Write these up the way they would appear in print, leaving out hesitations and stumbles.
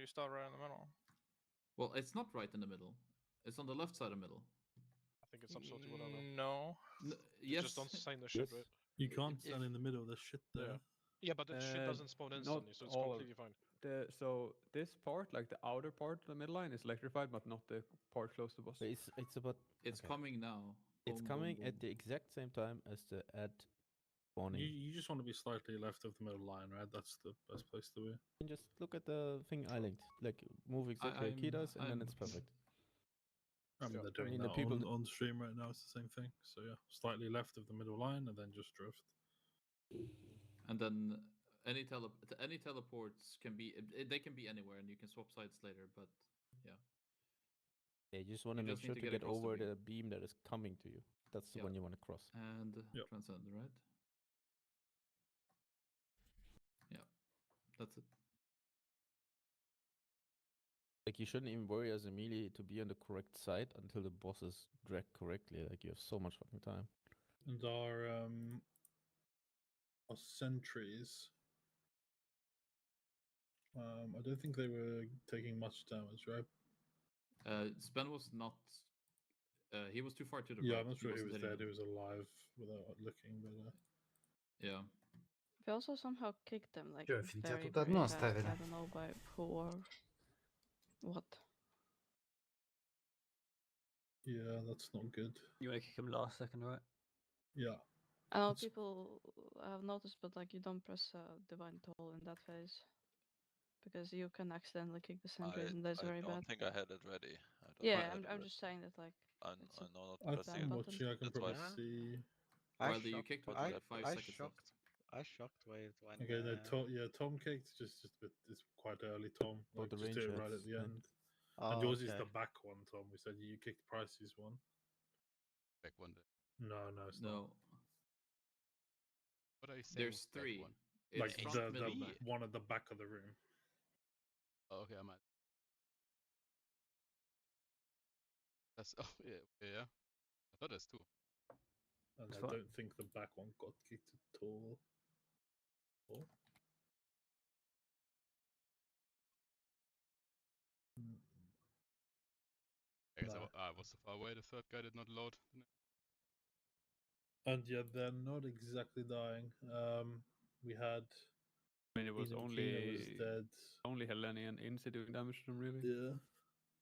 you start right in the middle. Well, it's not right in the middle. It's on the left side of the middle. I think it's absolutely whatever. No. You Yes. just don't sign the shit, right? You can't stand in the middle of the shit there. Yeah, but the shit doesn't spawn instantly, so it's completely fine. So this part, like the outer part of the middle line, is electrified, but not the part close to boss. But it's about. It's coming now. It's Boom, coming boom, at the exact same time as the ad spawning. You just want to be slightly left of the middle line, right? That's the best place to be. And just look at the thing I linked. Like move exactly like he does, and then it's perfect. I mean, they're doing the that people on stream right now. It's the same thing. So yeah, slightly left of the middle line, and then just drift. And then any teleports can be. They can be anywhere, and you can swap sides later. But yeah. Yeah, you just want to You make just sure need to to get get across the over beam. the beam that is coming to you. That's the one you want to cross. And transcend, right? Yeah, that's it. Like you shouldn't even worry as a melee to be on the correct side until the boss is dragged correctly. Like you have so much fucking time. And our sentries. I don't think they were taking much damage, right? Spen was not. He was too far to the Yeah, right. I'm not sure he was hitting dead. He them. was alive without looking, but. Yeah. We also somehow kicked them like Joo, finns very, jag very någonstans fast. där I don't know by who or what. Yeah, that's not good. You want to kick him last second, right? Yeah. I know people have noticed, but like you don't press Divine Toll in that phase. Because you can accidentally kick the sentries, and that's very bad. I don't think I had it ready. I'm just saying that like. I'm not I'm pressing it. watching. I can That's why. probably see. Riley, you kicked with like 5 seconds left. I shocked when. Okay, no, Tom kicked just a bit. It's quite early, Tom. Like, the just range do it right hits, at the right? end. And yours is the back one, Tom. We said you kicked Price's one. Back one. No, it's not. No. What are you saying? There's 3. One? Like It's the front, middle, back. one at the back of the room. Oh, okay, I might. That's yeah. I thought there's 2. And That's I fine. don't think the back one got kicked at all. Oh. I guess No. I was so far away. The third guy did not load. And yeah, they're not exactly dying. We had. I mean, it was Kina only was dead. only Helene and Incy doing damage to them, really. Yeah.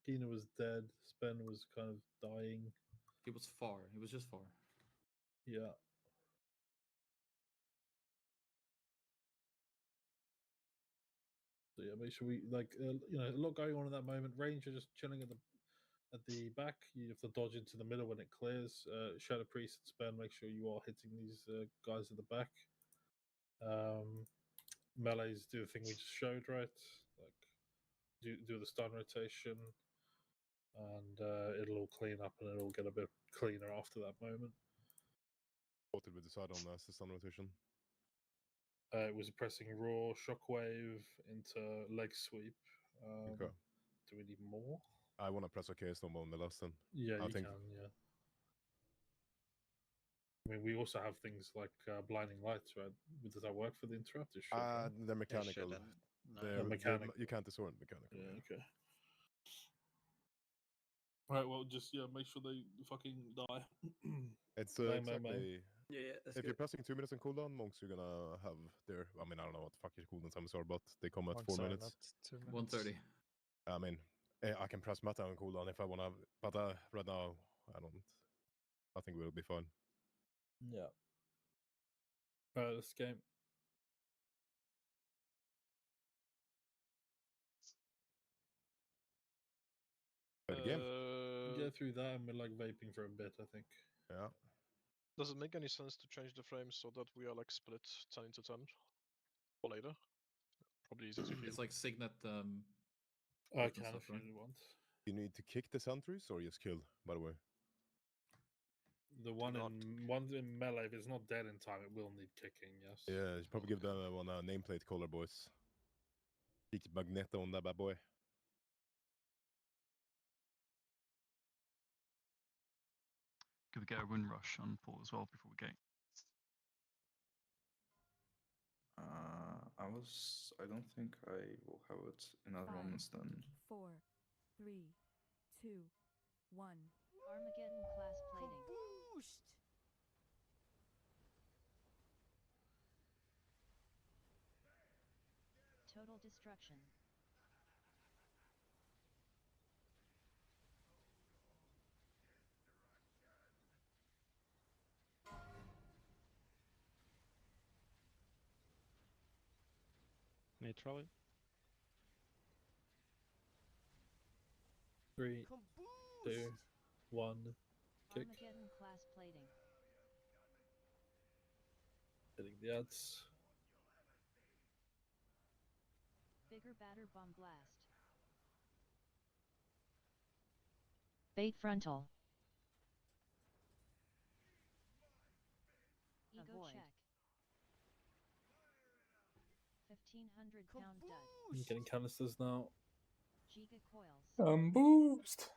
Kina was dead. Spen was kind of dying. He was far. He was just far. Yeah. So yeah, make sure we a lot going on in that moment. Ranger just chilling at the back. You have to dodge into the middle when it clears. Shadow Priest and Spen, make sure you are hitting these guys at the back. Melees do the thing we just showed, right? Like do the stun rotation, and it'll all clean up and it'll get a bit cleaner after that moment. What did we decide on as the stun rotation? It was pressing raw, shockwave into leg sweep. Okay. Do we need more? I want to press OK snowball on the last then. Yeah, I you think... can, yeah. I mean, we also have things like blinding lights, right? Does that work for the interrupt? It should, right? They're mechanical. They're mechanical. You can't disarm mechanical. Yeah, okay. Right, well, just, make sure they fucking die. It's exactly... Yeah, if you're pressing 2 minutes on cooldown, monks you're gonna have their. I mean, I don't know what the fuck your cooldown times are, but they come at 4 minutes. 1:30. I mean, I can press meta on cooldown if I wanna, but right now I don't. I think we'll be fine. Yeah. This game. Again. Get through that, and we're like vaping for a bit, I think. Yeah. Does it make any sense to change the frames so that we are like split 10 into 10 for later? Probably easy to heal. It's like Signet. I can if you really want. You need to kick the sentries or just kill, by the way? The one in melee, if it's not dead in time, it will need kicking, yes. Yeah, you should probably give them one nameplate color, boys. Kick Magneto on that bad boy. Could we get a rune rush on Paul as well before we go? I don't think I will have it in other moments then. 4, 3, 2, 1. Armageddon class plating. Boost! Total destruction. Neutrally. 3, 2, 1. Kick. Armageddon class plating. Hitting the ads. Bigger batter bomb blast. Fate frontal. Ego Avoid. check. 1,500 pound dud. I'm getting canisters now. Giga coils. Boost!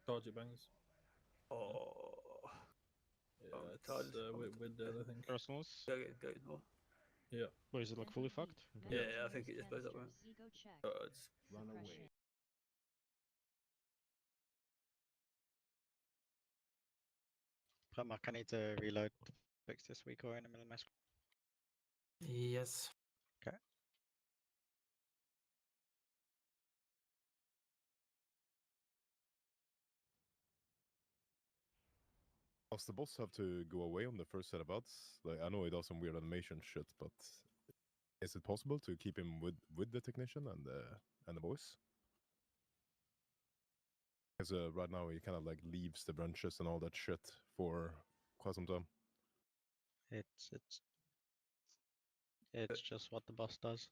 Charge it bangs. Oh. Yeah, it's charge. windowed, I think. Personals. Go more. Yeah. Wait, is it like fully fucked? Yeah, I think it just blows up, man. Ego check. It's Run away. Mark, I need to reload fix this week or in the middle of my screen. Yes. Okay. Does the boss have to go away on the first set of ads? Like, I know he does some weird animation shit, but is it possible to keep him with the technician and the voice? Because right now he kind of like leaves the branches and all that shit for quite some time. It's just what the boss does.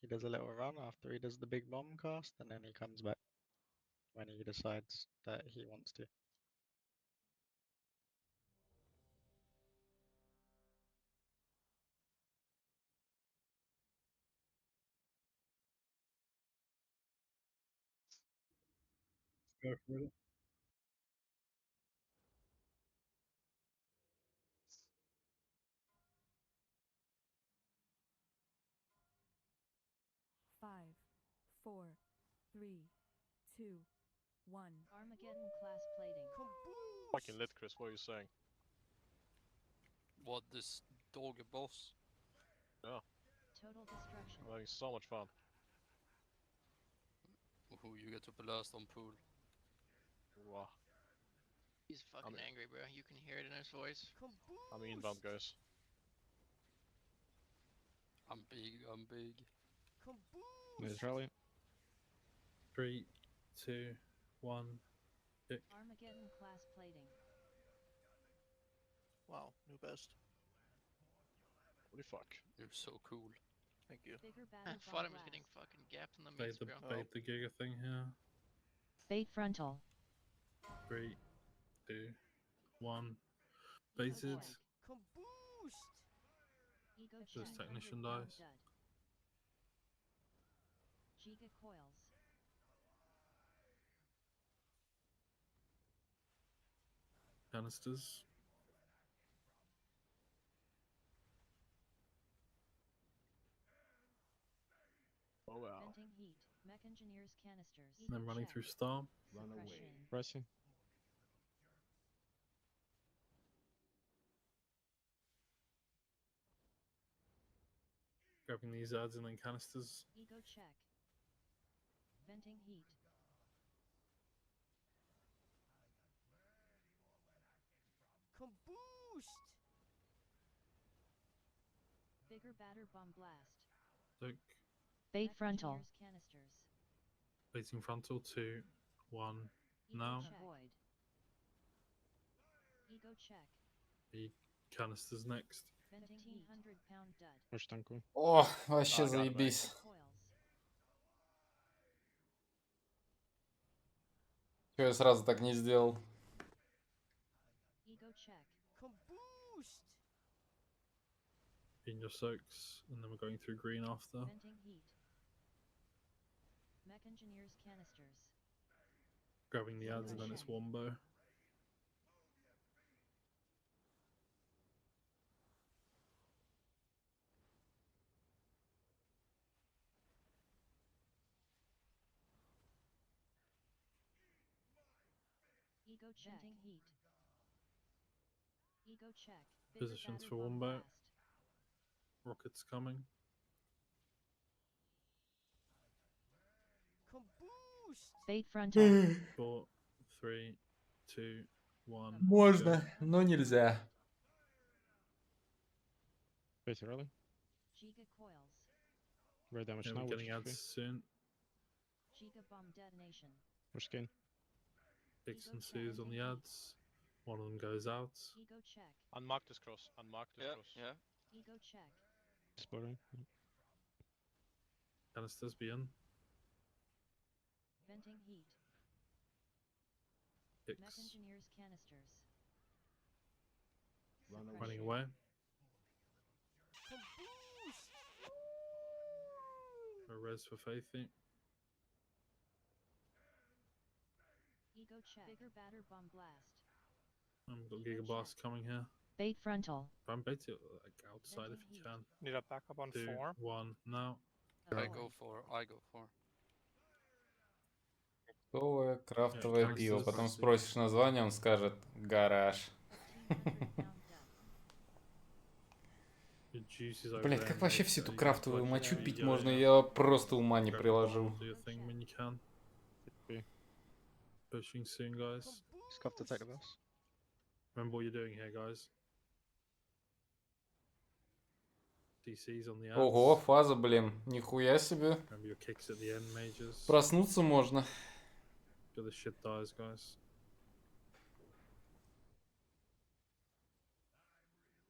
He does a little run after he does the big bomb cast, and then he comes back when he decides that he wants to. Go for it. Five, 4, 3, 2, 1. Armageddon class plating. Fucking lit, Chris. What are you saying? What, this dog a boss? Yeah. Total destruction. I'm having so much fun. Who you get to blast on pool? Wow. He's fucking angry, bro. You can hear it in his voice. I'm inbound, guys. I'm big, I'm big. Neutrally. 3, 2, 1. Kick. Armageddon class plating. Wow, new best. Holy fuck. You're so cool. Thank you. Bigger I batter thought I bomb was getting blast. fucking gapped in the Bait meats, the, bro. bait the Giga thing here. Fate frontal. 3, 2, 1. Baited. Ego This check. technician 100 pound dies. dud. Giga coils. Canisters. Oh wow. Venting heat. Mech engineers canisters. And then running through Storm. Suppression. Pressing. Grabbing these ads and then canisters. Ego check. Venting heat. Bigger batter bomb blast. Look. Fate frontal. Canisters. Baiting frontal. 2, 1. Now. Avoid. Ego check. The canisters next. Venting 1,500 pound dud. Chodź tanku. O, вообще заебись. Чё я сразу так не сделал? Ego check. In your soaks, and then we're going through green after. Venting heat. Mech engineers canisters. Grabbing the ads and then it's Wombo. Ego check. Heat. Ego check. Positions for Wombo. Rockets coming. Fate frontal. 4, 3, 2, 1. Можно, но нельзя. Bit early. Giga coils. Very damage Yeah, now. we're Which getting is ads soon. Giga bomb detonation. Which skin? X and Sue's on the ads. One of them goes out. Ego check. Unmark this cross. Unmark this cross. Yeah. Ego check. Exploring. Canisters be in. Venting heat. X. Mech engineers canisters. Running away. A res for Faithy. Ego check. Bigger batter bomb blast. We've got Gigablast coming here. Fate frontal. Bait it like outside if you can. Need a backup on 2, 4. 1, now. I go for. Готовое крафтовое Yeah, пиво. canisters Потом for спросишь название, он скажет гараж. Your juice is over Блять, there, как вообще mate, всю so эту you крафтовую can мочу flash пить your можно, video, я просто ума не grab the приложу. bottle, do your thing when you can. Pushing soon, guys. Just got to take the bus. Remember what you're doing here, guys. DC's on the ads. Ого, фаза, блин, нихуя себе. Remember your kicks at the end, majors. Проснуться можно. Till the shit dies, guys.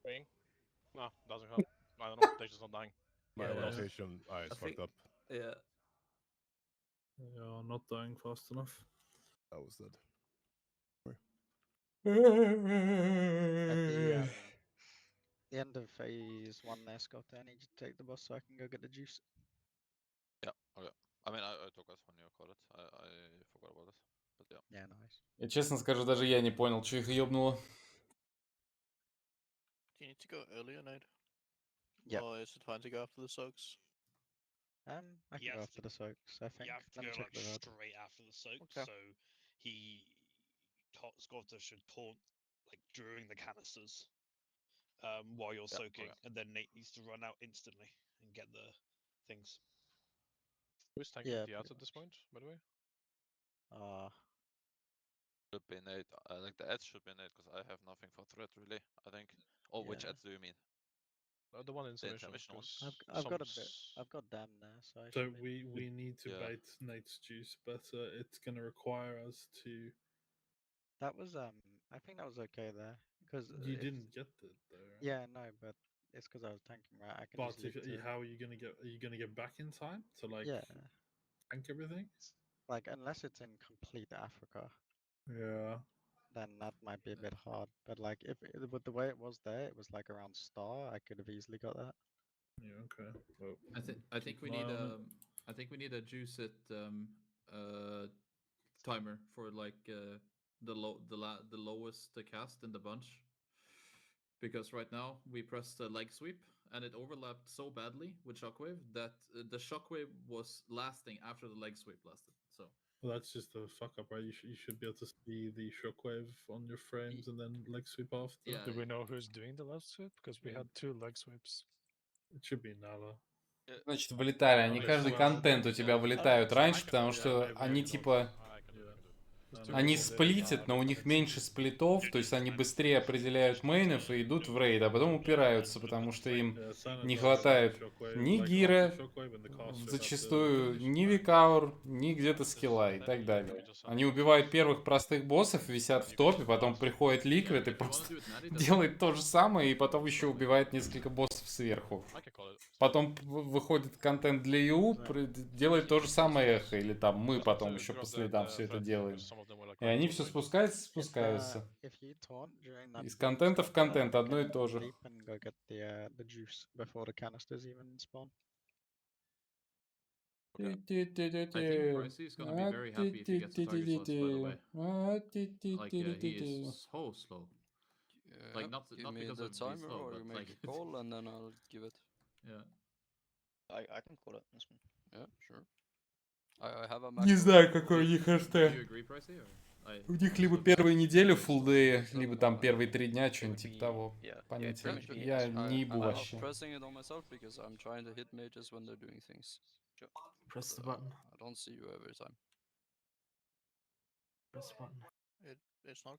Ring? No, doesn't help. I don't know. They're just not dying. My Yeah. rotation is fucked up. Yeah. They are not dying fast enough. I was dead. At the end of phase 1 there, Scott, I need you to take the bus so I can go get the juice. Yeah, okay. I mean, I took us when you called it. I forgot about it. But yeah. Yeah, nice. Я честно скажу, даже я не понял, что их ёбнуло. Do you need to go earlier, Nate? Yeah. Or is it fine to go after the soaks? I can go after the soaks, I think. You have to Let me go check like the road. straight after the soaks, Okay. so Scotta should taunt like during the canisters, while you're soaking, and then Nate needs to run out instantly and get the things. Who's tanking Yeah, the ads pretty at this point, by the way? Should be Nate. Like the ads should be Nate because I have nothing for threat really. I think. Or which Yeah. ads do you mean? The one in The submission. intermission one? 'cause I've got a some bit. I've got Dam there, so I So should be... we need to Yeah. bait Nate's juice, but it's going to require us to. That was I think that was okay there because You didn't get it though. Right? Yeah, no, but it's because I was tanking, right? I can But just leave if, to... how are you going to get? Are you going to get back in time to like? Yeah, Tank everything. like unless it's in complete Africa, Yeah. then that might be a bit hard. But like if with the way it was there, it was like around star. I could have easily got that. Yeah. Okay. Well, I think we need I think we need a juice it timer for like the lowest cast in the bunch. Because right now we pressed the leg sweep and it overlapped so badly with shockwave that the shockwave was lasting after the leg sweep lasted. So well, that's just a fuck up, right? You should be able to see the shockwave on your frames and then leg sweep after. Yeah. Do we know who's doing the left sweep? Because we had 2 leg sweeps. It should be Nala. Значит, вылетали. Они каждый контент у тебя вылетают раньше, потому что они типа... Они сплитят, но у них меньше сплитов, то есть они быстрее определяют мейнов и идут в рейд, а потом упираются, потому что им не хватает ни гира, зачастую ни викаур, ни где-то скилла и так далее. Они убивают первых простых боссов, висят в топе, потом приходит ликвид и просто делает то же самое, и потом еще убивает несколько боссов сверху. Потом выходит контент для ИУ, делает то же самое эхо, или там мы потом еще по следам все это делаем. И они все спускаются. Из контента в контент одно и то же. I think Pricey is gonna be very happy if he gets the target slots, by the way. Like, he is so slow. Like, not give not me because the of being timer, slow, or but you make like a call, and then I'll give it. Yeah. I can call it. That's fine. Yeah, sure. I have a Не macro знаю, for какой у них Do you РТ. agree, Pricey, or У них либо just look первые at недели very full slow? day, либо там первые 3 дня, что-нибудь типа того. Понятия. Я не ебу I'm вообще. pressing it on myself because I'm trying to hit mages when they're doing things. Sure. Press the But, button. I don't see you every time. Press the button. It's not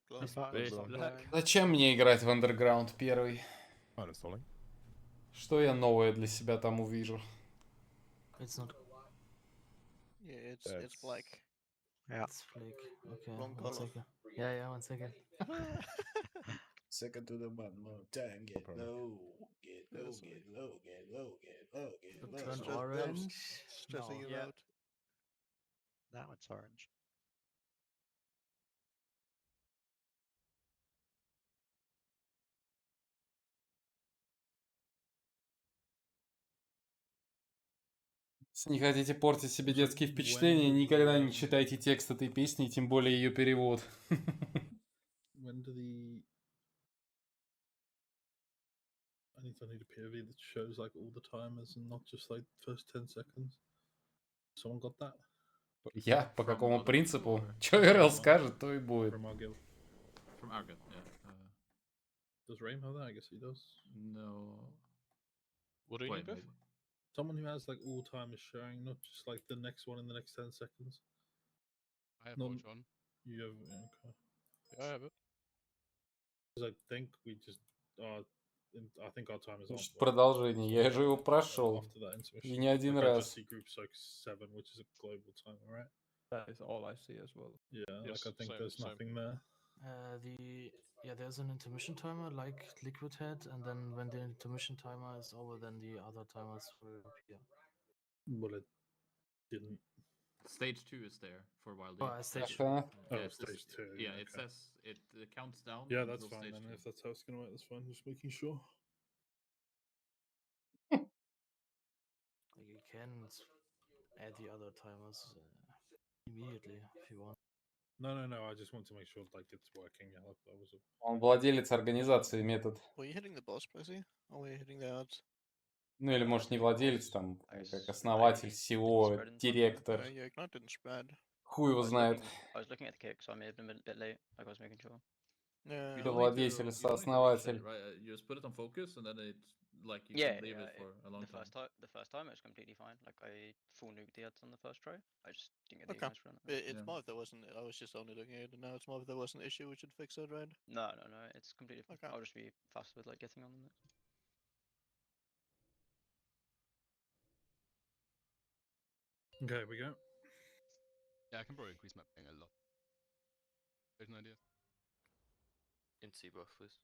Press close. button. Зачем мне играть в Underground первый? Uninstalling. Что я новое для себя там увижу? It's not. Yeah, it's black. Yeah. It's flick. Okay, Wrong one color. second. Yeah, 1 second. Second to the button more time. Get low, get low, Yes, get low, get low, get low, get So low. turn Stress- orange. Stressing No. it out. Now it's orange. Если не хотите портить себе детские впечатления, никогда не читайте текст этой песни, тем более ее перевод. When do the... I need a POV that shows like all the timers and not just like first 10 seconds. Someone got that? Я? По какому принципу? Что РЛ скажет, то и будет. From our guild. From our guild, yeah. Does Rame have that? I guess he does. No. What do you need, Biff? Maybe. Someone who has like all timers showing, not just like the next one in the next 10 seconds. I have Not, watch on. You have, okay. Yeah, I have it. Because I think we just I think our time is on. Продолжение. Я же его прошел. After that intermission. И не один like, I just раз. see group like 7, which is a global timer, right? That is all I see as well. Yeah, Yes, like I think same, there's same. nothing there. There's an intermission timer like Liquid had, and then when the intermission timer is over, then the other timers will appear. Well, it didn't. Stage 2 is there for Wild Oh, stage 2. Yeah, stage 2. Yeah, okay. it says it counts down. Yeah, that's until fine stage then. 2. If that's how it's gonna work, that's fine. Just making sure. You can add the other timers immediately if you want. No. I just want to make sure like it's working. Yeah, that was. Он владелец организации метод. Were you hitting the boss, Pricey? Or were you hitting the odds? Ну или может не владелец, там как основатель всего, директор. Yeah, Ignite didn't spread. Хуй его знает. I was looking at the kick, so I may have been a bit late. Like I was making sure. Yeah. You don't Владелец, need to rush сооснователь. it, right? You just put it on focus and then it like you Yeah, can leave it for a long the time. first time it was completely fine. Like I full nuked the ads on the first try. I just didn't get the Okay. ignites for it. It's more if there wasn't. I was just only looking at it now. It's more if there was an issue, we should fix it, right? No, it's completely fine. Okay. I'll just be faster with like getting on them. Okay, we go. Yeah, I can probably increase my ping a lot. There's an idea. Inti buff, please.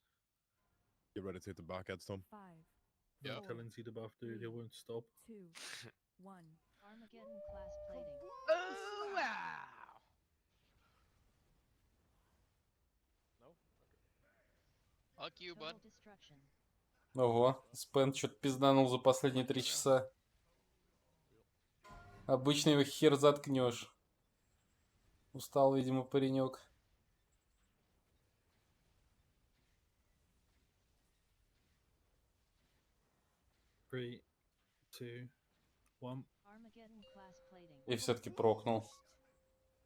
Get ready to hit the back head, Tom. 5. Yeah. Four, Tell Lindsay to buff, dude. He won't stop. 2. 1. Armageddon class plating. Oh, wow! No? Fuck you, bud. Total destruction. Ого, Спен что-то пизданул за последние 3 часа. Обычно его хер заткнешь. Устал, видимо, паренек. Three, 2, 1. Armageddon class plating. И все-таки прокнул.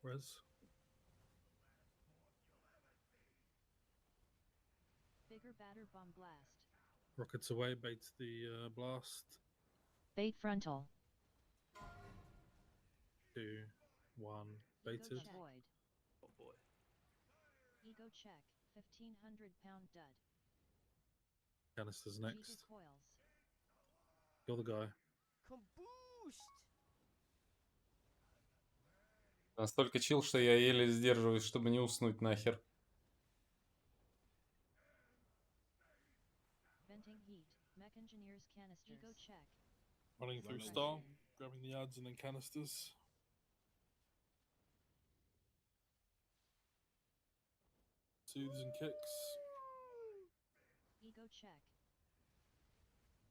Res. Bigger batter bomb blast. Rockets away, baits the blast. Bait frontal. 2, 1, baited. Ego void. Oh boy. Ego check. 1,500-pound dud. Canisters G next. coils. You're the guy. Настолько чил, что я еле сдерживаюсь, чтобы не уснуть нахер. Venting heat. Mech engineer's canister. Ego check. Running through star, grabbing the ads and then canisters. Soothes and kicks. Ego check.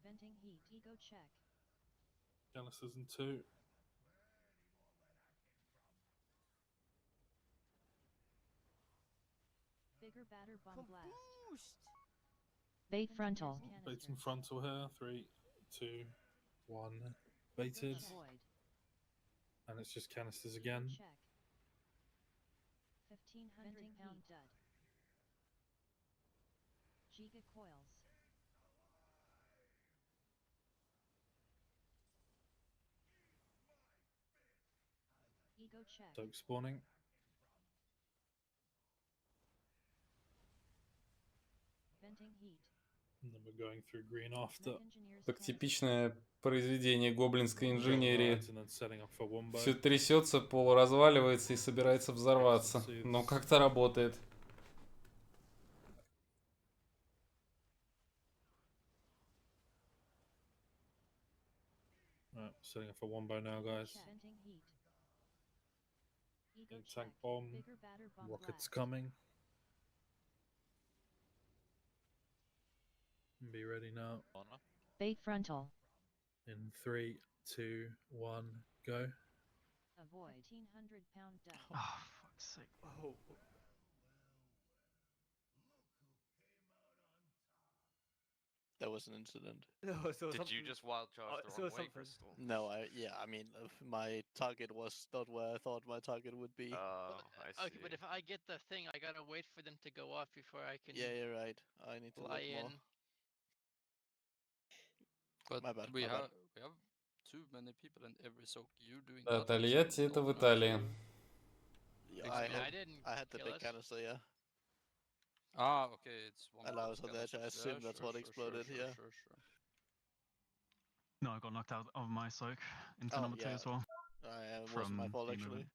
Venting heat. Ego check. Canisters in 2. Bigger batter bomb blast. Bait frontal. Baiting frontal here. 3, 2, 1. Baited. And it's just canisters again. Check. 1,500 pound dud. Giga coils. Ego check. Soak spawning. Venting heat. And then we're going through green after. Так типичное произведение гоблинской инженерии. And then setting up for wombo. Все трясется, пол разваливается и собирается взорваться. Но как-то работает. Right, setting up for wombo now, guys. Venting heat. Ego Tank check. bomb. Bigger batter bomb Rockets blast. coming. Be ready now. Bait frontal. In 3, 2, 1, go. Avoid 1,500 pound dud. Oh, fuck's sake. Oh. There was an incident. No, so did you just wild charge the wrong way, Crystal? No, I mean, my target was not where I thought my target would be. I see. Okay, but if I get the thing, I gotta wait for them to go off before I can. Yeah, you're right. I need to fly look more. in. But My bad, we my bad. have too many people in every soak. You doing Да, that? Тольятти это в Италии. Yeah, I had the big canister, yeah. Ah, okay, it's one. And I was on the edge. I assume that's what exploded. Yeah. No, I got knocked out of my soak into Oh, number 2 yeah. as well. It wasn't my From fault the actually. movement.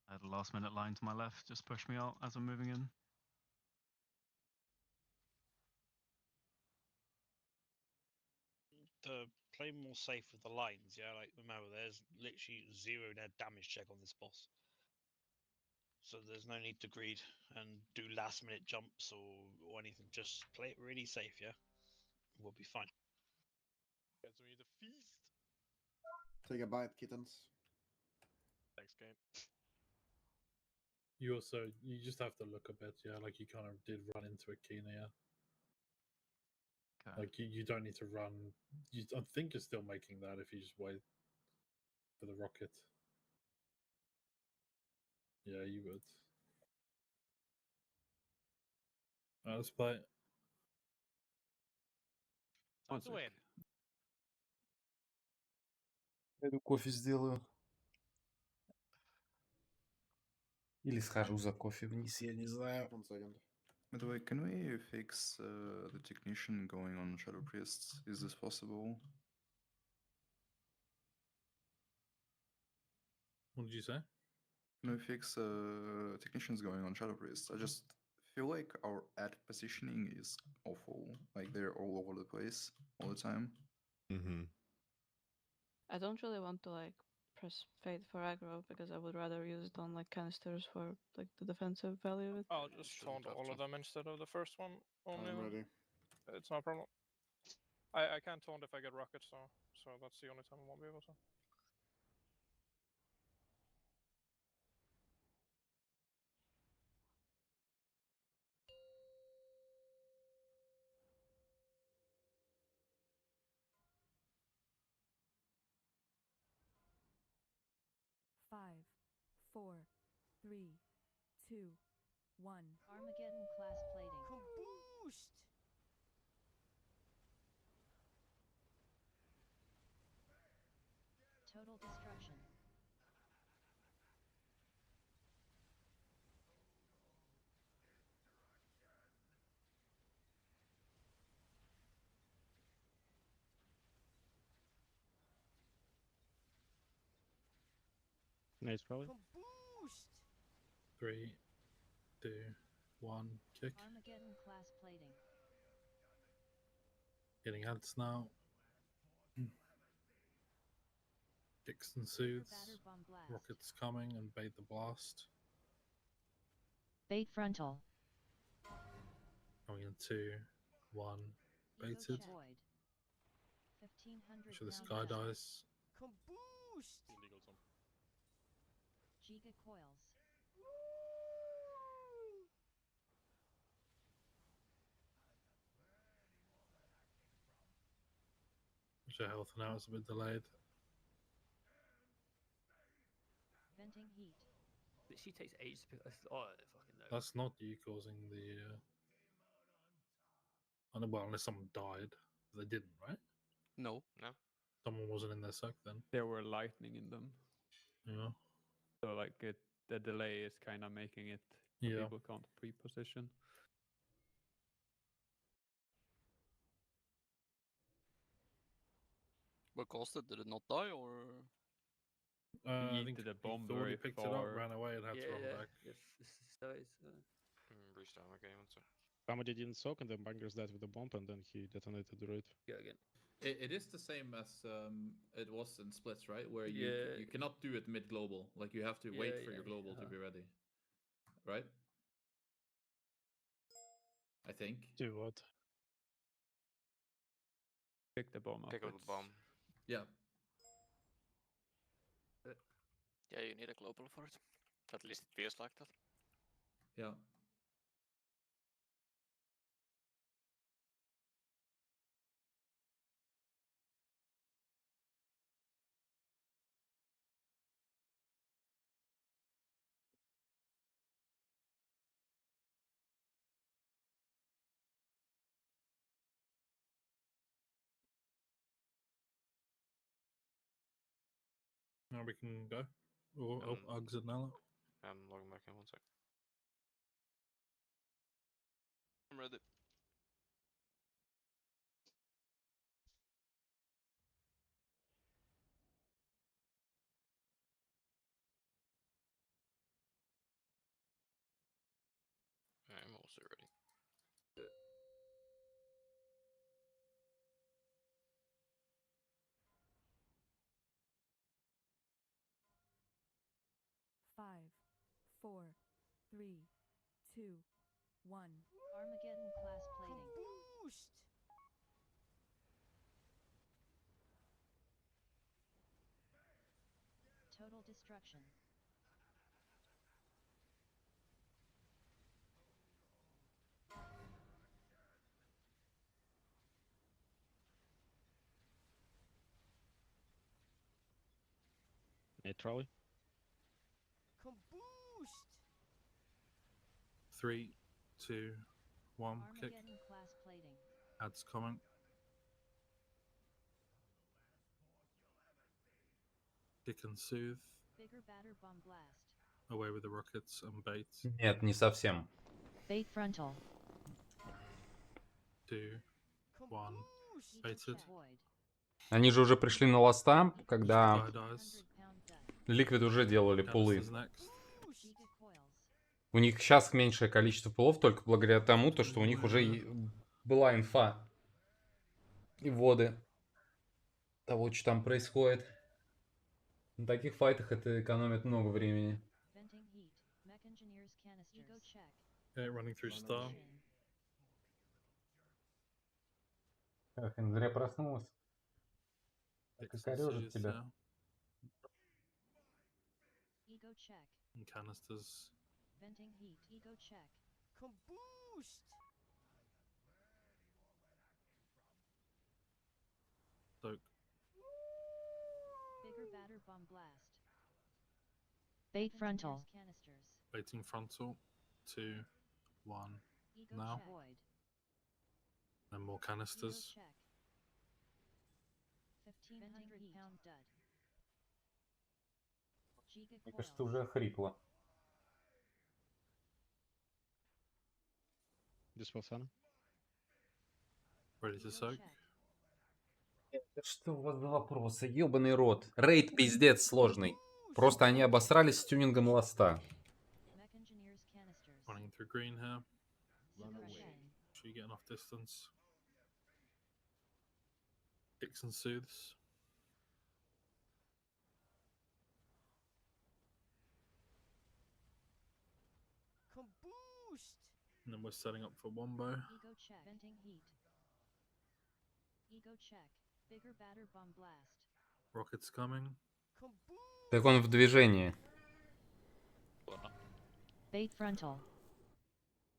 I had a last minute line to my left, just pushed me out as I'm moving in. To play more safe with the lines, yeah. Like remember, there's literally 0 net damage check on this boss, so there's no need to greed and do last minute jumps or anything. Just play it really safe, yeah. We'll be fine. Guys, we need a feast. Take a bite, kittens. Thanks, game. You just have to look a bit, yeah, like you kind of did run into a Kina, yeah. Okay. Like you don't need to run. I think you're still making that if you just wait for the rocket. Yeah, you would. Alright, let's play it. Time to win. Пойду кофе сделаю. Или схожу за кофе вниз, я не знаю. By the way, can we fix the technician going on Shadow Priests? Is this possible? What did you say? Can we fix technicians going on Shadow Priests? I just feel like our ad positioning is awful. Like they're all over the place all the time. Mm-hmm. I don't really want to like press fade for aggro because I would rather use it on like canisters for like the defensive value of it. I'll just taunt all of them instead of the first one. Only I'm one. ready. It's no problem. I can't taunt if I get rockets though, so that's the only time I won't be able to. Five, 4, 3, 2, 1. Armageddon class plating. Kaboost! Total destruction. Nice, probably. Kaboost! 3, 2, 1, kick. Armageddon class plating. Getting ants now. Kicks and soothes. batter bomb blast. Rockets coming and bait the blast. Bait frontal. Coming in 2, 1, baited. Void. 1,500 Make sure this pound guy dud. dies. Kaboost! Illegal, Tom. Giga coils. Which her health now is a bit delayed. Venting heat. She takes ages to pick. Oh, fucking no. That's not you causing the. Well, unless someone died. They didn't, right? No. No. Someone wasn't in their suck then. There were lightning in them. Yeah. So like the delay is kind of making it so Yeah. people can't pre-position. What caused it? Did it not die or? He I think yeeted a he bomb thought he very picked it far. up, ran away, and had to run back. Yes, so it's, Breach down again, one sec. Somebody didn't soak and then Bangers died with a bomb and then he detonated the raid. Go again. It is the same as it was in splits, right? Where you cannot do it mid global. Like you have to wait for your global to be ready, right? I think. Do what? Pick the bomb up. Pick up the bomb. Yeah. Yeah, you need a global for it. At least it feels like that. Yeah. Now we can go. Oh, Uggs and Nala. I'm logging back in, one sec. I'm ready. I'm also ready. Five, 4, 3, 2, 1. Armageddon class plating. Kaboost! Total destruction. Hey, trolley. Kaboost! 3, 2, 1. Kick. Armageddon class plating. Adds comment. Kick and soothe. Bigger batter bomb blast. Away with the rockets and bait. Нет, не совсем. Bait frontal. 2, 1. Baited. Они же уже пришли на ласта, когда Liquid уже делали пулы. У них сейчас меньшее количество пулов только благодаря тому, что у них уже была инфа и вводы того, что там происходит. На таких файтах это экономит много времени. Okay, running through star. Эх, зря проснулась. Так и корёжит тебя. Ego check. And canisters. Venting heat. Ego check. Kaboost! Soak. Bigger batter bomb blast. Bait frontal. Canisters. Baiting frontal. 2, 1. Ego Now. check. Void. And more canisters. Ego check. 1500 pound dud. Giga Мне кажется, уже хрипло. Dispel Sun. Ready to soak. Что у вас за вопросы? Ёбаный рот. Рейд пиздец сложный. Просто они обосрались с тюнингом ласта. Running through green here. Should you get enough distance? Kicks and soothes. Kaboost! And then we're setting up for wombo. Ego check. Venting heat. Ego check. Bigger batter bomb blast. Rockets coming. Так он в движении. Bait frontal.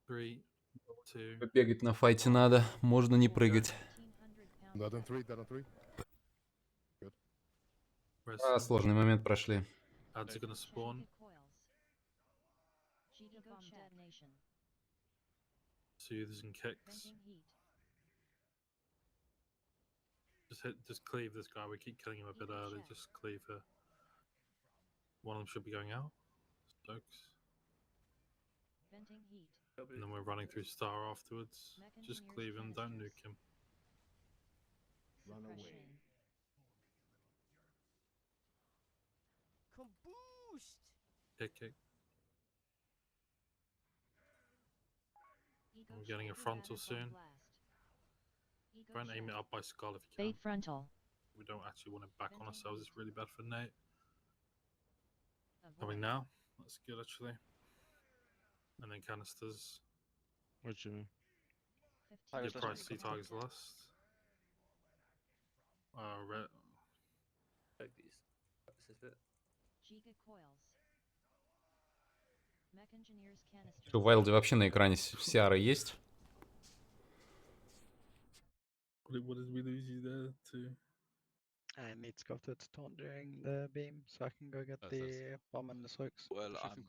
3, 2. Бегать на файте надо, можно не прыгать. Dead on 3, dead on 3. Сложный момент прошли. Ads are gonna spawn. Soothes and kicks. Just cleave this guy. We keep killing him a bit early. Just cleave her. One of them should be going out. Stokes. And then we're running through Star afterwards. Just cleave him. Don't nuke him. Run away. Kick. I'm getting a frontal soon. Try and aim it up by Skull if you can. Bait frontal. We don't actually want it back on ourselves. It's really bad for Nate. Coming now. That's good actually. And then canisters. What you mean? Your price C targets last. Red. Что, в Вайлде вообще на экране Сиара есть? What did we lose you there to? I need to go to the taunt during the beam so I can go get the bomb and the soaks. Well, I'm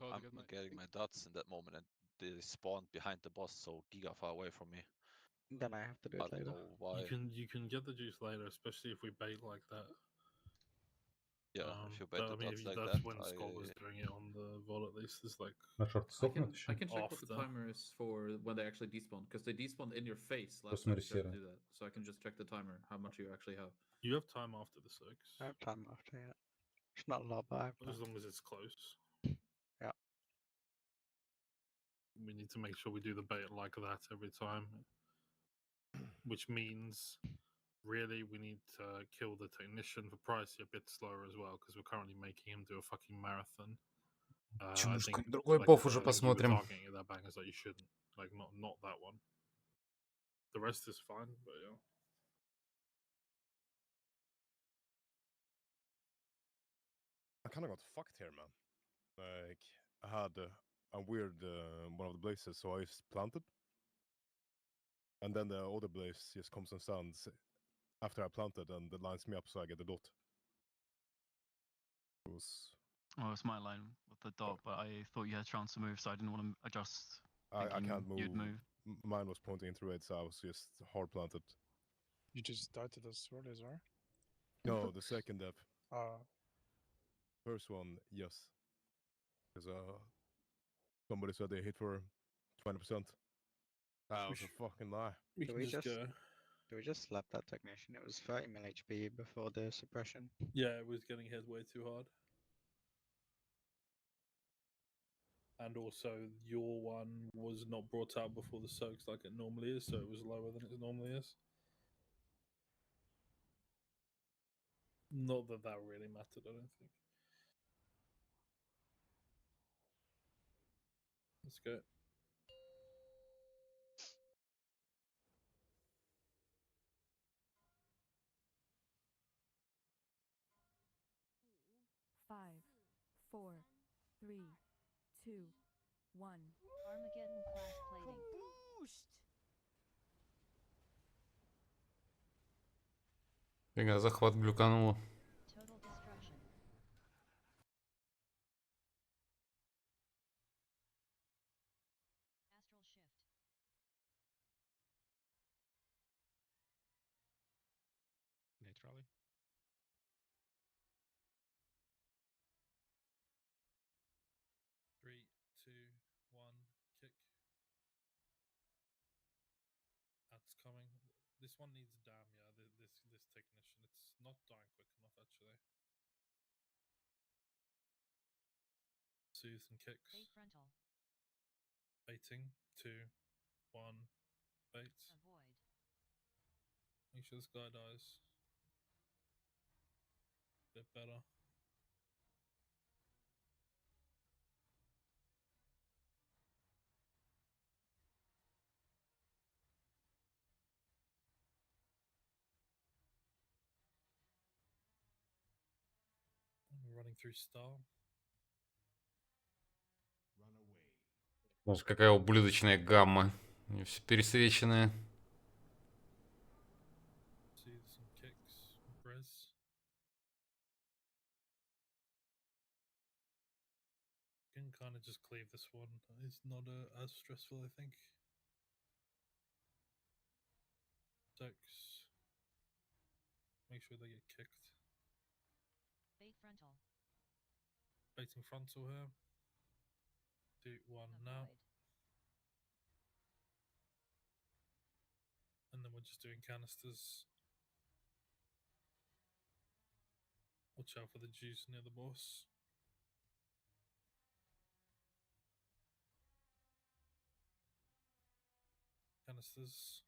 getting my dots in that moment, and they spawned behind the boss, so giga far away from me. Then I have to do it later. Why. You can get the juice later, especially if we bait like that. Yeah, if you bait the dots like that's that, when Scott was doing it on the VOD at least. It's like I can check what the timer is for when they actually despawn, because they despawned in your face last time I tried to do that. So I can just check the timer, how much you actually have. You have time after the soaks. I have time after, yeah. It's not a lot, but I have time. As long as it's close. Yeah. We need to make sure we do the bait like that every time. Which means, really, we need to kill the technician for Pricey a bit slower as well, because we're currently making him do a fucking marathon. I think, другой баф уже посмотрим. Targeting that bangers that you shouldn't. Like, not that one. The rest is fine, but yeah. I kind of got fucked here, man. Like, I had a weird one of the blazes, so I just planted. And then the other blaze just comes and stands after I planted, and it lines me up so I get the dot. It was... Well, it's my line with the dot, but I thought you had a chance to move, so I didn't want to adjust. I can't move. You'd move. Mine was pointing into it, so I was just hard planted. You just started as early as well? No, the second depth. Ah. First one, yes. Because somebody said they hit for 20%. That was a fucking lie. Do we just slap that technician? It was 30 mil HP before the suppression. Yeah, it was getting hit way too hard. And also, your one was not brought out before the soaks like it normally is, so it was lower than it normally is. Not that that really mattered, I don't think. Let's go. Five, 4, 3, 2, 1. Armageddon class plating. Фига, захват глюкануло. Total destruction. Astral shift. Naturally. Three, two, one, kick. That's coming. This one needs damn, yeah. This technician, it's not dying quick enough actually. Soothe and kicks. Bait frontal. Baiting. 2, 1, bait. Avoid. Make sure this guy dies. Bit better. I'm running through Star. Боже, какая ублюдочная гамма. Все пересвеченное. See some kicks. Res. cleave this one. It's not as stressful, I think. 6. Make sure they get kicked. Bait frontal. Baiting frontal here. Do 1 now. And then we're just doing canisters. Watch out for the juice near the boss. Canisters.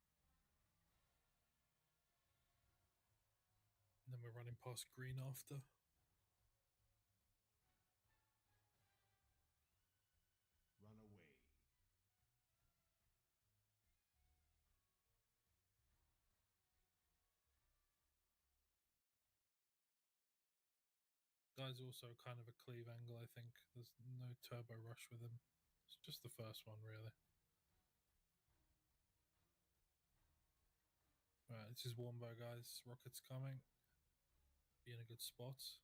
And then we're running past green after. Run away. Guy's also kind of a cleave angle, I think. There's no turbo rush with him. It's just the first one, really. Alright, this is Warmbo, guys. Rocket's coming. Be in a good spot.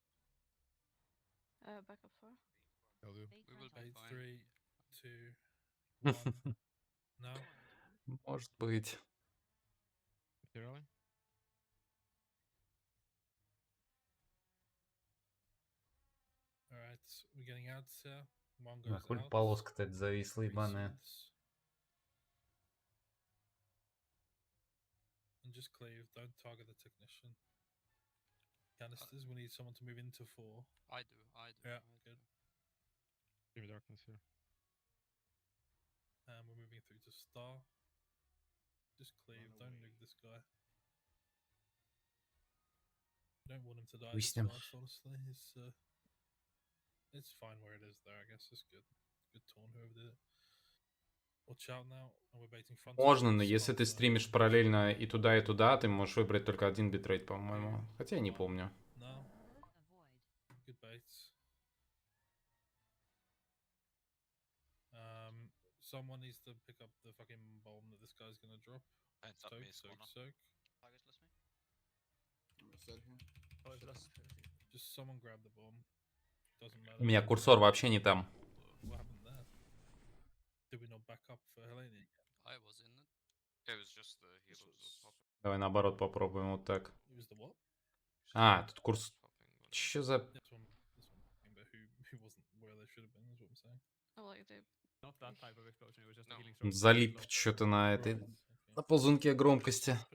Back up 4. I'll do. We will be Bait fine. 3, 2, 1. Now. Может быть. Zero. Alright, we're getting out here. One goes Хуй out. полоска-то это зависла, ебаная. And just cleave, don't target the technician. Canisters, we need someone to move into 4. I do. Yeah, good. Give me darkness here. And we're moving through to star. Just cleave, don't nuke this guy. I don't want him to die this Wisdom. fast, honestly. It's fine where it is there, I guess. It's good. Good taunt, whoever did it. Watch out now, and we're baiting front. Можно, но если ты стримишь параллельно и туда, ты можешь выбрать только один битрейт, по-моему. Хотя я не помню. No. Good baits. Someone needs to pick up the fucking bomb that this guy's gonna drop. Soak. Just someone grab the bomb. Doesn't matter. У меня курсор вообще не там. What happened there? Did we not back up for Helene? I was in it. It was just the healers. Давай наоборот попробуем вот так. It was the what? А, тут курс... Чё за... This one, who wasn't where they should have been, is what I'm saying. Oh, like they... Not that type of explosion, it was just a healing Тут залип что-то на этой... На ползунке громкости. Yeah,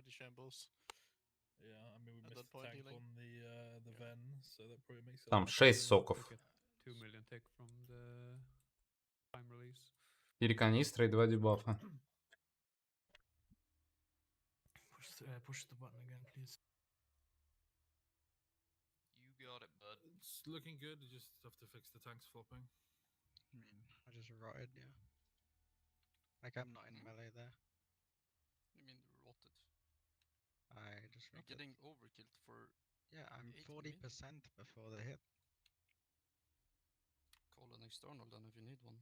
I mean we missed the tank on the Ven, so that probably makes it... Там 6 соков. 2 million tick from the time release. 4 канистры и 2 дебафа. Push the button again, please. You got it, bud. It's looking good, you just have to fix the tanks flopping. I mean, I just rotted, yeah. Like, I'm not in melee there. You mean rotted? I just You're rotted. getting overkilled for... Yeah, I'm 8 40% minutes. before the hit. Call an external then if you need one.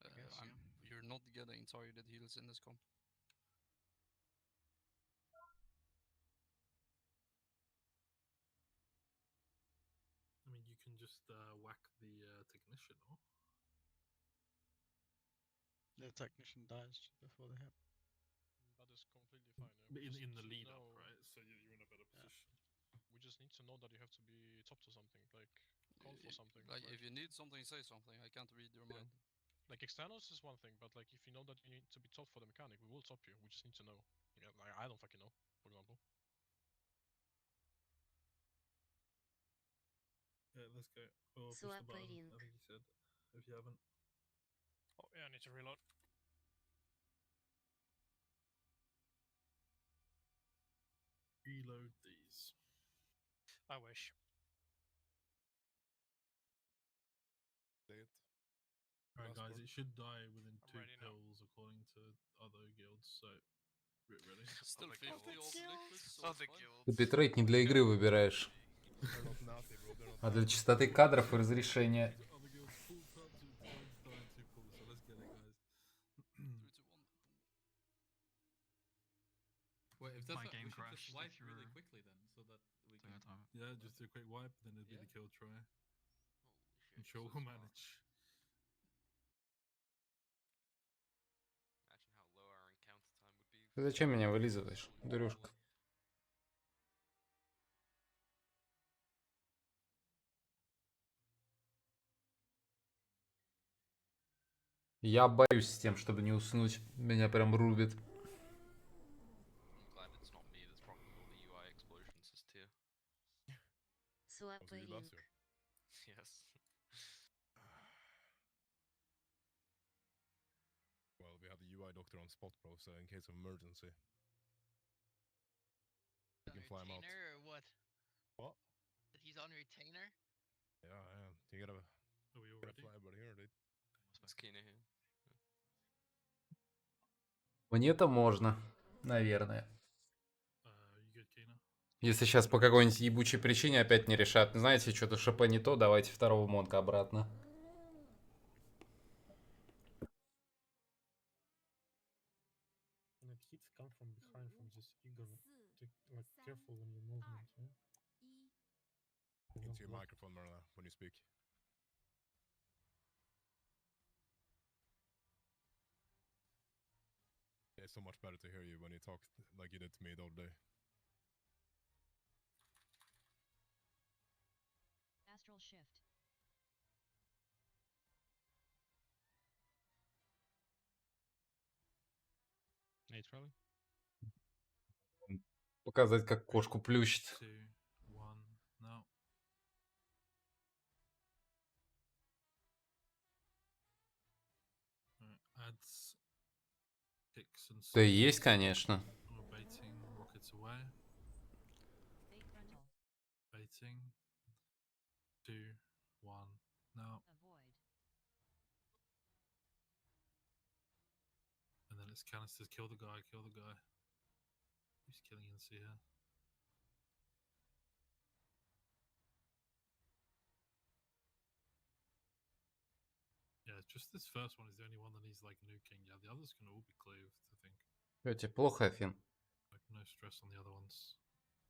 Guess, yeah. You're not getting targeted heals in this comp. I mean, you can just whack the technician, or? The technician dies just before the hit. That is completely fine. But in the lead up, right? So you're in a better position. We just need to know that you have to be top to something, like call for something. Like if you need something, say something. I can't read your mind. Like externals is one thing, but like if you know that you need to be top for the mechanic, we will top you. We just need to know. Yeah, like I don't fucking know, for example. Yeah, let's go. Or push the button, I think he said. If you haven't. Oh yeah, I need to reload. Reload these. I wish. Alright guys, it should die within 2 pills according to other guilds, so get ready. Still 50 off liquids. Ты битрейт не для игры выбираешь, а для частоты кадров и разрешения. Wait, if that's my game crashed, just wipe really quickly then, so that we can... Yeah, just do a quick wipe, then it'll be the kill try. I'm sure we'll manage. Ты зачем меня вылизываешь, дурюшка? Я боюсь с тем, чтобы не уснуть. Меня прям рубит. I'm glad it's not me that's probably all the UI explosions this tier. Obviously last year. Yes. Well, we have the UI doctor on spot, bro, so in case of emergency. You can fly him out. Or what? What? That he's on retainer? Yeah, yeah. You gotta, Are we gotta already? fly everybody here, dude. Skinny here. Мне-то можно, наверное. You good, Kina? Если сейчас по какой-нибудь ебучей причине опять не решат. Знаете, что-то ШП не то, давайте второго монка обратно. Like hits come from behind from this eagle. Like careful when you movement, yeah? Into your microphone, Marla, when you speak. Yeah, it's so much better to hear you when you talk like you did to me the other day. Astral shift. Hey, Charlie. Показать, как кошку плющит. 2, 1, now. Adds kicks and Да есть, конечно. We're baiting rockets away. Bait frontal. Baiting. 2, 1, now. Avoid. And then it's canisters. Kill the guy, kill the guy. He's killing into here. Yeah, just this first one is the only one that needs like nuking. Yeah, the others can all be cleaved, I think. Что, тебе плохо, Афин? Like no stress on the other ones.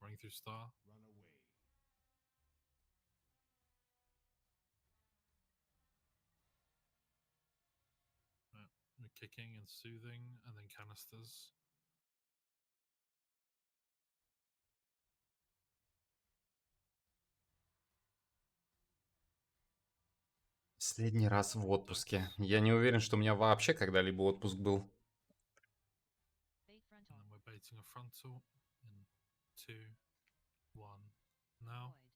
Running through star. Run away. Right. We're kicking and soothing, and then canisters. Последний раз в отпуске. Я не уверен, что у меня вообще когда-либо отпуск был. Bait And frontal. then we're baiting a frontal in 2, 1, now. Avoid.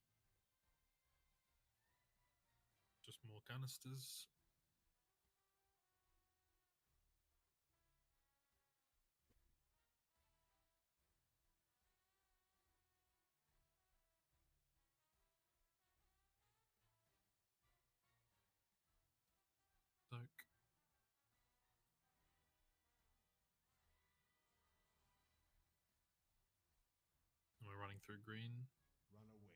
Just more canisters. Soak. And we're running through green. Run away.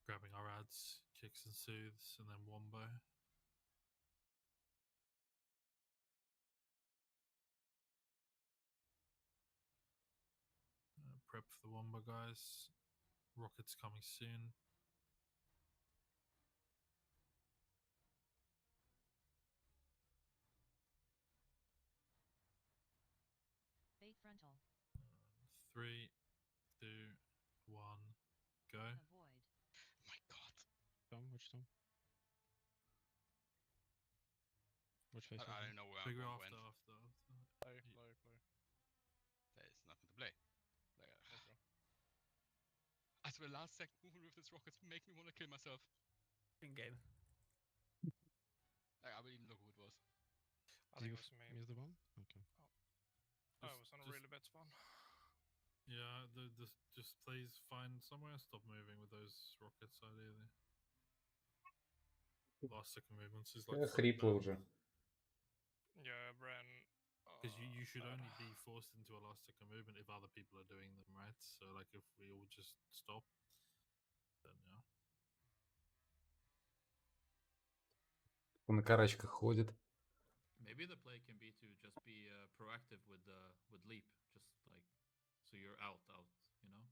Grabbing our ads, kicks and soothes, and then wombo. Prep for the wombo, guys. Rockets coming soon. Bait frontal. 3, 2, 1, go. Avoid. My god. Tom, which Tom? Which face? I don't know where Figure I after, went. after. Play. There's nothing to play. Like, I swear, last second movement with this rockets make me want to kill myself. In game. Like, I would even look who it was. I think it was me. Is the one? Okay. I was on a really bad spawn. Yeah, just please find somewhere and stop moving with those rockets, ideally. Last second movements is like... Хрипло уже. Yeah, I ran. Because you should only be forced into a last second movement if other people are doing them, right? So like if we all just stop, then yeah. Он на карачках ходит. Maybe the play can be to just be proactive with leap, just like so you're out, you know.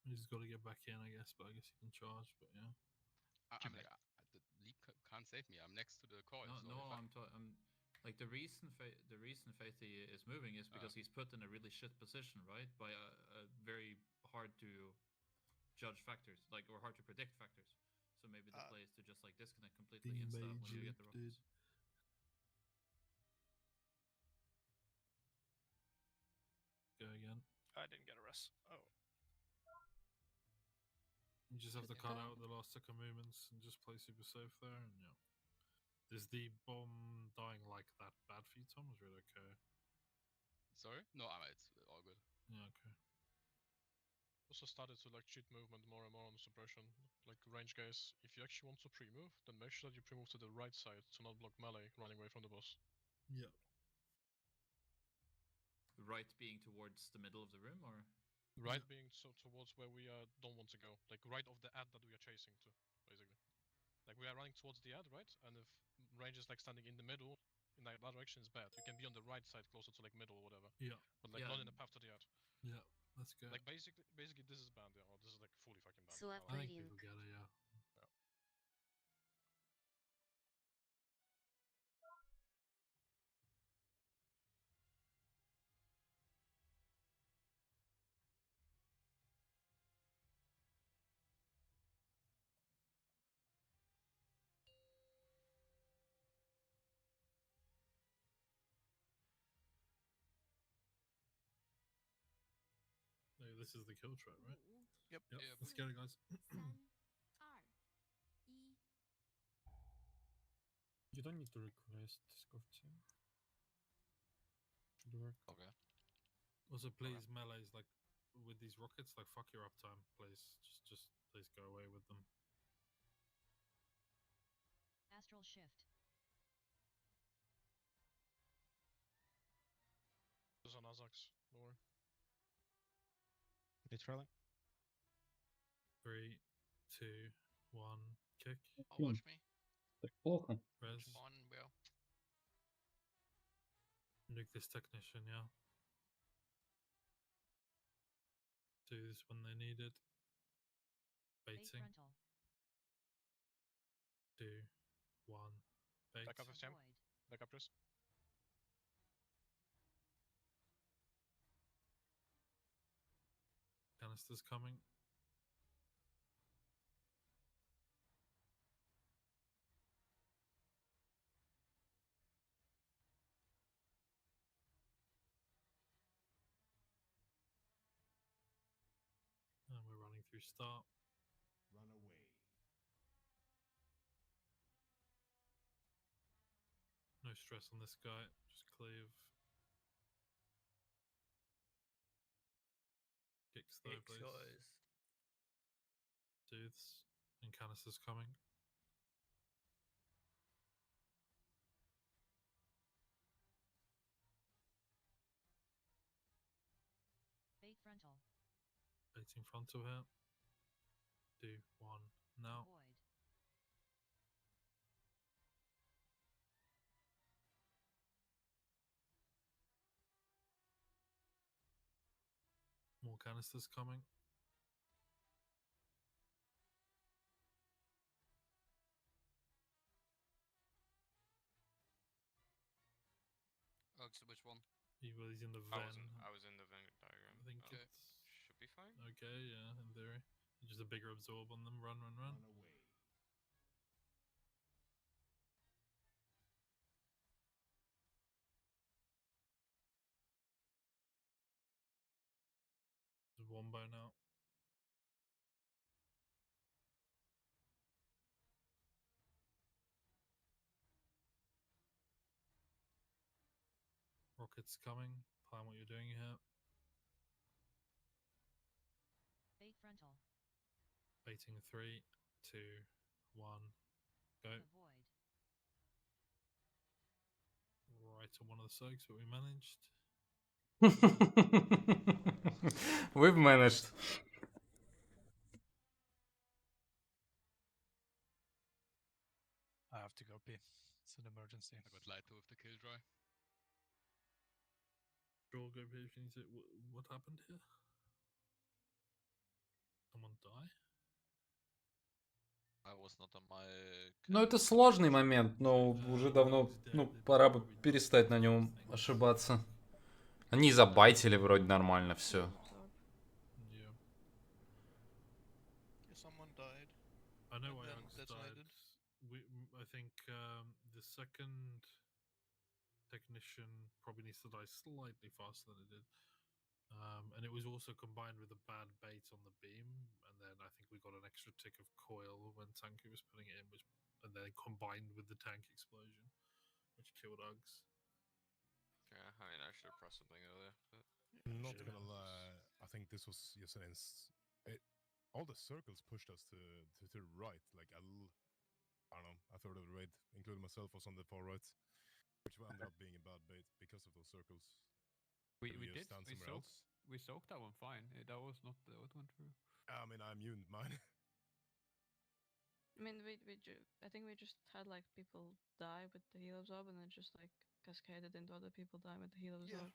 He's got to get back in, I guess, but I guess he can charge. But yeah, I mean, the leap can't save me. I'm next to the coil. No, so no, if I'm Like the reason Faithy is moving is because he's put in a really shit position, right? By a very hard to judge factors, like, or hard to predict factors. So maybe the play is to just like disconnect completely insta when you get the rockets. Go again. I didn't get a res. Oh. You just have to cut out the last second movements and just play super safe there, and yeah. Is the bomb dying like that bad for you, Tom? Is it okay? Sorry? No, it's all good. Yeah, okay. Also started to like cheat movement more and more on the suppression. Like range guys, if you actually want to pre-move, then make sure that you pre-move to the right side to not block melee running away from the boss. Yeah. Right being towards the middle of the room, or? Right being so towards where we don't want to go. Like right of the ad that we are chasing to, basically. Like we are running towards the ad, right? And if range is like standing in the middle, in that direction is bad. You can be on the right side closer to like middle or whatever. Yeah. But like not in the path to the ad. Yeah, that's good. Like basically this is banned, yeah, or this is like fully fucking banned. I think people get it, yeah. No, this is the kill trap, right? Yep. Let's get it, guys. You don't need to request Discord soon. Should work. Okay. Also, please, melees, like, with these rockets, like, fuck your uptime, please. Just please go away with them. Astral shift. There's an Azax lower. They trailing. 3, 2, 1, kick. Oh, watch me. Так плохо. Res. On, bro. Nuke this technician, yeah. Do this when they need it. Baiting. 2, 1, bait. Back up with Sam. Back up, Chris. Canister's coming. And we're running through start. Run away. No stress on this guy, just cleave. Kicks though, please. Soothes. And Canister's coming. Bait frontal. Baiting frontal here. 2, 1, now. Void. More canisters coming. So which one? He's in the I Venn. was in the Venn diagram. I think Okay. it's Should be fine. okay, yeah, in theory. Just a bigger absorb on them. Run. Run away. There's Wombo now. Rockets coming. Plan what you're doing here. Bait frontal. Baiting 3, 2, 1, go. Avoid. Right to one of the soaks, but we managed. We've managed. I have to go pee. It's an emergency. I got light to with the kill dry. Draw, go here if you need to. What happened here? Someone die? I was not on my. Ну, это сложный момент, но уже давно, ну, пора бы перестать на нем ошибаться. Они забайтили вроде нормально все. Yeah. Someone died. I know and why then Alex detonated. died. I think the second technician probably needs to die slightly faster than it did. And it was also combined with a bad bait on the beam, and then I think we got an extra tick of coil when Tanky was putting it in, and then combined with the tank explosion, which killed Uggs. Yeah, I mean, I should have pressed something earlier. But... Not gonna lie, I think this was just all the circles pushed us to the right, like I don't know, a third of the raid, including myself, was on the far right, which ended up being a bad bait because of those circles. We just did. stand We somewhere soaked. else. We soaked that one fine. That was not what went through. I mean, I immune mine. I mean, I think we just had like people die with the heal absorb, and then just like cascaded into other people dying with the heal absorb.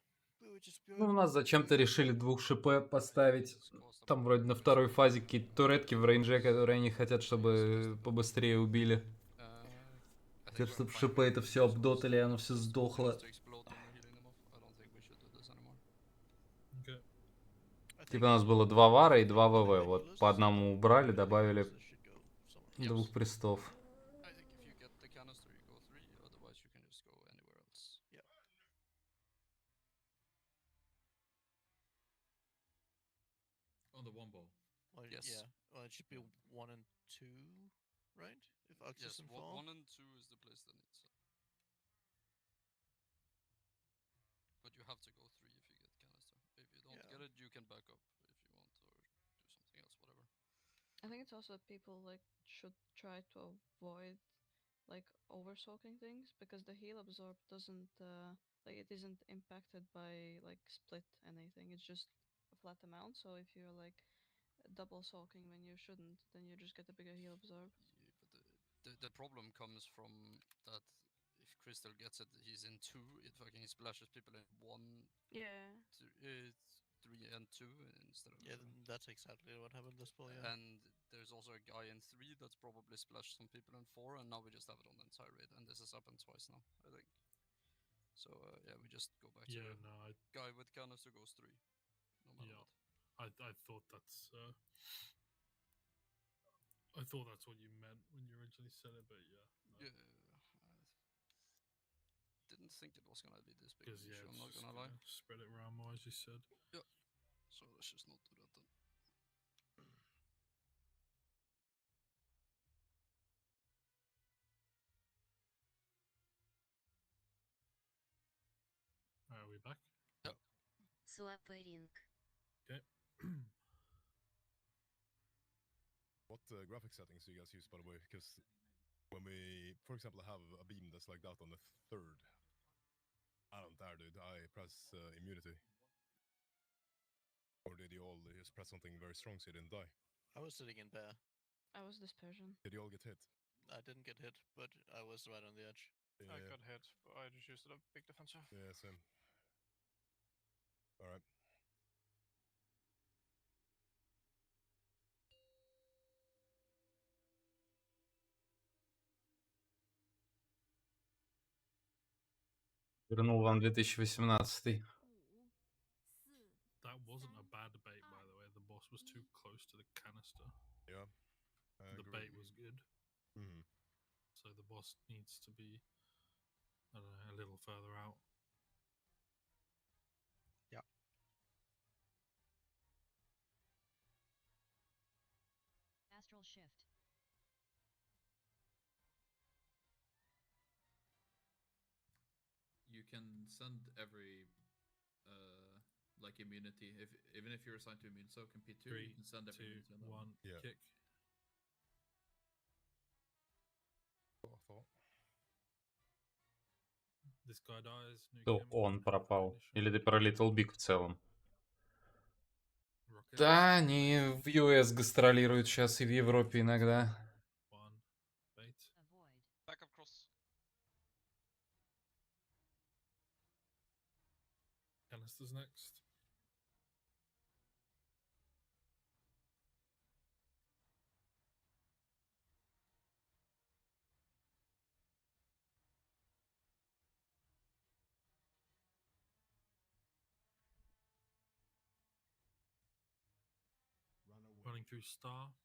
Ну, у нас зачем-то решили 2 ШП поставить. Там вроде на второй фазе какие-то туретки в рейнже, которые они хотят, чтобы побыстрее убили. Хотят, чтобы ШП это все обдотали, и оно все сдохло. Типа у нас было 2 вара и 2 ВВ. Вот по одному убрали, добавили 2 престов. On the wombo. Well, Yes. Yeah. Well, it should be 1 and 2, right? If Ux Yes, is in 4. 1 and 2 is the place that needs it. But you have to go 3 if you get canister. If you don't get it, you can back up if you want, or do something else, whatever. I think it's also people like should try to avoid like over soaking things, because the heal absorb doesn't like it isn't impacted by like split anything. It's just a flat amount. So if you're like double soaking when you shouldn't, then you just get a bigger heal absorb. Yeah, but the problem comes from that if Crystal gets it, he's in 2. It fucking splashes people in 1. Yeah. 3 and 2 instead of. Yeah, that's exactly what happened this ball. Yeah. And there's also a guy in 3 that's probably splashed some people in 4, and now we just have it on the entire raid, and this has happened twice now, I think. So yeah, we just go back to guy with canister goes 3, no matter what. I thought that's what you meant when you originally said it, but yeah. Yeah, didn't think it was gonna be this big. Because I'm not just gonna lie. Spread it around more, as you said. Yeah. So let's just not do that then. Are we back? Yeah. Swapping. Okay. What graphic settings do you guys use, by the way? Because when we, for example, have a beam that's like that on the 3rd, I don't dare, dude. I press immunity. Or did you all just press something very strong so you didn't die? I was sitting in bear. I was dispersion. Did you all get hit? I didn't get hit, but I was right on the edge. Yeah. I got hit, but I just used a big defensive. Yeah, same. Alright. Вернул вам 2018. That wasn't a bad bait, by the way. The boss was too close to the canister. Yeah. The bait was good. Mm. So the boss needs to be, I don't know, a little further out. Yeah. Astral shift. You can send every like immunity, even if you're assigned to immune soak in P2, 3, you can send every 2, immunity on that 1, one. kick. This guy dies. То он пропал. Или ты про Little Big в целом? Да, они в US гастролируют сейчас и в Европе иногда. Back up cross. Canister's next. running through star.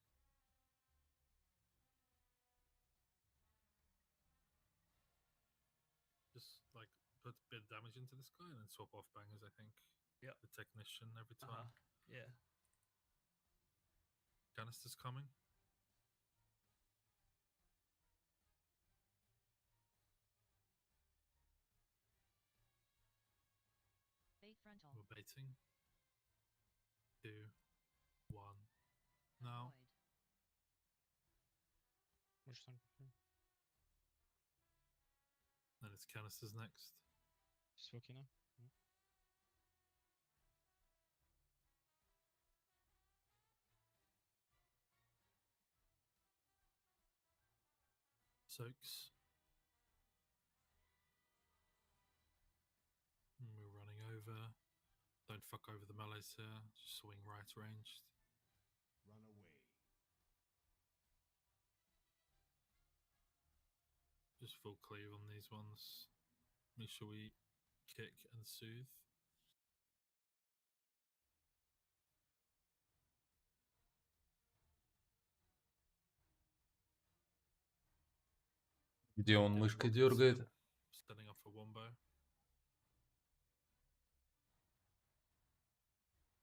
Just like put a bit of damage into this guy and then swap off bangers, I think. Yep. The technician every time. Yeah. Canister's coming. Bait frontal. We're baiting. 2, 1. Now. Much time. Then it's canisters next. Smoky now. Yeah. 6. We're running over. Don't fuck over the melees here. Just swing right ranged. Run away. Just full cleave on these ones. Make sure we kick and soothe. Где он мышкой дергает? Standing up for wombo.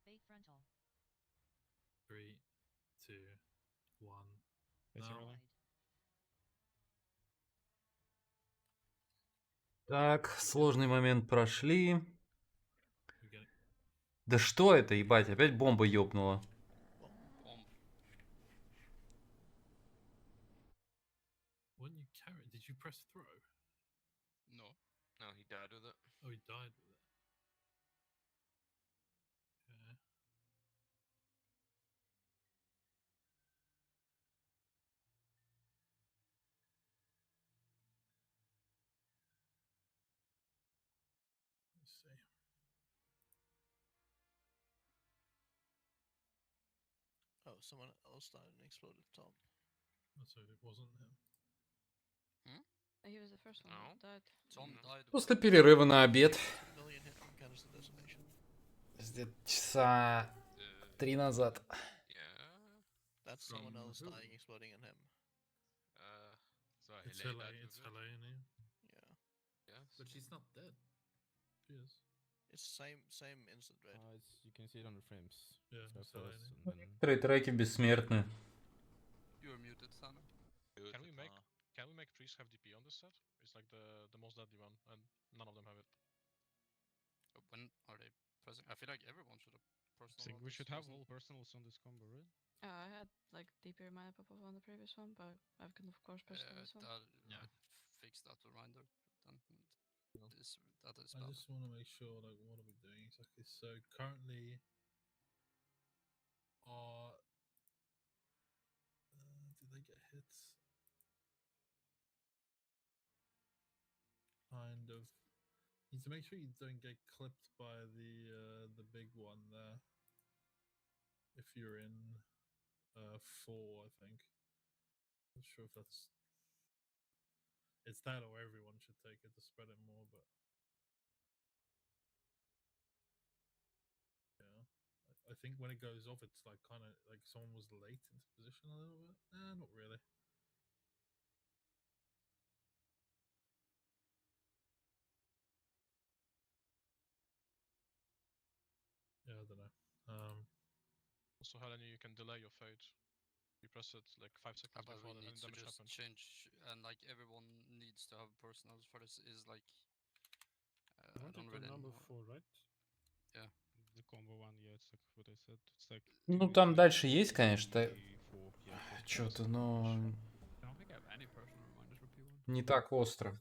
Bait frontal. 3, 2, 1. It's Now. early. Так, сложный момент прошли. Да что это, ебать, опять бомба ёбнула. When you carry, did you press throw? No. No, he died with it. Oh, he died with it. Okay. Let's see. Oh, someone else died and exploded Tom. So it wasn't him. He was the first one that died. Tom died. После перерыва на обед. Million hit from canister detonation. Где-то часа 3 назад. Yeah. That's someone else dying, exploding in him. So It's he LA, died it's with it. LA in here. Yeah. Yes. But she's not dead. She is. It's same instant, right? You can see it on the frames. Yeah, So it's LA first, in and here. then... Некоторые треки бессмертны. You are muted, Sana. Can we make trees have DP on this set? It's like the most deadly one, and none of them have it. When are they pressing? I feel like everyone should have I personal. think on we this, should have doesn't all personals on this combo, right? I had like DP reminder pop up on the previous one, but I can of course personal this one. Yeah. Fix that reminder. Then that is I bad. just want to make sure, like, what are we doing exactly? So currently, did they get hits? Kind of. Need to make sure you don't get clipped by the big one there. If you're in 4, I think. Not sure if that's. It's that or everyone should take it to spread it more, but. Yeah. I think when it goes off, it's like kind of like someone was late into position a little bit. Not really. Yeah, I don't know. Also, Helen, you can delay your fade. You press it like 5 seconds But we before the need to damage just happens. change, and like everyone needs to have personals for this. Is like You I wanted don't the really number know. 4, right? Yeah. The combo one, yeah, it's like what I said. It's like. Ну там дальше есть, конечно, что-то, но I don't think I have any personal reminders for P1. не так остро.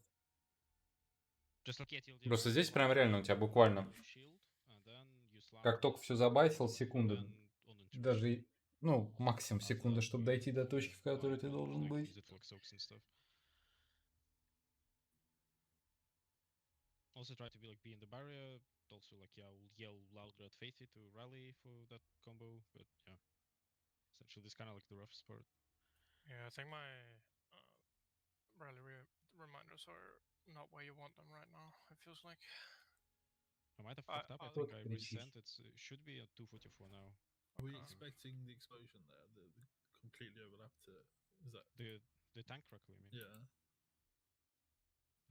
Just like ATLD. Просто здесь прям реально у тебя буквально, как только все забайтил, секунда, даже, ну, максимум секунда, чтобы дойти до точки, в которой ты должен быть. Also try to be like be in the barrier. Also like yeah, we'll yell louder at Faithy to rally for that combo. But yeah, essentially this kind of like the roughest part. Yeah, I think my rally reminders are not where you want them right now. It feels like. I might have fucked up. I think I resent. It should be at 244 now. Are we expecting the explosion there? The completely overlapped it. Is that the tank crackle? You mean? Yeah.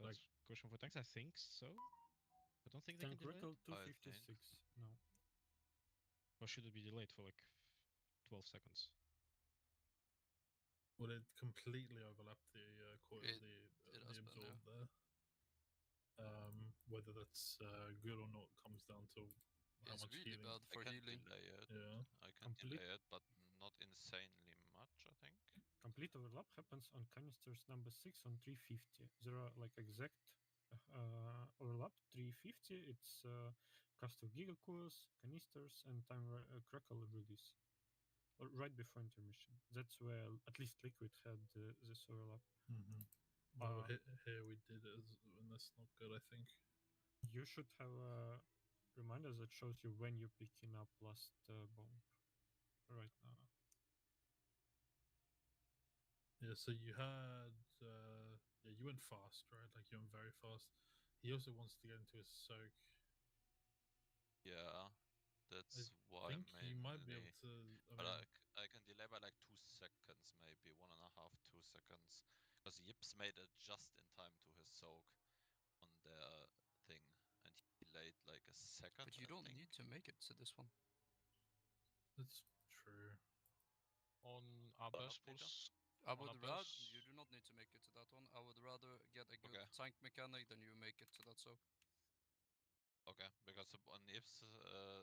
That's question for tanks. I think so. I don't think they Tank can delay record it. 256. No. Or should it be delayed for like 12 seconds? Will it completely overlap the coil, It the has been, absorb yeah. there? Whether that's good or not comes down to how It's much really healing. bad for I can healing. delay it. Yeah. I can delay it, but not insanely much, I think. Complete overlap happens on canisters number 6 on 350. There are like exact overlap 350. It's cast of gigacoils, canisters, and time crackle release. Or right before intermission. That's where at least Liquid had this overlap. Well, here we did it, and that's not good, I think. You should have a reminder that shows you when you're picking up last bomb right now. Yeah, so you had, you went fast, right? Like you went very fast. He also wants to get into his soak. Yeah, that's I why think he might be able to. I can delay by like 2 seconds, maybe 1.5, 2 seconds, because Yips made it just in time to his soak on their thing, and he delayed like a second. But you don't need to make it to this one. That's true. On Abbas pulse. I would rather you do not need to make it to that one. I would rather get a good tank mechanic than you make it to that soak. Okay, because on Yips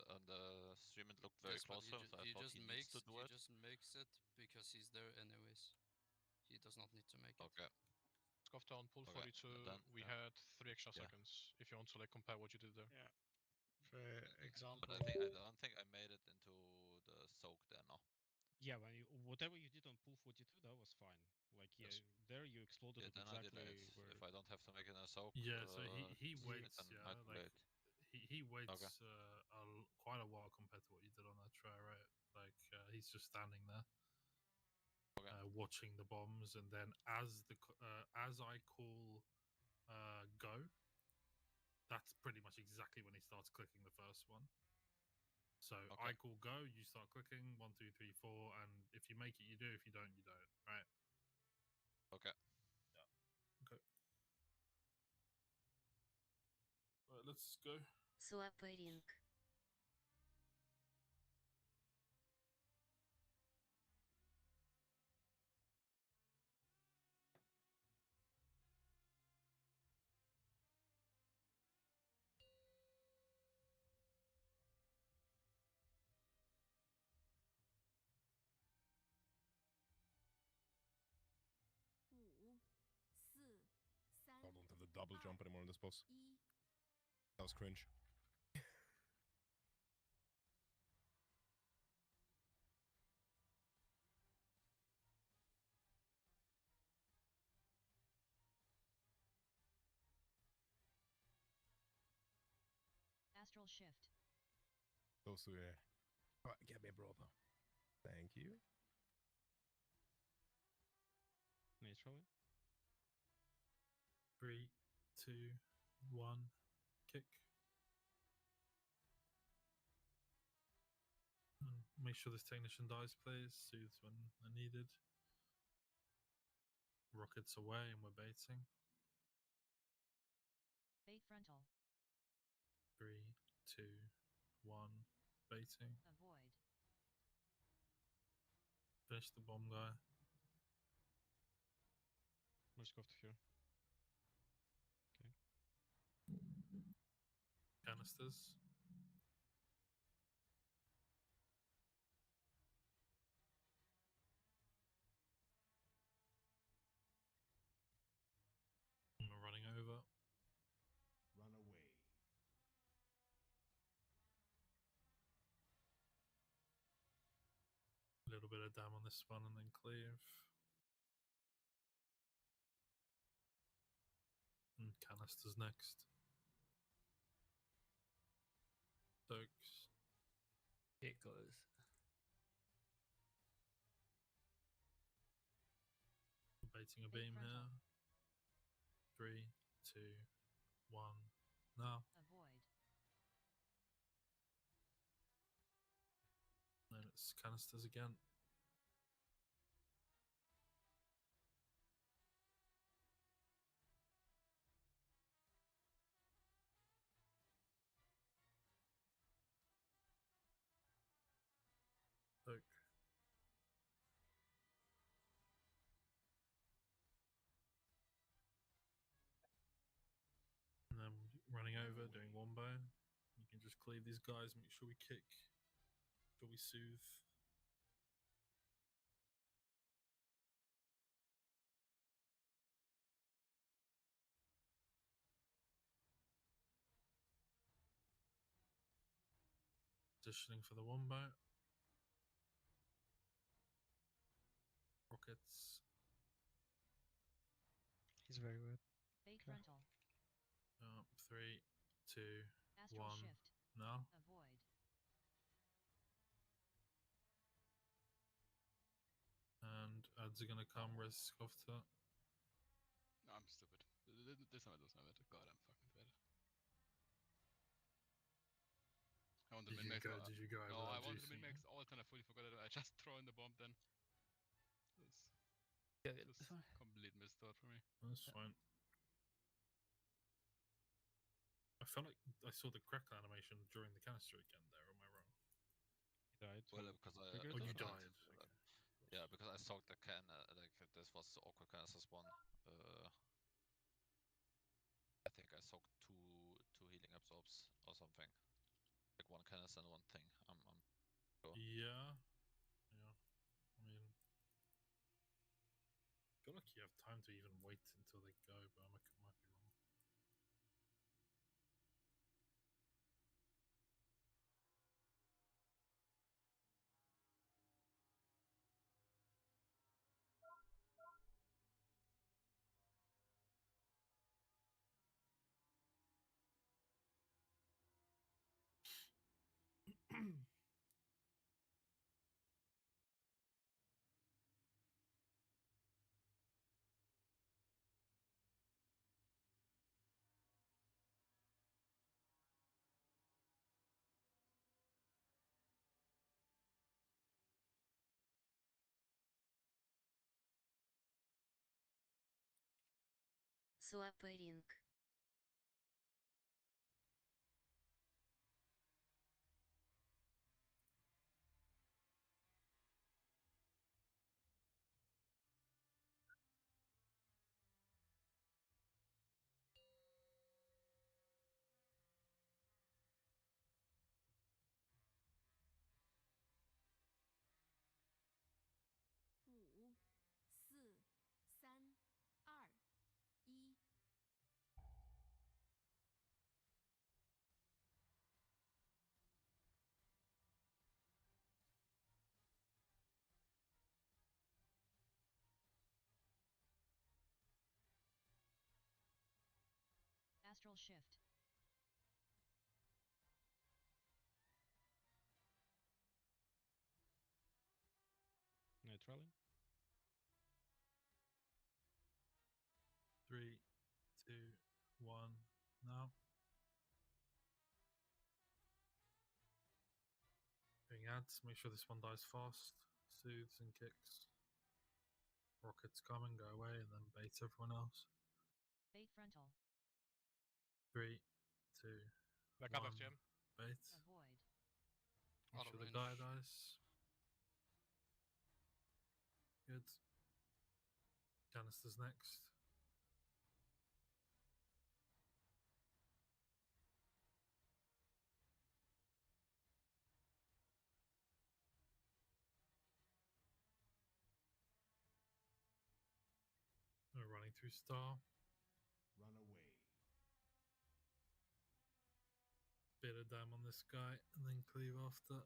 on the stream it looked very close to him, so I thought he needs to do it. He just makes it because he's there anyways. He does not need to make it. Okay. Skofta on pull 42, we had 3 extra seconds. If you want to like compare what you did there. Yeah. For example. But I don't think I made it into the soak there now. Yeah, when whatever you did on pull 42, that was fine. Like there you exploded it exactly where. If I don't have to make it in a soak. Yeah, so he waits. Then Yeah, like he waits quite a while compared to what you did on that try, right? Like he's just standing there, watching the bombs, and then as I call go, that's pretty much exactly when he starts clicking the first one. So I call go, you start clicking 1, 2, 3, 4, and if you make it, you do. If you don't, you don't. Right? Okay. Yeah. Okay. All right, let's go. Swapping. I don't have the double jump anymore in this boss. That was cringe. Astral shift. Those two, yeah. Alright, get me a brother. Thank you. Naturally. 3, 2, 1, kick. And make sure this technician dies, please. Soothes when needed. Rockets away, and we're baiting. Bait frontal. 3, 2, 1, baiting. Avoid. Finish the bomb guy. Let's go to here. Canisters. And we're running over. Run away. A little bit of dam on this one and then cleave. And canisters next. Soaks. It goes. Baiting a beam here. 3, 2, 1. Now. Avoid. Then it's It's canisters again. Look. And then running over, doing wombo. You can just cleave these guys, make sure we kick, make sure we soothe. Positioning for the wombo. Rockets. He's very weird. Bait Okay. frontal. 3, 2, Astral 1. shift. Now. Avoid. And ads are gonna come. Risk of that. No, I'm stupid. This time it was not it. God, I'm fucking dead. I want the Did you min-max. go? Did you go over No, I that wanted the juicy? min-max all the time. I fully forgot it. I just throw in the bomb then. Yeah, This complete misthought for me. That's fine. I felt like I saw the crackle animation during the canister again there, am I wrong? He died. Well, because I. Oh, you died. Okay. Yeah, because I soaked the can. Like this was awkward canisters one. I think I soaked two healing absorbs or something. Like one canister and one thing. I'm sure. Yeah. Yeah. I mean, I feel like you have time to even wait until they go, but I might be wrong. Swapping. Astral shift. Neutraling. 3, 2, 1. Now. Doing ads. Make sure this one dies fast. Soothes and kicks. Rockets come and go away, and then bait everyone else. Bait frontal. 3, 2, Back 1. up, FGM. Bait. Avoid. Make Out of sure the range. guy dies. Good. Canisters next. We're running through star. Run away. Bit of dam on this guy, and then cleave after.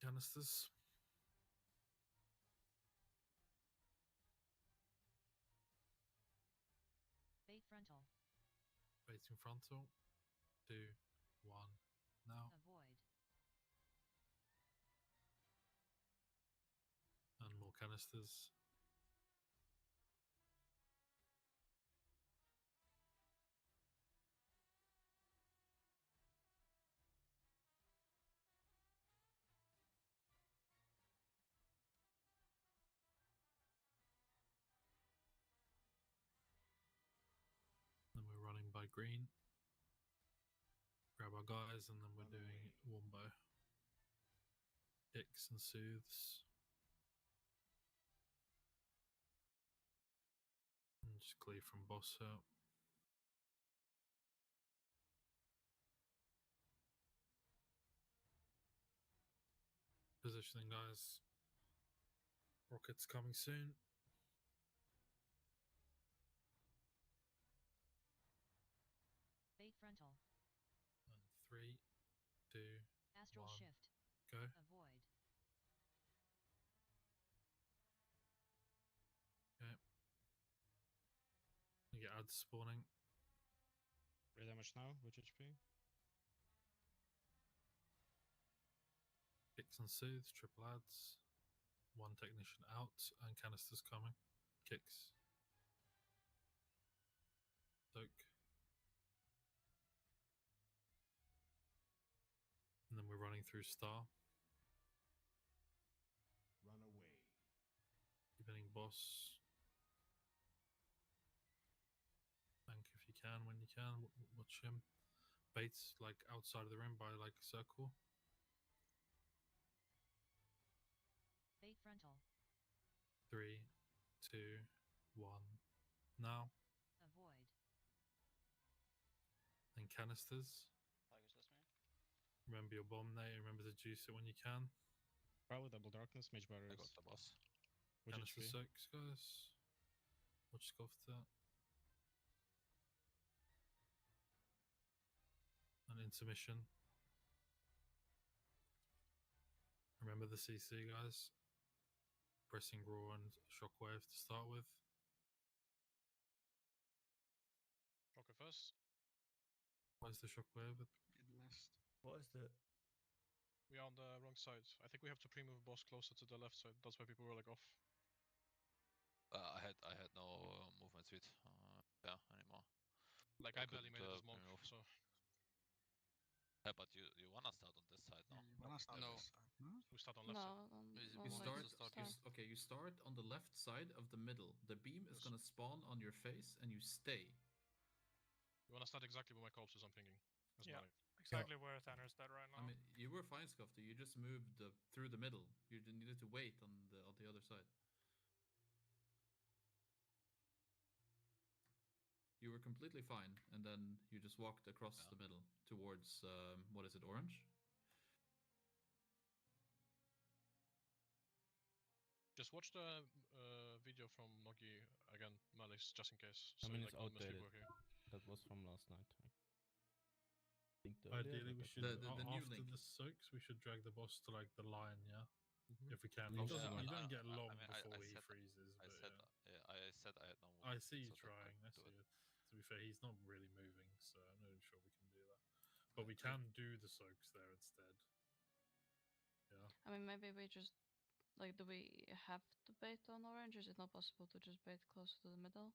Canisters. Bait frontal. Baiting frontal. 2, 1. Now. Avoid. And more canisters. green. Grab our guys, and then we're doing Wombo. Hicks and Soothes. And just cleave from boss out. Positioning, guys. Rockets coming soon. Bait frontal. And 3, 2, Astral 1, shift. go. Avoid. Okay. You get ads spawning. Ready damage now, which HP? Kicks and Soothes, triple ads. 1 technician out, and canisters coming. Kicks. Soak. And then we're running through Star. Run away. Evening boss. Bank if you can, when you can. Watch him. Baits like outside of the rim by like circle. Bait frontal. 3, 2, 1. Now. Avoid. And canisters. Tigers listening. Remember your bomb there. Remember to juice it when you can. Probably double darkness, mage barriers. I got the boss. Which Canister HP? soaks, guys. Watch Skofta. And intermission. Remember the CC, guys. Pressing raw and shockwave to start with. Okay, first. Where's the shockwave? What is the? We are on the wrong side. I think we have to pre-move boss closer to the left side. That's why people were like off. I had no movement speed. Yeah, anymore. Like I barely made it as monk, so. Yeah, but you wanna start on this side now? You wanna start No. this side, no? We start on left No, side. on You like start. Star. Okay, you start on the left side of the middle. The beam is Yes. gonna spawn on your face, and you stay. You wanna start exactly where my corpse is, I'm thinking. That's Yeah, my... exactly where Tanner's dead right now. I mean, you were fine, Skofta. You just moved through the middle. You needed to wait on the other side. You were completely fine, and then you just walked across the middle towards what is it, orange? Just watch the video from Nogi again, Malice, just in case. I mean, like, it's don't miss outdated. people here. That was from last night. I think the Ideally, we should The new after link. the soaks, we should drag the boss to like the line, yeah. Mhm. If we can, Yeah, you I don't get mean, long I before he said- freezes. I But said, yeah. I said I had no I movement see you speed, so that trying. I do see it. it. To be fair, he's not really moving, so I'm not sure we can do that. But we can do the soaks there instead. Yeah. I mean, maybe we just like, do we have to bait on orange? Is it not possible to just bait closer to the middle?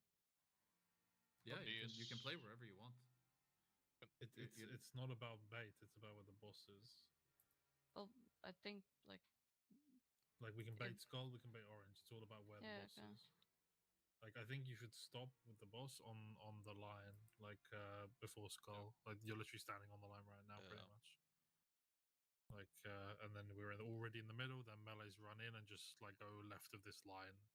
Yeah, Probably you can play is- wherever you want. It's not about bait. It's about where the boss is. Well, I think like Like we can bait It- skull, we can bait orange. It's all about where Yeah, the boss okay. is. Like I think you should stop with the boss on the line, like before skull. Like you're literally standing on the line right now, pretty much. Like and then we're already in the middle. Then melees run in and just like go left of this line.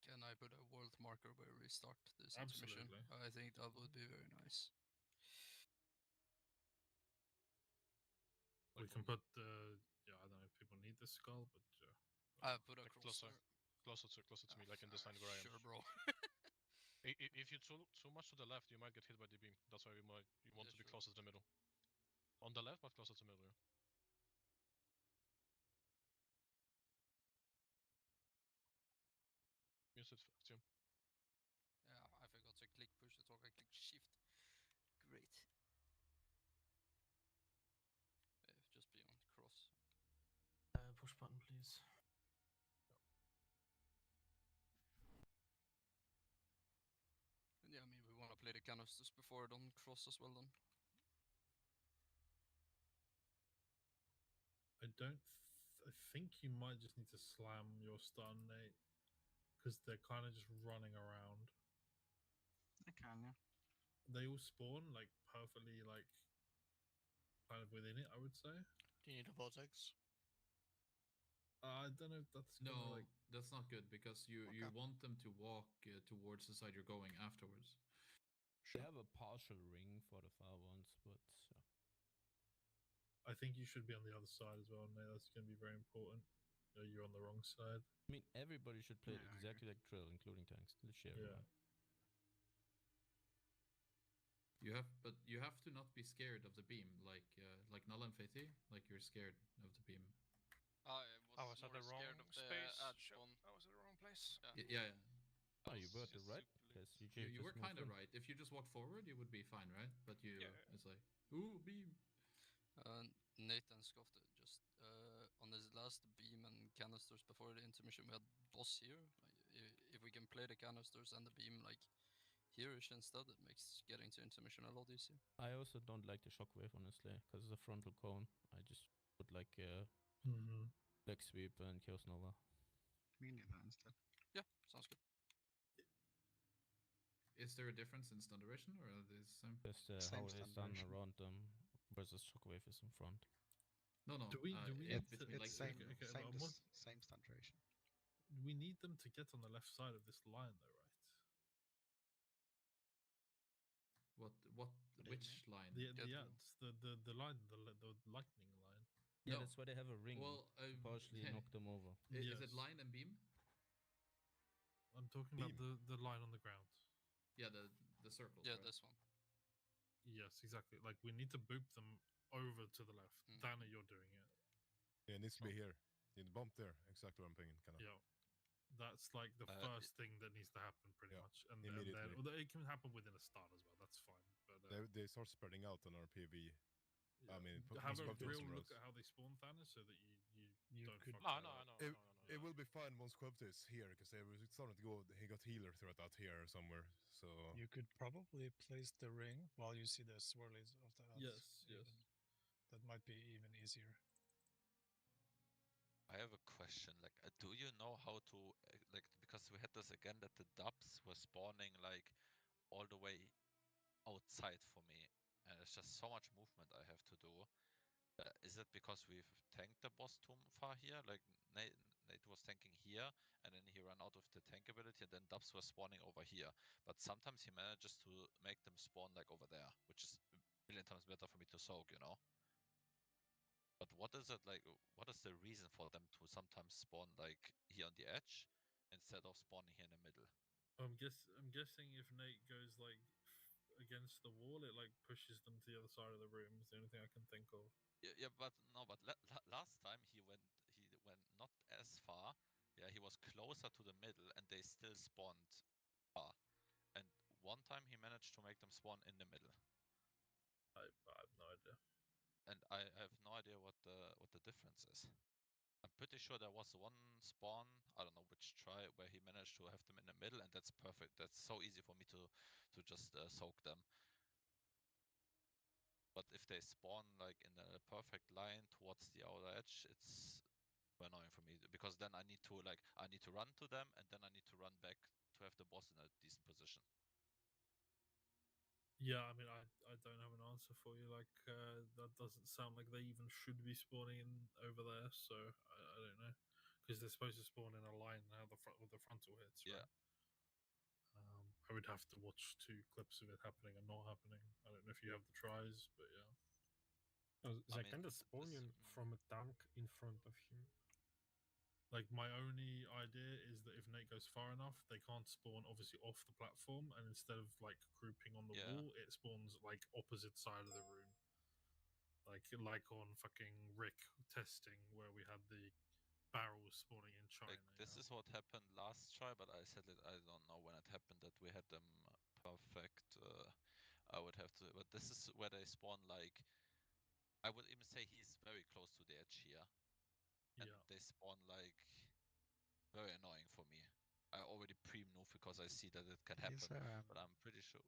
Can I put a world marker where we start this Absolutely. intermission? I think that would be very nice. We can put yeah, I don't know if people need the skull, but I put a Like cross closer, there. closer to me, like in this line where I am. Sure, bro. If you're too much to the left, you might get hit by the beam. That's why you want to be closer to the middle. On the left, but closer to the middle. Yeah. Use it, Tim. Yeah, I forgot to click push to talk. I clicked shift. Great. Just be on cross. Push button, please. And yeah, I mean, we want to play the canisters before it on cross as well then. I don't. I think you might just need to slam your stun, Nate, because they're kind of just running around. I can, yeah. they all spawn like perfectly like kind of within it, I would say. Do you need a vortex? I don't know if that's No, gonna like. that's not good because you want them to walk towards the side you're going afterwards. They have a partial ring for the far ones, but I think you should be on the other side as well, mate. That's going to be very important. You're on the wrong side. I mean, everybody should play exactly like Trill, including tanks. Literally everyone. But you have to not be scared of the beam, like Null and Fetty, like you're scared of the beam. I was at the wrong space. Spawn. I was at the wrong place. Yeah. Oh, you were at the right place. You were kind of right. If you just walked forward, you would be fine, right? But it's like, ooh, beam. Nathan Scofted just on this last beam and canisters before the intermission, we had boss here. If we can play the canisters and the beam like here-ish instead, it makes getting to intermission a lot easier. I also don't like the shockwave, honestly, because it's a frontal cone. I just would like leg sweep and Chaos Nova. Melee that instead. Yeah, sounds good. Is there a difference in stun duration, or are they the same? Just how it is done around them versus shockwave is in front. No. Do we it's same stun duration. We need them to get on the left side of this line, though, right? Which line? The ants, the line, the lightning line. Yeah, that's why they have a ring to partially knock them over. Is it line and beam? I'm talking about the line on the ground. Yeah, the circles. Yeah, right? this one. Yes, exactly. Like we need to boop them over to the left. Danny, you're doing it. Yeah, it needs to be here. In the bump there. Exactly what I'm thinking. Kind of. Yeah. That's like the first thing that needs to happen, pretty much. And immediately. then, although it can happen within a start as well. That's fine. But they start spreading out on our PV. I mean, have a real look at how they spawn Thanos, so that you don't. No. It will be fine once Quebta is here, because they were starting to go. He got healer threat out here somewhere. So you could probably place the ring while you see the swirlies of the ads. Yes. That might be even easier. I have a question. Like, do you know how to because we had this again that the dubs were spawning like all the way outside for me, and it's just so much movement I have to do. Is it because we've tanked the boss too far here? Like Nate was tanking here, and then he ran out of the tank ability, and then dubs were spawning over here. But sometimes he manages to make them spawn like over there, which is a million times better for me to soak, you know? But what is it like? What is the reason for them to sometimes spawn like here on the edge instead of spawning here in the middle? I'm guessing if Nate goes like against the wall, it like pushes them to the other side of the room. Is the only thing I can think of. Yeah, but last time he went not as far. Yeah, he was closer to the middle, and they still spawned far. And one time he managed to make them spawn in the middle. I have no idea. And I have no idea what the difference is. I'm pretty sure there was one spawn, I don't know which try, where he managed to have them in the middle, and that's perfect. That's so easy for me to just soak them. But if they spawn like in a perfect line towards the outer edge, it's annoying for me, because then I need to run to them, and then I need to run back to have the boss in a decent position. Yeah, I mean, I don't have an answer for you. Like, that doesn't sound like they even should be spawning in over there. So I don't know, because they're supposed to spawn in a line now. The frontal hits, right? Yeah. I would have to watch 2 clips of it happening and not happening. I don't know if you have the tries, but yeah. They kind of spawn in from a tank in front of him. Like, my only idea is that if Nate goes far enough, they can't spawn obviously off the platform, and instead of like grouping on the wall, it spawns like opposite side of the room. Like on fucking Rick testing, where we had the barrels spawning in China. Like, this is what happened last try, but I said it, I don't know when it happened, that we had them perfect. I would have to, but this is where they spawn like, I would even say he's very close to the edge here. And they spawn like very annoying for me. I already pre-move because I see that it can happen, but I'm pretty sure.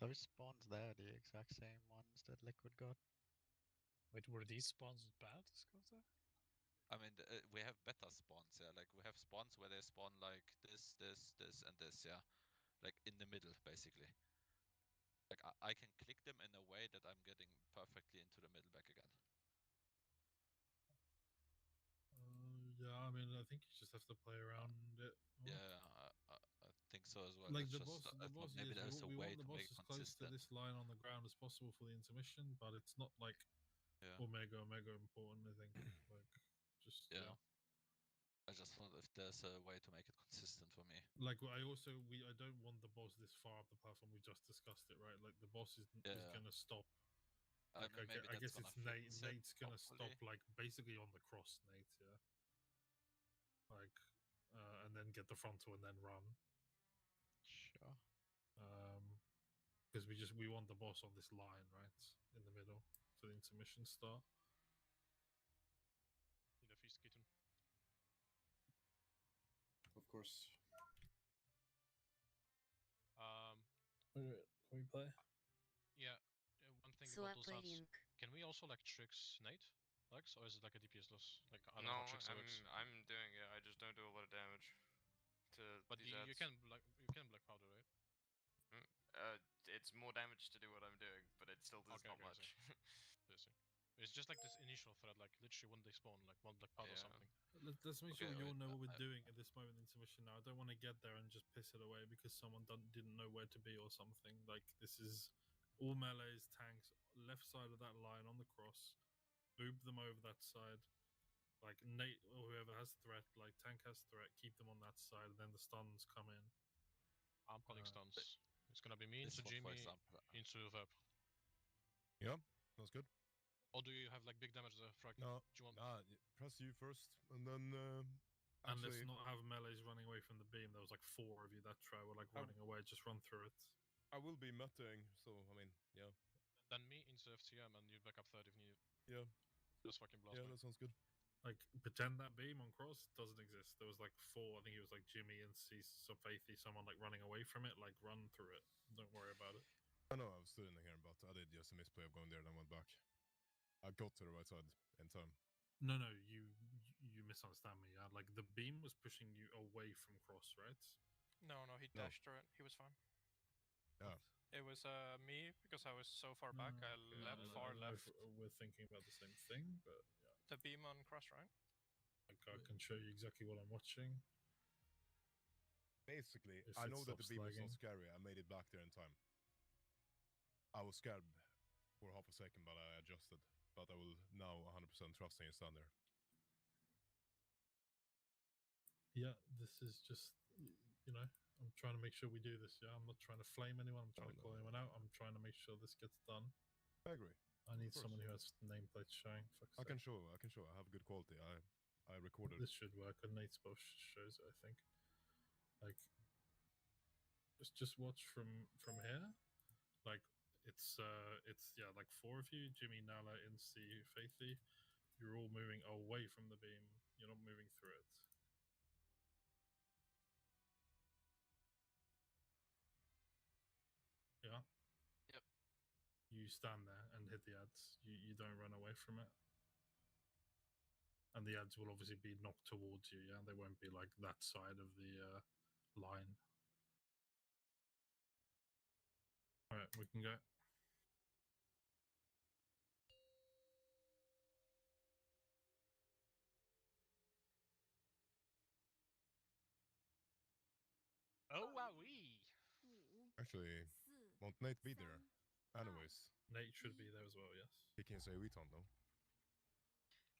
Those spawns there are the exact same ones that Liquid got. Wait, were these spawns bad, Scota? I mean, we have better spawns, yeah. Like, we have spawns where they spawn like this, and this, yeah. Like, in the middle, basically. Like I can click them in a way that I'm getting perfectly into the middle back again. Yeah, I mean, I think you just have to play around it. Yeah, I think so as well. Like it's the just, boss, I thought maybe there's a we way want the to boss make it as close to consistent. this line on the ground as possible for the intermission, but it's not like Omega important. I think like just yeah. I just thought if there's a way to make it consistent for me. Like I don't want the boss this far up the platform. We just discussed it, right? Like the boss is gonna stop. Like, I mean, I guess it's Nate's gonna stop like basically on the cross, Nate. Yeah. Like, and then get the frontal and then run. Sure. Because we want the boss on this line, right, in the middle for the intermission start. In the feast kitten. Of course. Can we play? Yeah. One thing about those ads. Can we also like tricks Nate? Lex, or is it like a DPS loss? Like I don't know how tricks works. I'm doing it. I just don't do a lot of damage to but these ads. You can black powder, right? It's more damage to do what I'm doing, but it still does not much. It's just like this initial threat, like literally when they spawn, like one black powder or something. Let's make sure we all know what we're doing at this moment in intermission now. I don't want to get there and just piss it away because someone didn't know where to be or something. Like, this is all melees, tanks, left side of that line on the cross. Boob them over that side. Like, Nate or whoever has threat, like, tank has threat, keep them on that side, and then the stuns come in. I'm calling stuns. It's gonna be me into Jimmy, into Verb. Yeah, sounds good. Or do you have like big damage there, Frag? No, do you want... press you first, and then and let's not have melees running away from the beam. There was like 4 of you that try were like running away. Just run through it. I will be meting, so I mean, yeah. Then me into FTM and you back up third if needed. Yeah. Just fucking blast me. That sounds good. Like, pretend that beam on cross doesn't exist. There was like 4. I think it was like Jimmy and Faithy, someone like running away from it. Like, run through it. Don't worry about it. I know I was stood in here, but I did just a misplay of going there, then went back. I got to the right side in time. No, you misunderstand me. Yeah? Like, the beam was pushing you away from cross, right? No, he dashed through it. He was fine. Yeah. It was me because I was so far back. I left far left. We're thinking about the same thing, but yeah. The beam on cross, right? Like, I can show you exactly what I'm watching. Basically, I know that the beam was not scary. I made it back there in time. I was scared for half a second, but I adjusted. But I will now 100% trust in you stand there. Yeah, this is just, you know, I'm trying to make sure we do this. Yeah, I'm not trying to flame anyone. I'm trying to call anyone out. I'm trying to make sure this gets done. I agree. I need someone who has nameplates showing. I can show. I have good quality. I recorded. This should work. And Nate's both shows it, I think. Like, just watch from here. Like, it's yeah, like 4 of you, Jimmy, Nala, Incy, Faithy. You're all moving away from the beam. You're not moving through it. Yeah. Yep. You stand there and hit the ads. You don't run away from it. And the ads will obviously be knocked towards you, yeah? They won't be like that side of the line. Alright, we can go. Oh, wowee! Actually, won't Nate be there? Anyways. Nate should be there as well, yes. He can say Weton though.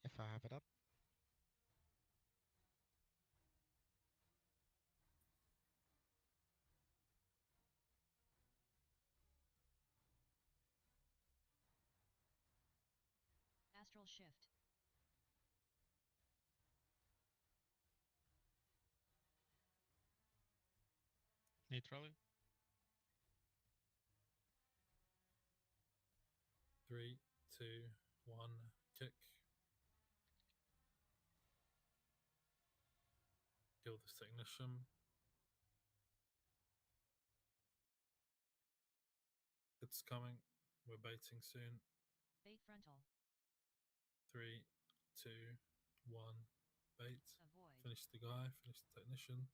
If I have it up. Astral shift. Neutrally. 3, 2, 1, kick. Kill this technician. It's coming. We're baiting soon. Bait frontal. 3, 2, 1, bait. Avoid. Finish the guy, finish the technician.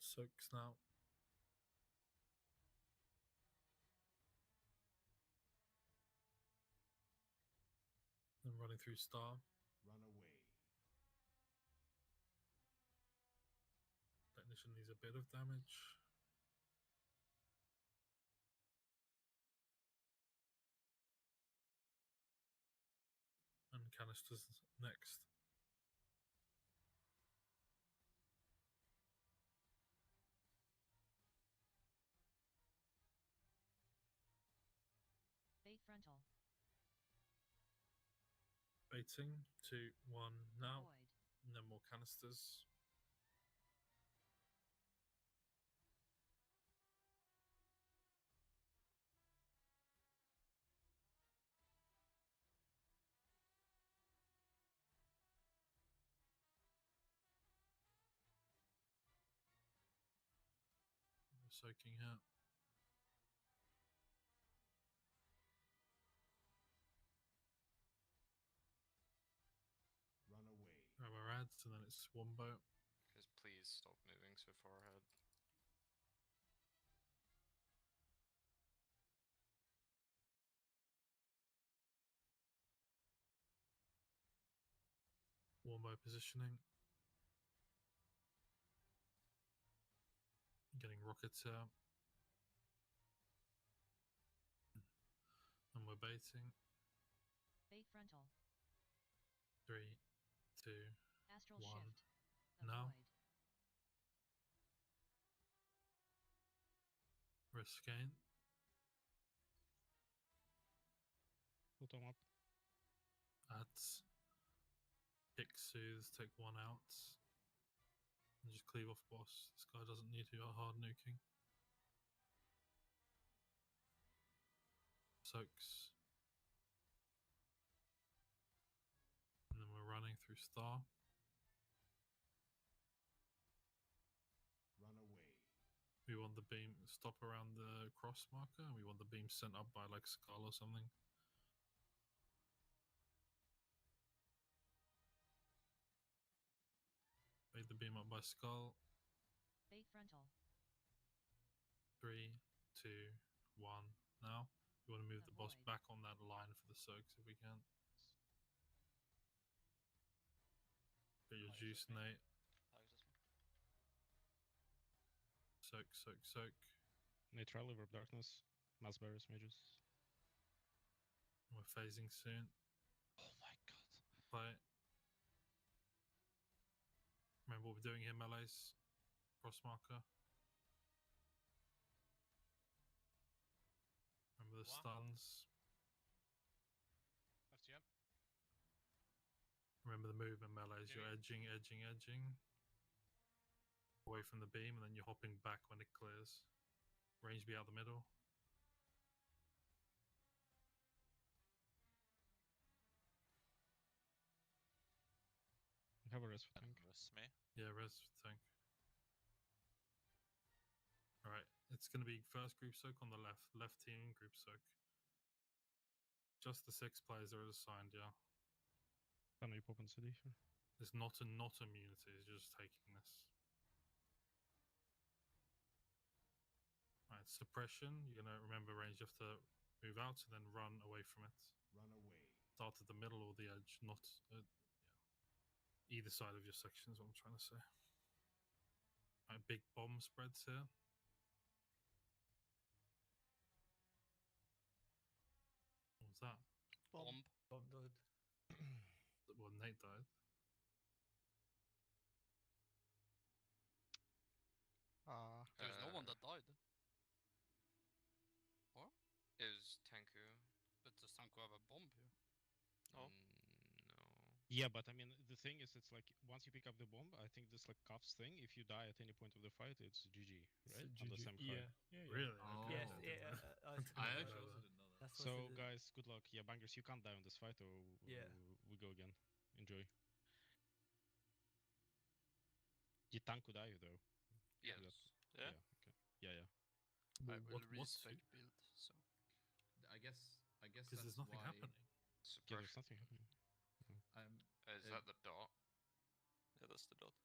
Soaks now. And running through Star. Run away. Technician needs a bit of damage. And canisters next. Bait frontal. Baiting. 2, 1 now. Avoid. And then more canisters. Soaking here. Run away. Grab our ads, and then it's Wombo. Guys, please stop moving so far ahead. Wombo positioning. Getting rockets out. And we're baiting. Bait frontal. 3, 2, Astral 1. shift. Now. Avoid. Risk gain. Photon up. Ads. Kick soothes, take 1 out. And just cleave off boss. This guy doesn't need to hard nuking. Soaks. And then we're running through Star. Run away. We want the beam stop around the cross marker, and we want the beam sent up by like Skull or something. Bait the beam up by Skull. Bait frontal. 3, 2, 1. Now we want to move the boss Avoid. back on that line for the soaks if we can. Get your juice, Nate. Soak, soak, soak. Neutral, Reverb Darkness. Mass Barriers, Mages. We're phasing soon. Oh my god. Play. Remember what we're doing here, melees. Cross marker. Remember the stuns. FTM. Remember the movement, melees. You're Yeah. edging, edging, edging. Away from the beam, and then you're hopping back when it clears. Range be out the middle. Have a res for tank. Res me. Yeah, res tank. Alright, it's going to be first group soak on the left. Left team, group soak. Just the 6 players are assigned, yeah. Can you pop in city here? It's not immunity, it's just taking this. Alright, suppression. You're going to remember range, you have to move out and then run away from it. Run away. Start at the middle or the edge, not either side of your section is what I'm trying to say. Alright, big bomb spreads here. What was that? Bomb. Bomb died. Well, Nate died. There's no one that died. What? Is Tanku? But does Tanku have a bomb here? No. No. Yeah, but I mean, the thing is, it's like once you pick up the bomb, I think this like cuffs thing. If you die at any point of the fight, it's GG, right? Unless I'm Yeah. Really? Okay. Yes. Yeah. I actually also didn't know that. That's So guys, good luck. Yeah, bangers, you can't die on this fight, or Yeah. we go again. Enjoy. Did Tanku die though? Yes. Yeah. Okay. Yeah. Yeah. I will what's respec build, so. I guess Because there's that's nothing why happening. Yeah, there's nothing happening. Is that the dot? Yeah, that's the dot.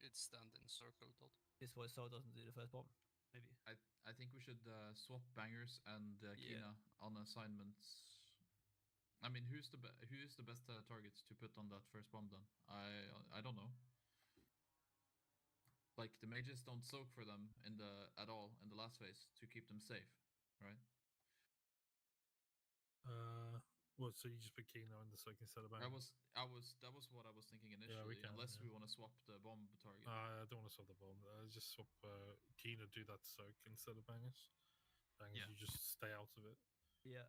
It's might stand in circle dot. This way so it doesn't do the first bomb. Maybe. I think we should swap bangers and Kina on assignments. I mean, who is the best targets to put on that first bomb then? I don't know. Like the mages don't soak for them at all in the last phase to keep them safe, right? Well, so you just put Kino in the soak instead of bangers? That was what I was thinking initially. Unless we want to swap the bomb target. I don't want to swap the bomb. Just swap Kino, do that soak instead of bangers. Bangers, you just stay out of it. Yeah.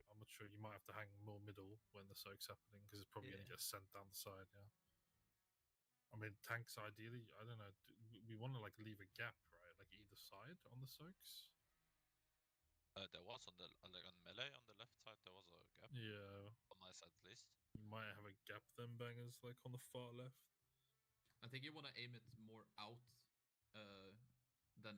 I'm not sure. You might have to hang more middle when the soak's happening because it's probably going to get sent down the side. Yeah. I mean, tanks ideally. I don't know. We want to like leave a gap, right? Like either side on the soaks. There was on melee on the left side. There was a gap. Yeah. On my side, at least. You might have a gap then, bangers, like on the far left. I think you want to aim it more out than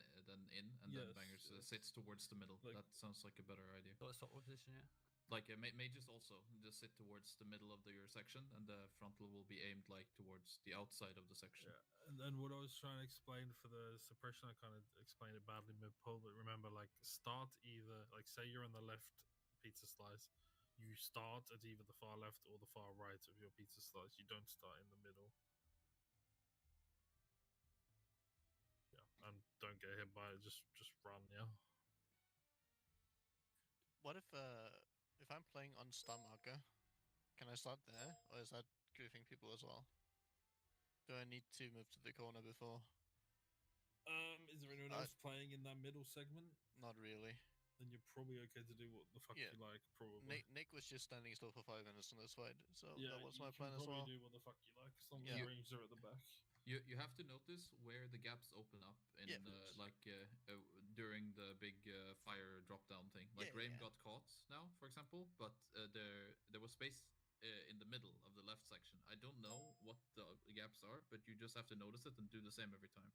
in, and then bangers sits towards the middle. That sounds like a better idea. So it's top position, yeah. Like mages also just sit towards the middle of your section, and the frontal will be aimed like towards the outside of the section. Yeah, and then what I was trying to explain for the suppression, I kind of explained it badly mid-pull, but remember, like, start either, like, say you're on the left pizza slice, you start at either the far left or the far right of your pizza slice. You don't start in the middle. Yeah, and don't get hit by it. Just run. Yeah. What if I'm playing on star marker? Can I start there, or is that goofing people as well? Do I need to move to the corner before? Is there anyone else playing in that middle segment? Not really. Then you're probably okay to do what the fuck you like, probably. Nick was just standing still for 5 minutes on this fight, so that was my you plan can as well. probably do what the fuck you like, as long as the rings are at the back. You have to notice where the gaps open up in during the big fire drop down thing. Like Rame got caught now, for example, but there was space in the middle of the left section. I don't know what the gaps are, but you just have to notice it and do the same every time.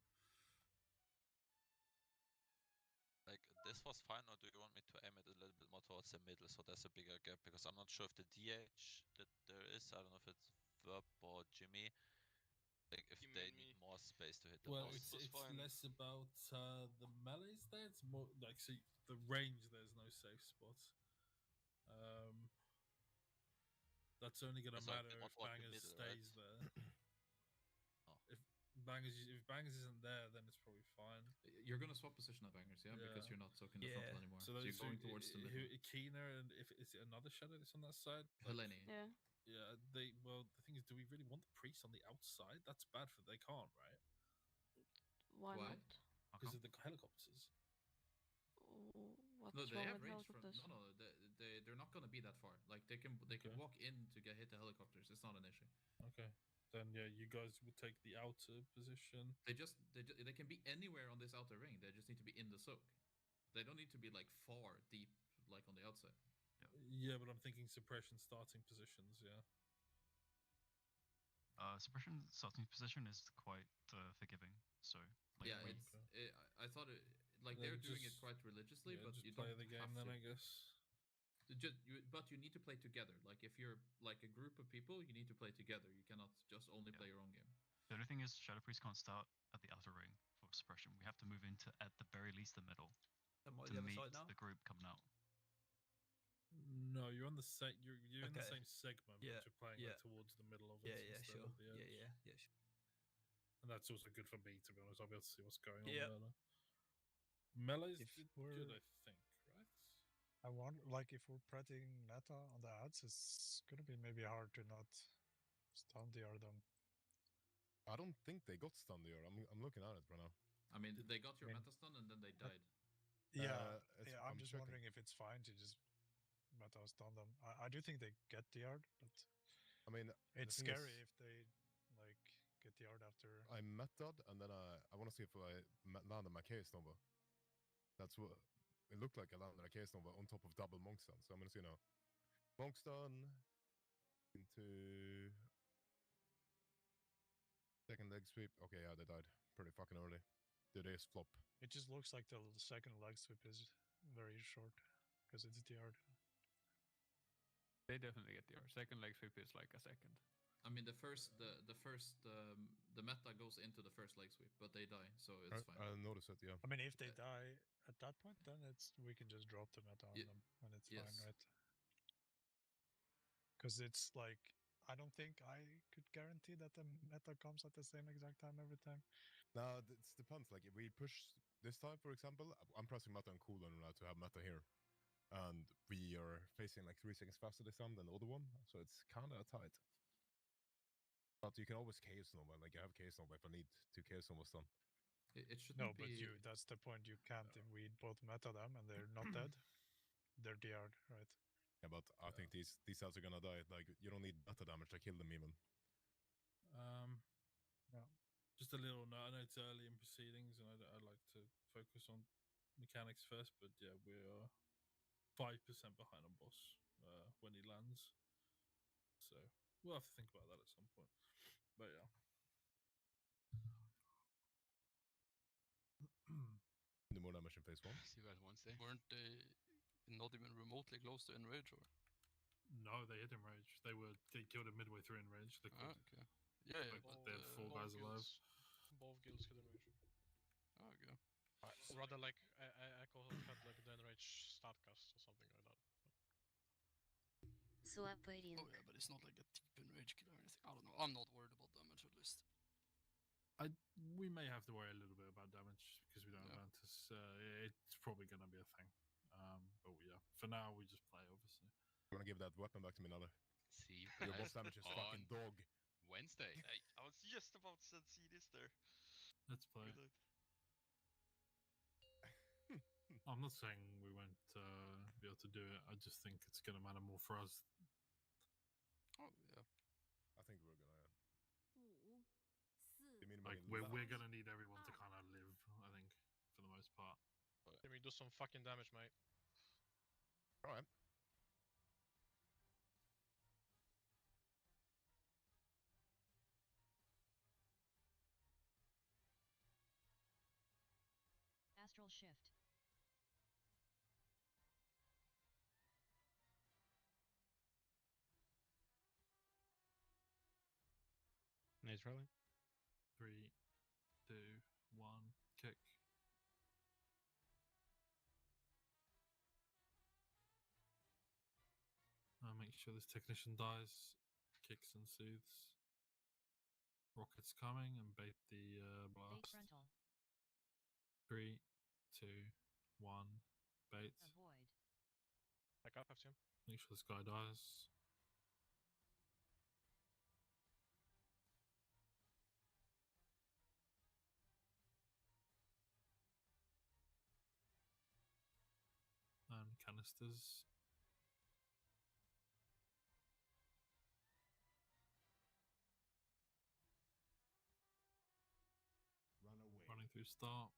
Like, this was fine, or do you want me to aim it a little bit more towards the middle so there's a bigger gap? Because I'm not sure if the DH that there is, I don't know if it's Verb or Jimmy, like if they need more space to hit the Well, boss. it's less about the melees there. It's more like, see, the range, there's no safe spots. That's only going to matter if Bangers stays there. If Bangers isn't there, then it's probably fine. You're going to swap position at Bangers, because you're not soaking the frontal anymore. So you're going towards the middle. Keener, and if is it another shadow that's on that side? Helene. Yeah. Yeah, well, the thing is, do we really want the priest on the outside? That's bad for they can't, right? Why not? Because of the helicopters. What's No, they wrong have with range helicopters? they're not going to be that far. Like they can walk in to get hit the helicopters. It's not an issue. Okay. Then you guys would take the outer position. They can be anywhere on this outer ring. They just need to be in the soak. They don't need to be like far deep, like on the outside. Yeah, but I'm thinking suppression starting positions. Yeah. Suppression starting position is quite forgiving. So like, I thought it like they're doing it quite religiously, but just you play don't the game then, I guess. But you need to play together. Like if you're like a group of people, you need to play together. You cannot just only play your own game. The only thing is, Shadow Priest can't start at the outer ring for suppression. We have to move into at the very least the middle to meet the group coming out. No, you're on the you're in the same segment, but you're playing like towards the middle of it instead of the edge. Yeah, sure. And that's also good for me, to be honest. I'll be able to see what's going on there. Melee's good, I think, right? I want, like, if we're pretting meta on the ads, it's gonna be maybe hard to not stun DR them. I don't think they got stun DR. I'm looking at it right now. I mean, they got your meta stun and then they died. I'm just wondering if it's fine to just meta stun them. I do think they get DR'd, but I mean, it's scary if they like get DR'd after. I meta'd and then I want to see if I land a Mackay Nova. That's what it looked like. I landed a Mackay Nova on top of double monk stun. So I'm gonna see now. Monk stun into second leg sweep. Okay, yeah, they died pretty fucking early. Did ace flop? It just looks like the second leg sweep is very short because it's DR'd. They definitely get DR. Second leg sweep is like a second. I mean, the meta goes goes into the first leg sweep, but they die, so it's fine. I noticed it, yeah. I mean, if they die at that point, then we can just drop the meta on them, and it's fine, right? Because it's like, I don't think I could guarantee that the meta comes at the same exact time every time. No, it depends. Like, if we push this time, for example, I'm pressing meta on cooldown now to have meta here. And we are facing like 3 seconds faster this time than the other one, so it's kind of tight. But you can always chaos Nova, like I have chaos Nova if I need to chaos Nova stun. It shouldn't no, but that's the point, you can't if we both meta them and they're not dead. They're DR'd, right? Yeah, but I think these cells are gonna die. Like, you don't need meta damage to kill them even. Just a little note. I know it's early in proceedings, and I'd like to focus on mechanics first. But yeah, we're 5% behind on boss when he lands, so we'll have to think about that at some point. But yeah. The more damage in phase 1. See you guys Wednesday. Weren't they not even remotely close to Enrage, or? No, they hit Enrage. They killed him midway through Enrage. Okay. Yeah, yeah. But they had 4 guys alive. Both guilds could Enrage. Okay. Or rather, like, Echo had like the Enrage start cast or something like that. Oh yeah, but it's not like a deep Enrage kill or anything. I don't know. I'm not worried about damage at least. We may have to worry a little bit about damage because we don't have Mantis. It's probably going to be a thing. But yeah, for now we just play, obviously. You want to give that weapon back to me, Nala? See your boss damage is fucking dog. Wednesday. I was just about to see this there. Let's play. I'm not saying we won't be able to do it. I just think it's going to matter more for us. Oh yeah. I think we're gonna. Like we're gonna need everyone to kind of live. I think for the most part. Let me do some fucking damage, mate. All right. Astral shift. Nice rally. 3, 2, 1, kick. Make sure this technician dies. Kicks and soothes. Rocket's coming and bait the blast. 3, 2, 1, bait. Avoid. Back up, FTM. Make sure this guy dies. And canisters. Running through start.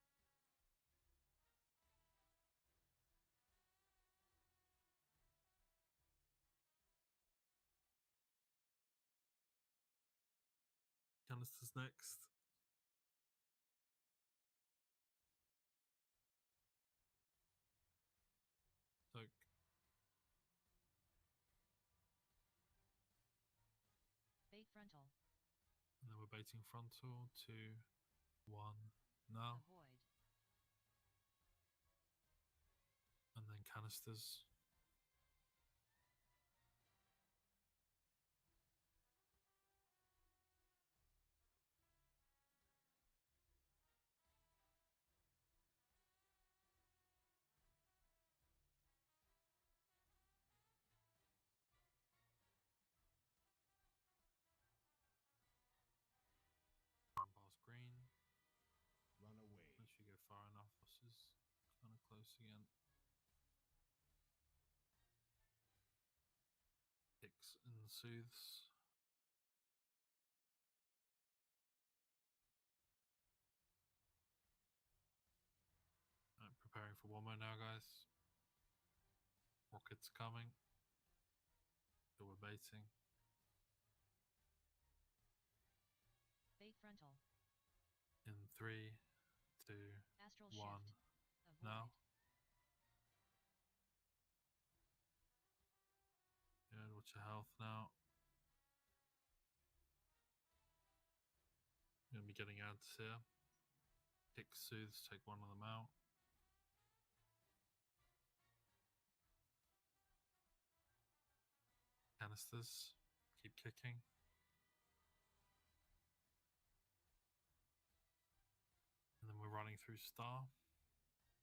Canisters next. Soak. Bait frontal. And then we're baiting frontal. 2, 1, now. Avoid. And then canisters. Run past green. Run away. Make sure you go far enough. This is kind of close again. Kicks and soothes. Right, preparing for one more now, guys. Rocket's coming. So we're baiting. Bait frontal. In 3, 2, Astral 1. shift. Avoid. Now. Good, watch your health now. Gonna be be getting ads here. Kick soothes, take one of them out. Canisters, keep kicking. And then we're running through Star.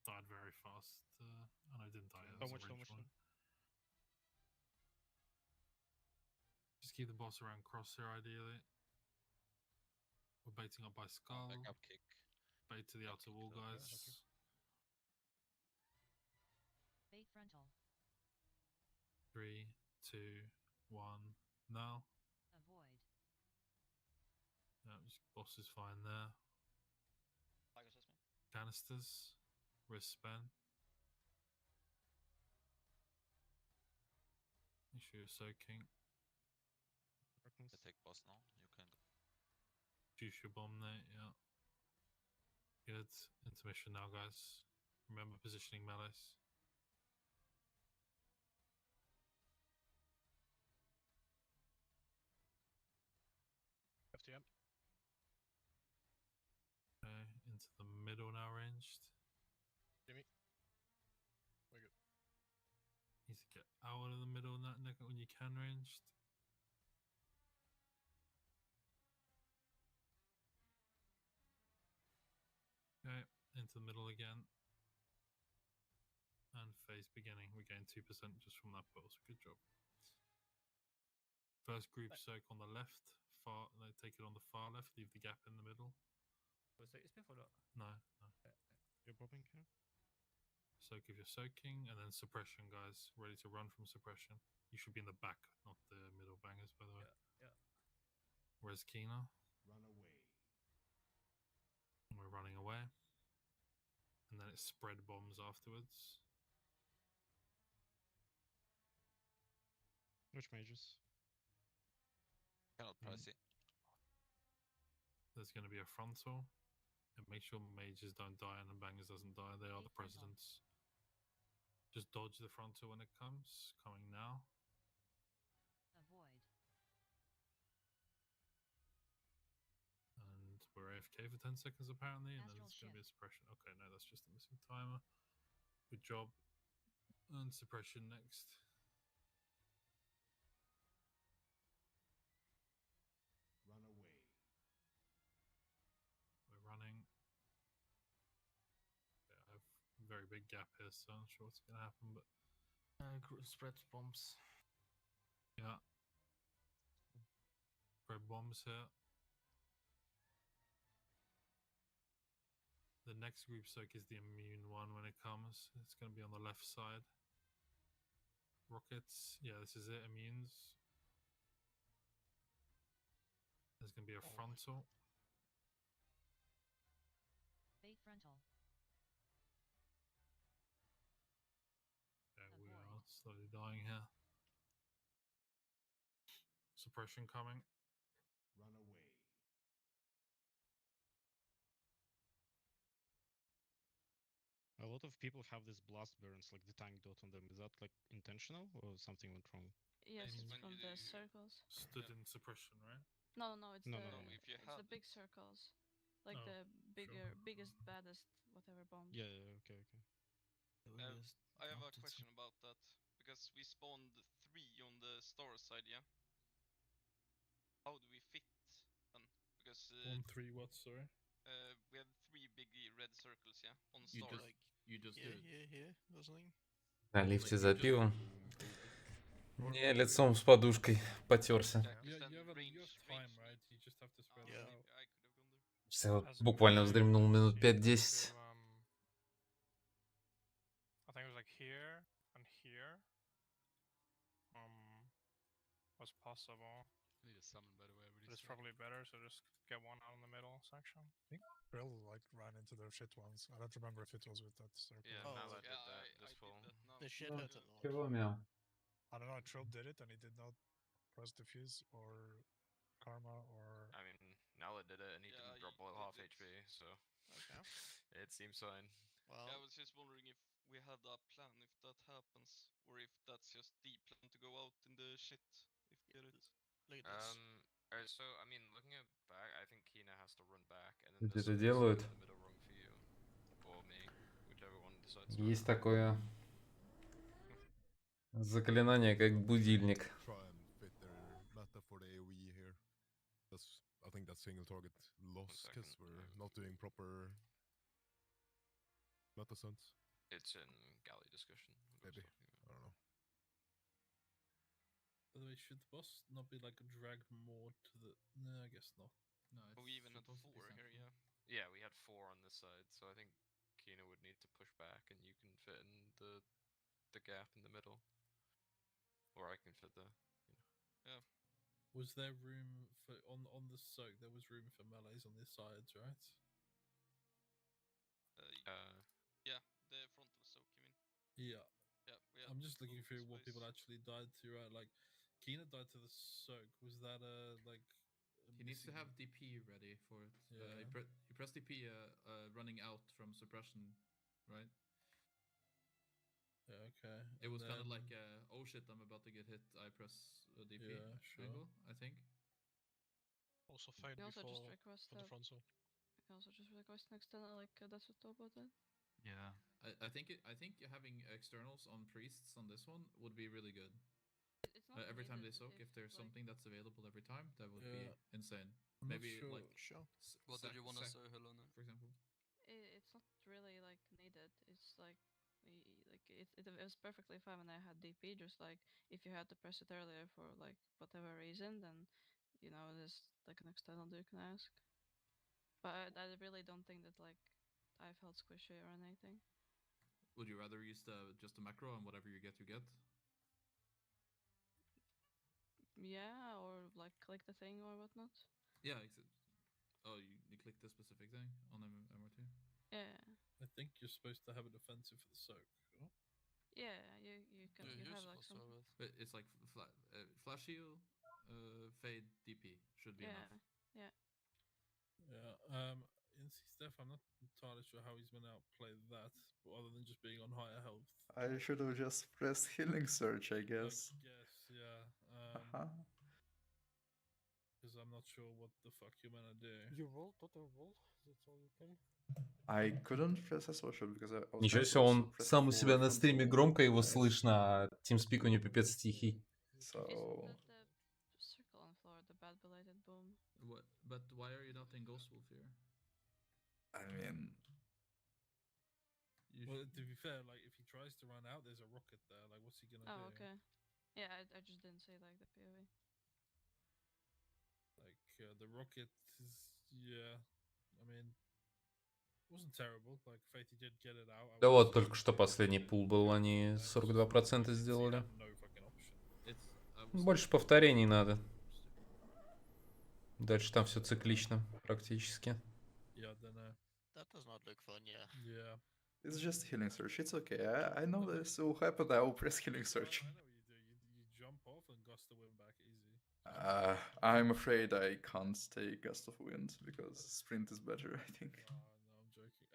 Died very fast. Oh no, didn't die. That was a range one. Just keep the boss around crosshair ideally. We're baiting up by Skull. Back up kick. Bait to the outer wall, guys. Bait frontal. 3, 2, 1, now. Avoid. Yeah, boss is fine there. Canisters. Wrist spin. Make sure you're soaking. I take boss now. You can go. Juice your bomb there, yeah. Good. Intermission now, guys. Remember positioning melees. FTM. Okay, into the middle now, ranged. Jimmy. Very good. Need to get out of the middle when you can, ranged. Okay, into the middle again. And phase beginning. We gain 2% just from that pulse. Good job. First group soak on the left. Take it on the far left. Leave the gap in the middle. Was it spin or not? No. You're popping here? Soak if you're soaking. And then suppression, guys. Ready to run from suppression. You should be in the back, not the middle bangers, by the way. Yeah. Where's Kina? Run away. We're running away. And then it's spread bombs afterwards. Which mages? Cannot press it. There's going to be a frontal. And make sure mages don't die and the bangers doesn't die. They are the presidents. Just dodge the frontal when it comes. Coming now. Avoid. And we're AFK for 10 seconds apparently. And then Astral it's going to be a shift. suppression. Okay, no, that's just a missing timer. Good job. And suppression next. Run away. We're running. Yeah, I have a very big gap here, so I'm not sure what's going to happen, but Spread bombs. yeah. Spread bombs here. The next group soak is the immune one when it comes. It's going to be on the left side. Rockets. Yeah, this is it. Immunes. There's going to be a frontal. Bait frontal. Okay, we are slowly dying here. Suppression coming. Run away. A lot of people have this blast burns, like the tank dot on them. Is that like intentional or something went wrong? Yes, it's when from you the do- circles. Stood in suppression, right? No, it's No, the no, if you it's have the big circles, like Oh, the biggest, baddest, whatever bomb. Yeah, okay. I have a question about that because we spawned 3 on the star side, yeah. How do we fit then? Because 1, 3, what? Sorry. we have 3 big red circles, yeah, on You star. just do it. Here, or something. На лифте запил. Не, лицом с подушкой потерся. You have time, right? You just have to spread it out. I could have gone there. Все, буквально вздремнул минут 5-10. I think it was like here and here. Was possible. I need a summon, by the way. But it's probably better, so just get one out in the middle section. I think Brill like ran into their shit ones. I don't remember if it was with that circle. Yeah, Oh, now I did yeah, that I this did fall. that now. The shit hurt a lot. Чего, мяу? I don't know. Trill did it and he did not press diffuse or karma or. I mean, Nala did it and he Yeah, didn't drop he below half did it. HP, so Okay. it seems fine. Well, Yeah, I was just wondering if we had a plan if that happens, or if that's just the plan to go out in the shit if we get it. look at this. Alright, so I mean, looking at back, I think Kina has to run back, and then Люди the это soak is делают. in the middle rung for you, or me, whichever one decides to Есть run. такое заклинание, как будильник. Try and fit their meta for the AoE here. I think that's single target loss because we're not doing proper meta sense. It's in galley discussion. Maybe. I don't know. By the way, should the boss not be like dragged more to the? No, I guess not. No, we even had 4 here, yeah. Yeah, we had 4 on this side, so I think Kina would need to push back, and you can fit in the gap in the middle, or I can fit there. Yeah. Was there room for on the soak? There was room for melees on the sides, right? Yeah, the frontal soak, you mean? Yeah. Yeah. I'm just looking through what people actually died to, right? Like, Kina died to the soak. Was that like? He needs to have DP ready for it. Yeah. You press DP running out from suppression, right? Yeah, okay. It was kind of like, oh shit, I'm about to get hit. I press DP angle, I think. Also fade You also before just request for the front soak. You can also just request an external, like that's what Tobo did. Yeah. I think having externals on priests on this one would be really good. It's not every time they needed soak, if there's like, something that's available every time, that would be insane. I'm Maybe not sure. like What did you want to say, Helena? for example? It's not really like needed. It's like it was perfectly fine when I had DP. Just like if you had to press it earlier for like whatever reason, then you know there's like an external you can ask. But I really don't think that like I felt squishy or anything. Would you rather use just the macro and whatever you get, you get? Yeah, or like click the thing or whatnot. Yeah, oh, you click the specific thing on MR2? Yeah. I think you're supposed to have a defensive for the soak. Oh? Yeah, you can you have like some. But it's like flash heal, fade, DP should be enough. Yeah. Yeah. In C-Steph, I'm not entirely sure how he's been outplay that, other than just being on higher health. I should have just pressed healing surge, I guess. Yeah. Because I'm not sure what the fuck you're gonna do. You roll, total roll. That's all you can. I couldn't press a social because I was Ничего себе, он сам у себя на стриме громко его слышно, а TeamSpeak у него пипец тихий. So... circle on floor, the bad belated boom. What? But why are you not in Ghost Wolf here? I mean... Well, to be fair, like, if he tries to run out, there's a rocket there. Like, what's he gonna do? Oh, okay. Yeah, I just didn't say, like, the POV. Like, the rocket is... Yeah. I mean... Wasn't terrible. Like, Fatey did get it out. Да вот, только что последний пул был, они 42% сделали. Больше повторений надо. Дальше там все циклично, практически. Yeah, then, that does not look fun, yeah. Yeah. It's just healing surge, it's okay. I know this will happen, I will press healing surge. I know what you do. You jump off and gust the wind back easy. I'm afraid I can't take gust of wind, because sprint is better, I think. No, I'm joking.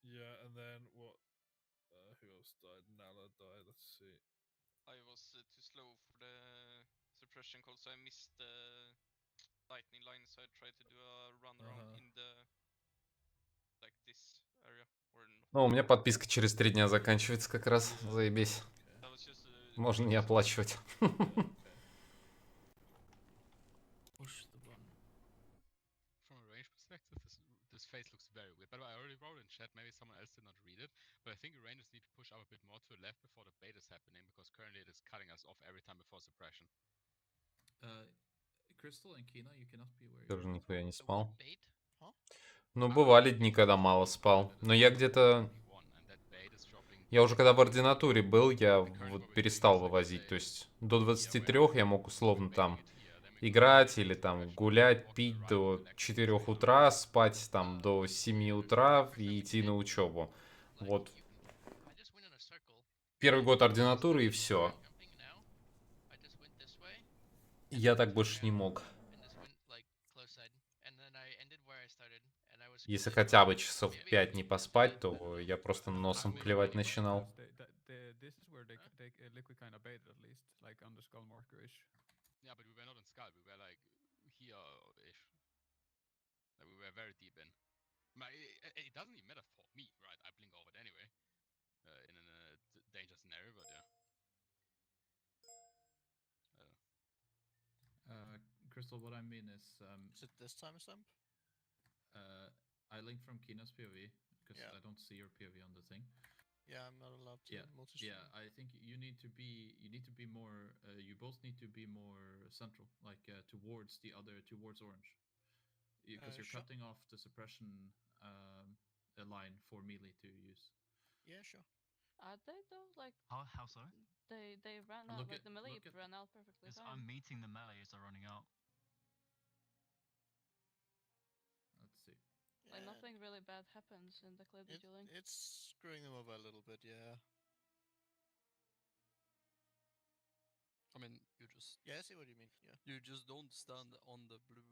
Yeah, and then what? Who else died? Nala died, let's see. I was too slow for the suppression call, so I missed the lightning line, so I tried to do a run around in the like this area. Ну, у меня подписка через 3 дня заканчивается как раз, заебись. Можно не оплачивать. From a range perspective, this phase looks very weird. By the way, I already wrote in chat, maybe someone else did not read it, but I think the rangers need to push up a bit more to the left before the bait is happening, because currently it is cutting us off every time before suppression. Crystal and Kina, you cannot be where Тоже нихуя не спал. Huh? Ну, бывали дни, когда мало спал. Но я где-то... Я уже когда в ординатуре был, я вот перестал вывозить. То есть до 23 я мог условно там играть или там гулять, пить до 4 утра, спать там до 7 утра и идти на учебу. Вот. Первый год ординатуры и все. Я так больше не мог. Если хотя бы часов 5 не поспать, то я просто носом плевать начинал. This is where they liquid kind of baited at least, like on the skull marker-ish. Yeah, but we were not in skull. We were like here-ish. That we were very deep in. It doesn't even matter for me, right? I blink over it anyway. In a danger scenario, but yeah. Crystal, what I mean is... is it this time stamp? I linked from Kina's POV, because Yeah. I don't see your POV on the thing. Yeah, I'm not allowed to multi-stream. Yeah, I think you need to be more, you both need to be more central, like towards orange. Because you're Sure. cutting off the suppression line for melee to use. Yeah, sure. Are they though? Like how so? They ran out. Like the melee ran out perfectly fine. I'm meeting the melee as they're running out. Let's see. Like nothing really bad happens in the clip that you link. It's screwing them over a little bit, yeah. I mean, you just... Yeah, I see what you mean, yeah. You just don't stand on the blue,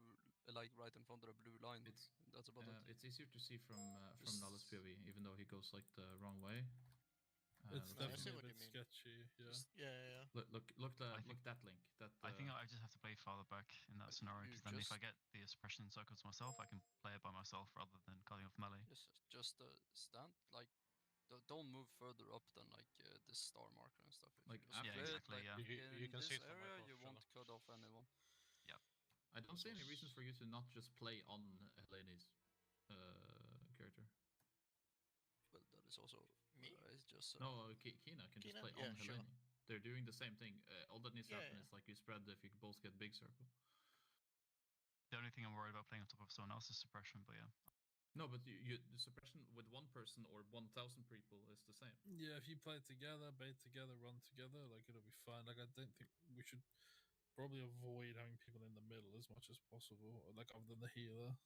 like right in front of the blue line. That's about it. It's easier to see from Nala's POV, even though he goes like the wrong way. It's definitely a bit sketchy, yeah. Yeah. Look that link. I think I just have to play farther back in that scenario, because then if I get the suppression circles myself, I can play it by myself rather than cutting off melee. Just stand, like, don't move further up than like this star marker and stuff. Like exactly, yeah. You can see it from area, my you won't cut off anyone. Yeah. I don't see any reasons for you to not just play on Helene's character. Well, that is also me. It's just no, Kina can just play on Helene. Sure. They're doing the same thing. All that needs to happen is like you spread if you both get big circle. The only thing I'm worried about playing on top of someone else's suppression, but yeah. No, but the suppression with one person or 1,000 people is the same. Yeah, if you play together, bait together, run together, like it'll be fine. Like I don't think we should probably avoid having people in the middle as much as possible, like other than the healer.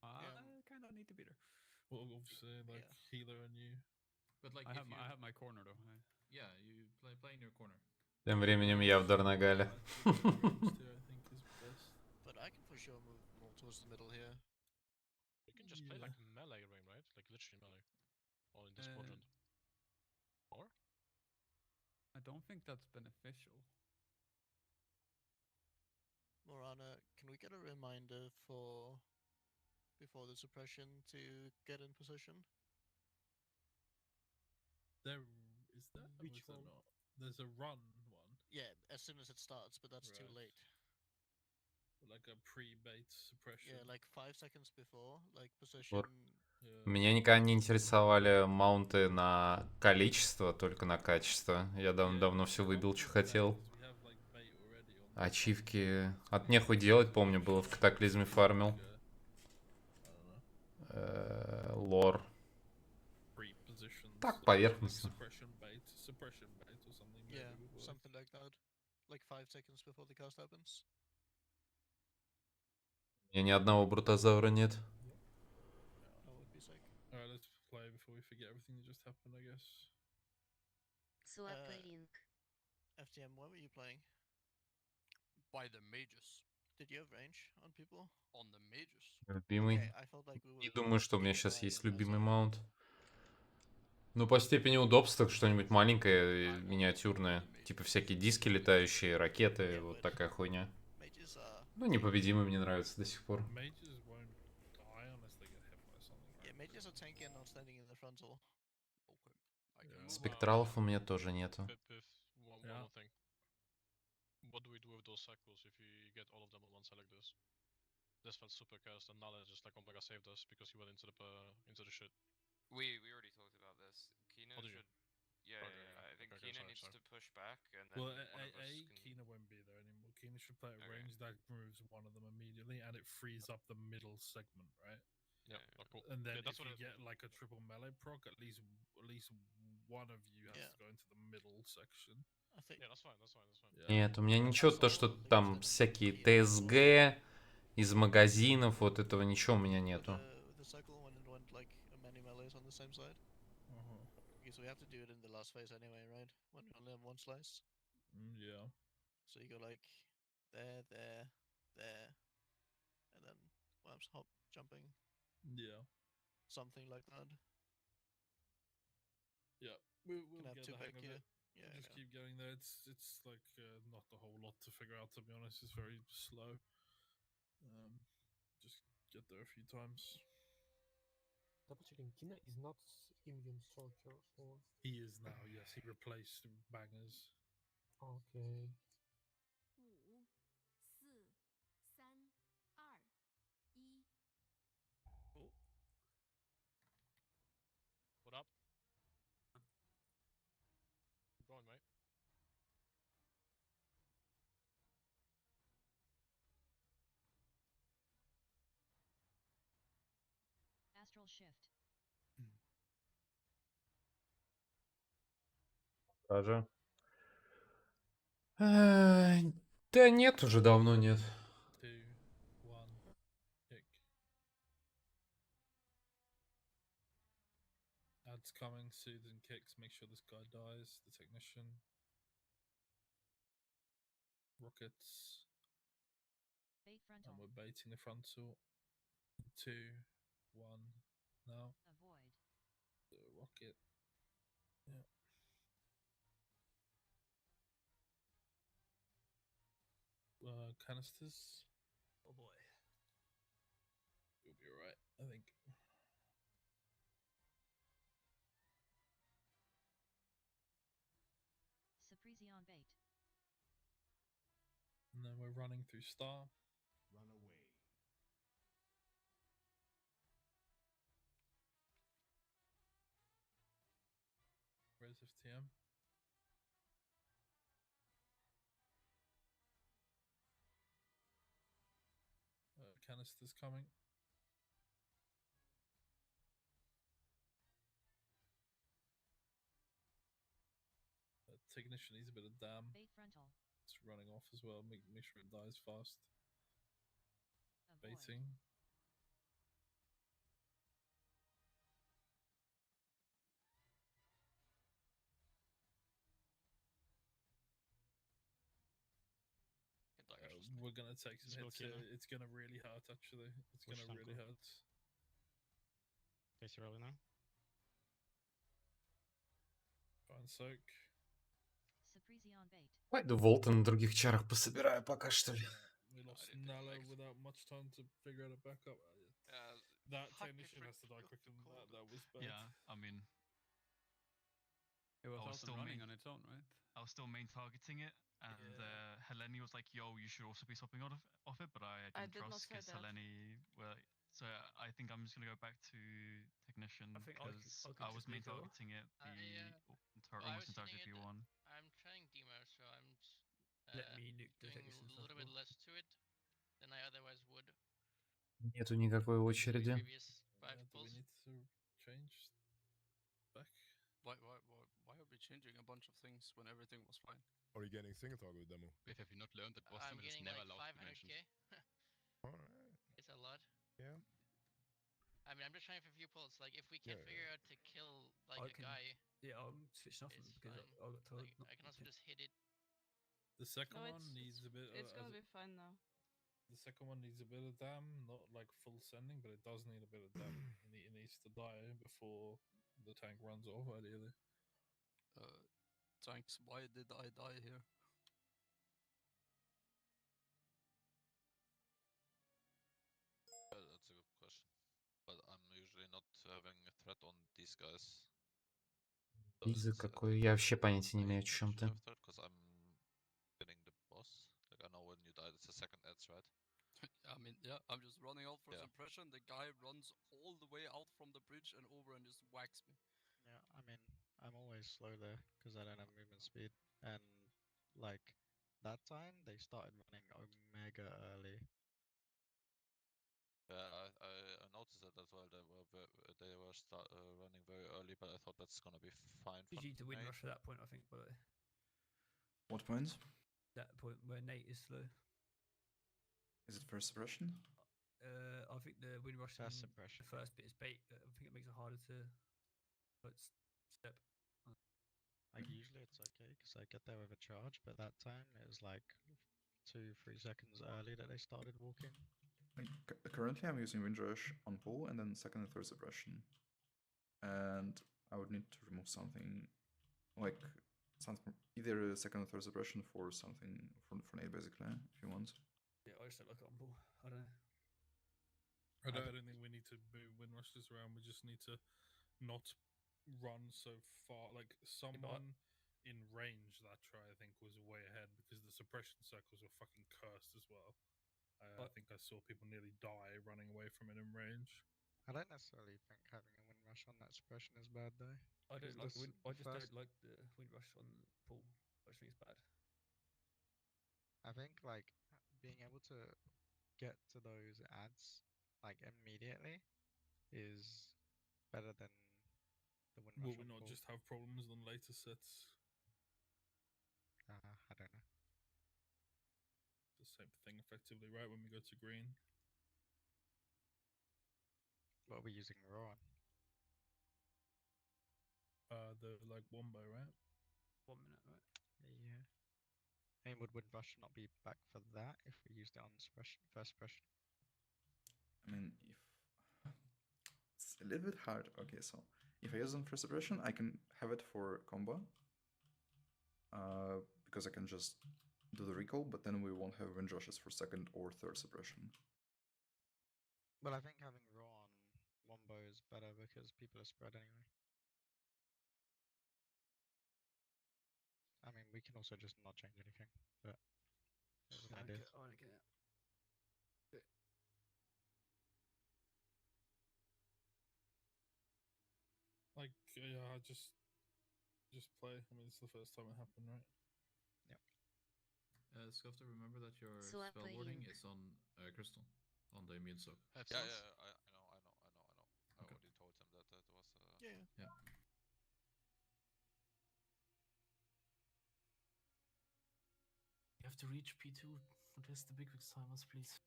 I kind of need to be there. Well, obviously, like healer and you. But like I have my corner though. Yeah, you play in your corner. Тем временем я в Дарнагале. But I can for sure move more towards the middle here. You can just play like melee ring, right? Like literally melee. Or in this quadrant. Or? I don't think that's beneficial. Morana, can we get a reminder for before the suppression to get in position? There is that? Which one? Not? There's a run one. Yeah, as soon as it starts, but that's too late. Like a pre-bait suppression. Yeah, like 5 seconds before, like position. Меня никогда не интересовали маунты на количество, только на качество. Я давно все выбил, что хотел. Ачивки от нехуй делать, помню, было в Катаклизме фармил. Лор. Так, поверхностно. Yeah, something like that. Like 5 seconds before the cast happens. У меня ни одного брутозавра нет. That would be sick. Alright, let's play before we forget everything that just happened, I guess. FTM, where were you playing? By the mages. Did you have range on people? On the mages. Любимый. Okay, I felt like we were Не думаю, что у меня сейчас есть любимый маунт. Ну, по степени удобства что-нибудь маленькое, миниатюрное. Типа всякие диски летающие, ракеты, вот такая хуйня. Ну, непобедимый мне нравится до сих пор. Спектралов у меня тоже нету. What do we do with those cycles if we get all of them on one side like this? This felt super cursed, and Nala just like Omega saved us because he went into the shit. We already talked about this. Kina should. Yeah, I think Kina needs to push back, and then well, one of us can... Kina won't be there anymore. Kina should play at range that removes one of them immediately, and it frees up the middle segment, right? Yeah, cool. And then if you get like a triple melee proc, at least one of you has to go into the middle section. Yeah, that's fine. Нет, у меня ничего, то, что там всякие ТСГ из магазинов, вот этого ничего у меня нету. So we have to do it in the last phase anyway, right? When we only have one slice. Yeah. So you go like there, and then perhaps hop, jumping. Yeah. Something like that. Yeah, we'll have get two the hang of here. it. Yeah, just keep going there. It's like not a whole lot to figure out, to be honest. It's very slow. Just get there a few times. Double checking, Kina is not immune sorcerer, or he is now. Yes, he replaced bangers. Okay. 5、4、3、2、1。 Oh. What up? Keep going, mate. Astral shift. Даже. Да нет, уже давно нет. 2, 1, kick. Ads coming, soothing kicks, make sure this guy dies, the technician. Rockets. Bait frontal. And we're baiting the frontal. 2, 1, now. Avoid. The rocket. Yeah. Canisters. Oh boy. You'll be alright, I think. Surprise on bait. And then we're running through star. Run away. Res FTM. Canisters coming. Technician needs a bit of dam. Bait frontal. It's running off as well. Make sure it dies fast. Avoid. Baiting. We're gonna take some hits here. It's gonna really hurt actually. It's gonna really hurt. Casey early now. Try and soak. Surprise on bait. Пойду Волта на других чарах пособираю пока что ли. We lost Nala without much time to figure out a backup. That technician has to die quicker than that. That was bad. Yeah, I mean, it was I was still running on its own, right? I was still main targeting it, and Heleni was like, "Yo, you should also be swapping off it," but I didn't trust because Heleni. Well, so I think I'm just gonna go back to technician because I was main targeting it. Almost entirety of V1. I'm trying demo, so I'm Let me nuke the doing a little bit less to it than I otherwise would. Нету никакой очереди. Do we need to change back? Why are we changing a bunch of things when everything was fine? Are you getting single target with demo? If have you not learned that boss I'm limit is getting never like allowed to be 500k. mentioned? Alright. It's a lot. Yeah. I mean, I'm just trying for a few pulls. Like, if we can't figure out to kill like a guy, yeah, I'm switching off them because I got told. Like, I can also just hit it. The second one needs a bit. It's gonna be fine now. The second one needs a bit of dam, not like full sending, but it does need a bit of dam. It needs to die before the tank runs off, ideally. Tanks, why did I die here? That's a good question. But I'm usually not having a threat on these guys. Лиза какой? Я вообще понятия не имею, о чем ты. Because I'm getting the boss. Like, I know when you die, it's the second ads, right? I mean, yeah, I'm just running out for suppression. The guy runs all the way out from the bridge and over and just whacks me. Yeah, I mean, I'm always slow there because I don't have movement speed. And, like, that time, they started running omega early. Yeah, I noticed that as well. They were running very early, but I thought that's gonna be fine. You need to win rush at that point, I think. But what point? That point where Nate is slow. Is it first suppression? I think the win rush first suppression. The first bit is bait. I think it makes it harder to step. Like usually it's okay because I get there with a charge, but that time it was like 2-3 seconds early that they started walking. Currently I'm using Windrush on pull and then second and third suppression. And I would need to remove something like either a second or third suppression for something for Nate basically, if you want. Yeah, I just don't like it on ball. I don't know. I don't think we need to move Windrushes around. We just need to not run so far. Like someone in range that try, I think, was way ahead because the suppression circles were fucking cursed as well. I think I saw people nearly die running away from it in range. I don't necessarily think having a Windrush on that suppression is bad though. I don't like the I just don't like the Windrush on pool. I just think it's bad. I think like being able to get to those ads like immediately is better than the Windrush. Will we not just have problems on later sets? I don't know. The same thing effectively, right? When we go to green. What are we using raw on? The like wombo, right? 1 minute, right? Yeah. I mean, would Windrush not be back for that if we used it on suppression, first suppression? I mean, if it's a little bit hard. Okay, so if I use it on first suppression, I can have it for combo. Because I can just do the recall, but then we won't have Windrushes for second or third suppression. Well, I think having raw on wombo is better because people are spread anyway. I mean, we can also just not change anything, but there's an idea. I want to get it. Like, yeah, just play. I mean, it's the first time it happened, right? Yep. Scufter, remember that your spell warding is on Crystal, on the immune soak. I know. I already told him that that was. Yeah. You have to reach P2 to test the big fix timers, please.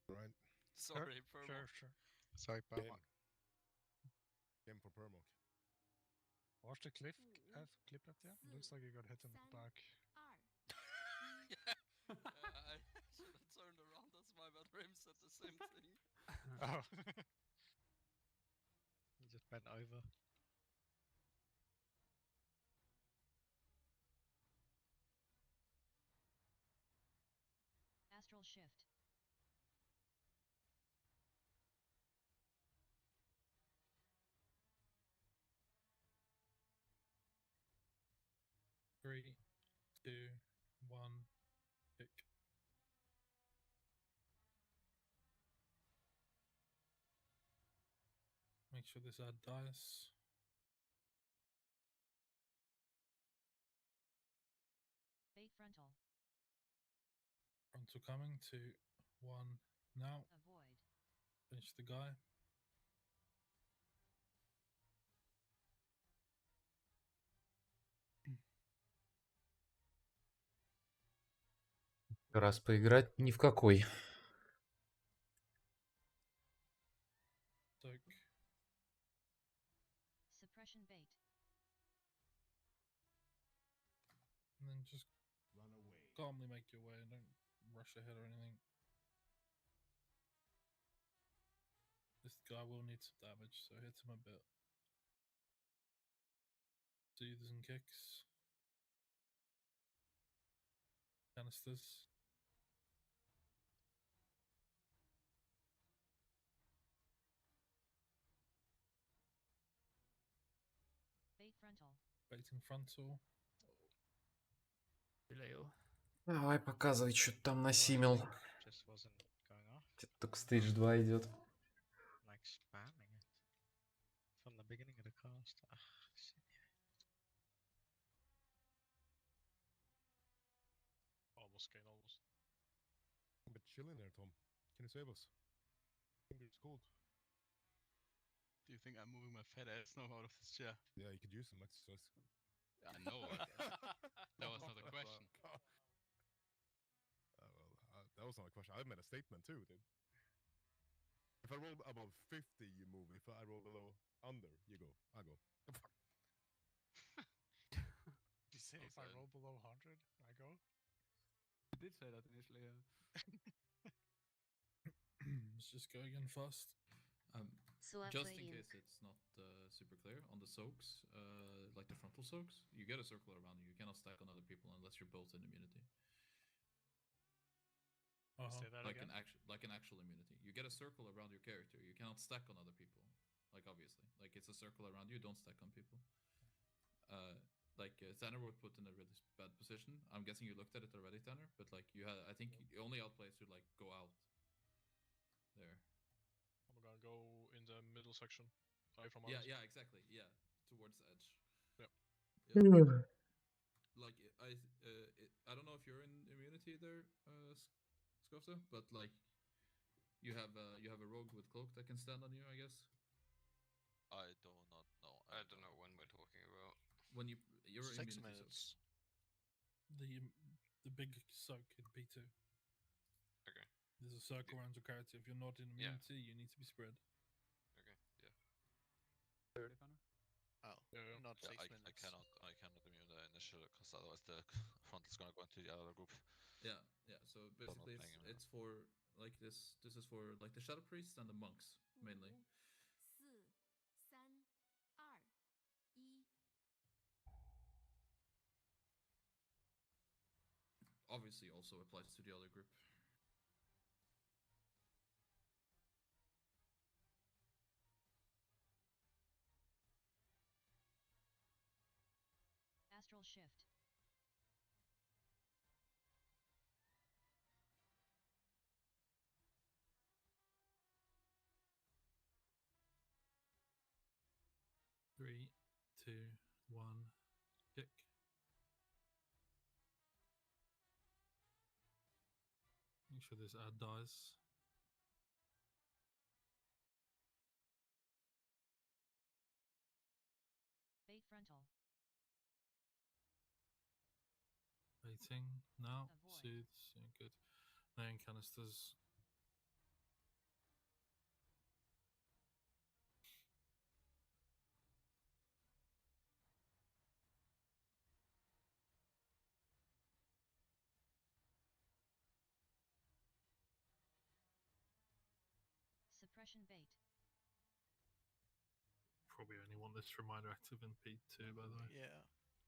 Right. Sorry, Permok. Sure. Sorry, Permok. Game for Permok. Watch the clip at the end. Looks like you got hit in the back. Yeah, I should have turned around. That's my bad. Rim said the same thing. Oh. You just bent over. Astral shift. Three, 2, 1, pick. Make sure this ad dies. Bait frontal. Frontal coming. 2, 1, now. Avoid. Finish the guy. Раз поиграть ни в какой. Soak. Suppression bait. And then just Run away. calmly make your way. Don't rush ahead or anything. This guy will need some damage, so hit him a bit. Soothes and kicks. Canisters. Bait frontal. Baiting frontal. Давай, показывай, что ты там насимил. Только стейдж 2 идет. Like spamming it from the beginning of the cast. Almost, Kane, almost. A bit chilling there, Tom. Can you save us? Fingers cold. Do you think I'm moving my fat ass now out of this chair? Yeah, you could use some exercise. I know. That was not a question. That was not a question. I meant a statement too, dude. If I roll above 50, you move. If I roll below under, you go. I go. You say if I roll below 100, I go? You did say that initially, yeah. Let's just go again fast. Just in case it's not super clear, on the soaks, like the frontal soaks, you get a circle around you. You cannot stack on other people unless you're both in immunity. Say that like again? an actual immunity. You get a circle around your character. You cannot stack on other people. Like obviously, like it's a circle around you. Don't stack on people. Tanner was put in a really bad position. I'm guessing you looked at it already, Tanner. But like you had, I think the only outplays to like go out there. I'm gonna go in the middle section. Away from Yeah, ours. yeah, exactly. Yeah, towards the edge. Yep. Like I don't know if you're in immunity there, Skofta, but like you have a rogue with cloak that can stand on you, I guess. I do not know. I don't know when we're talking about. When you're 6 immunity minutes. The big soak in P2. Okay. There's a circle around your character. If you're not in immunity, you need to be spread. Okay. Yeah. 30, Connor? Oh, not 6 minutes. I cannot immune the initial because otherwise the front is gonna go into the other group. Yeah. So basically, it's for like this. This is for like the shadow priests and the monks mainly. 4, 3, 2, 1. Obviously, also applies to the other group. Astral shift. Three, 2, 1, kick. Make sure this ad dies. Bait frontal. Baiting now. Soothes. Yeah, good. Then canisters. Suppression bait. Probably only want this reminder active in P2, by the way. Yeah.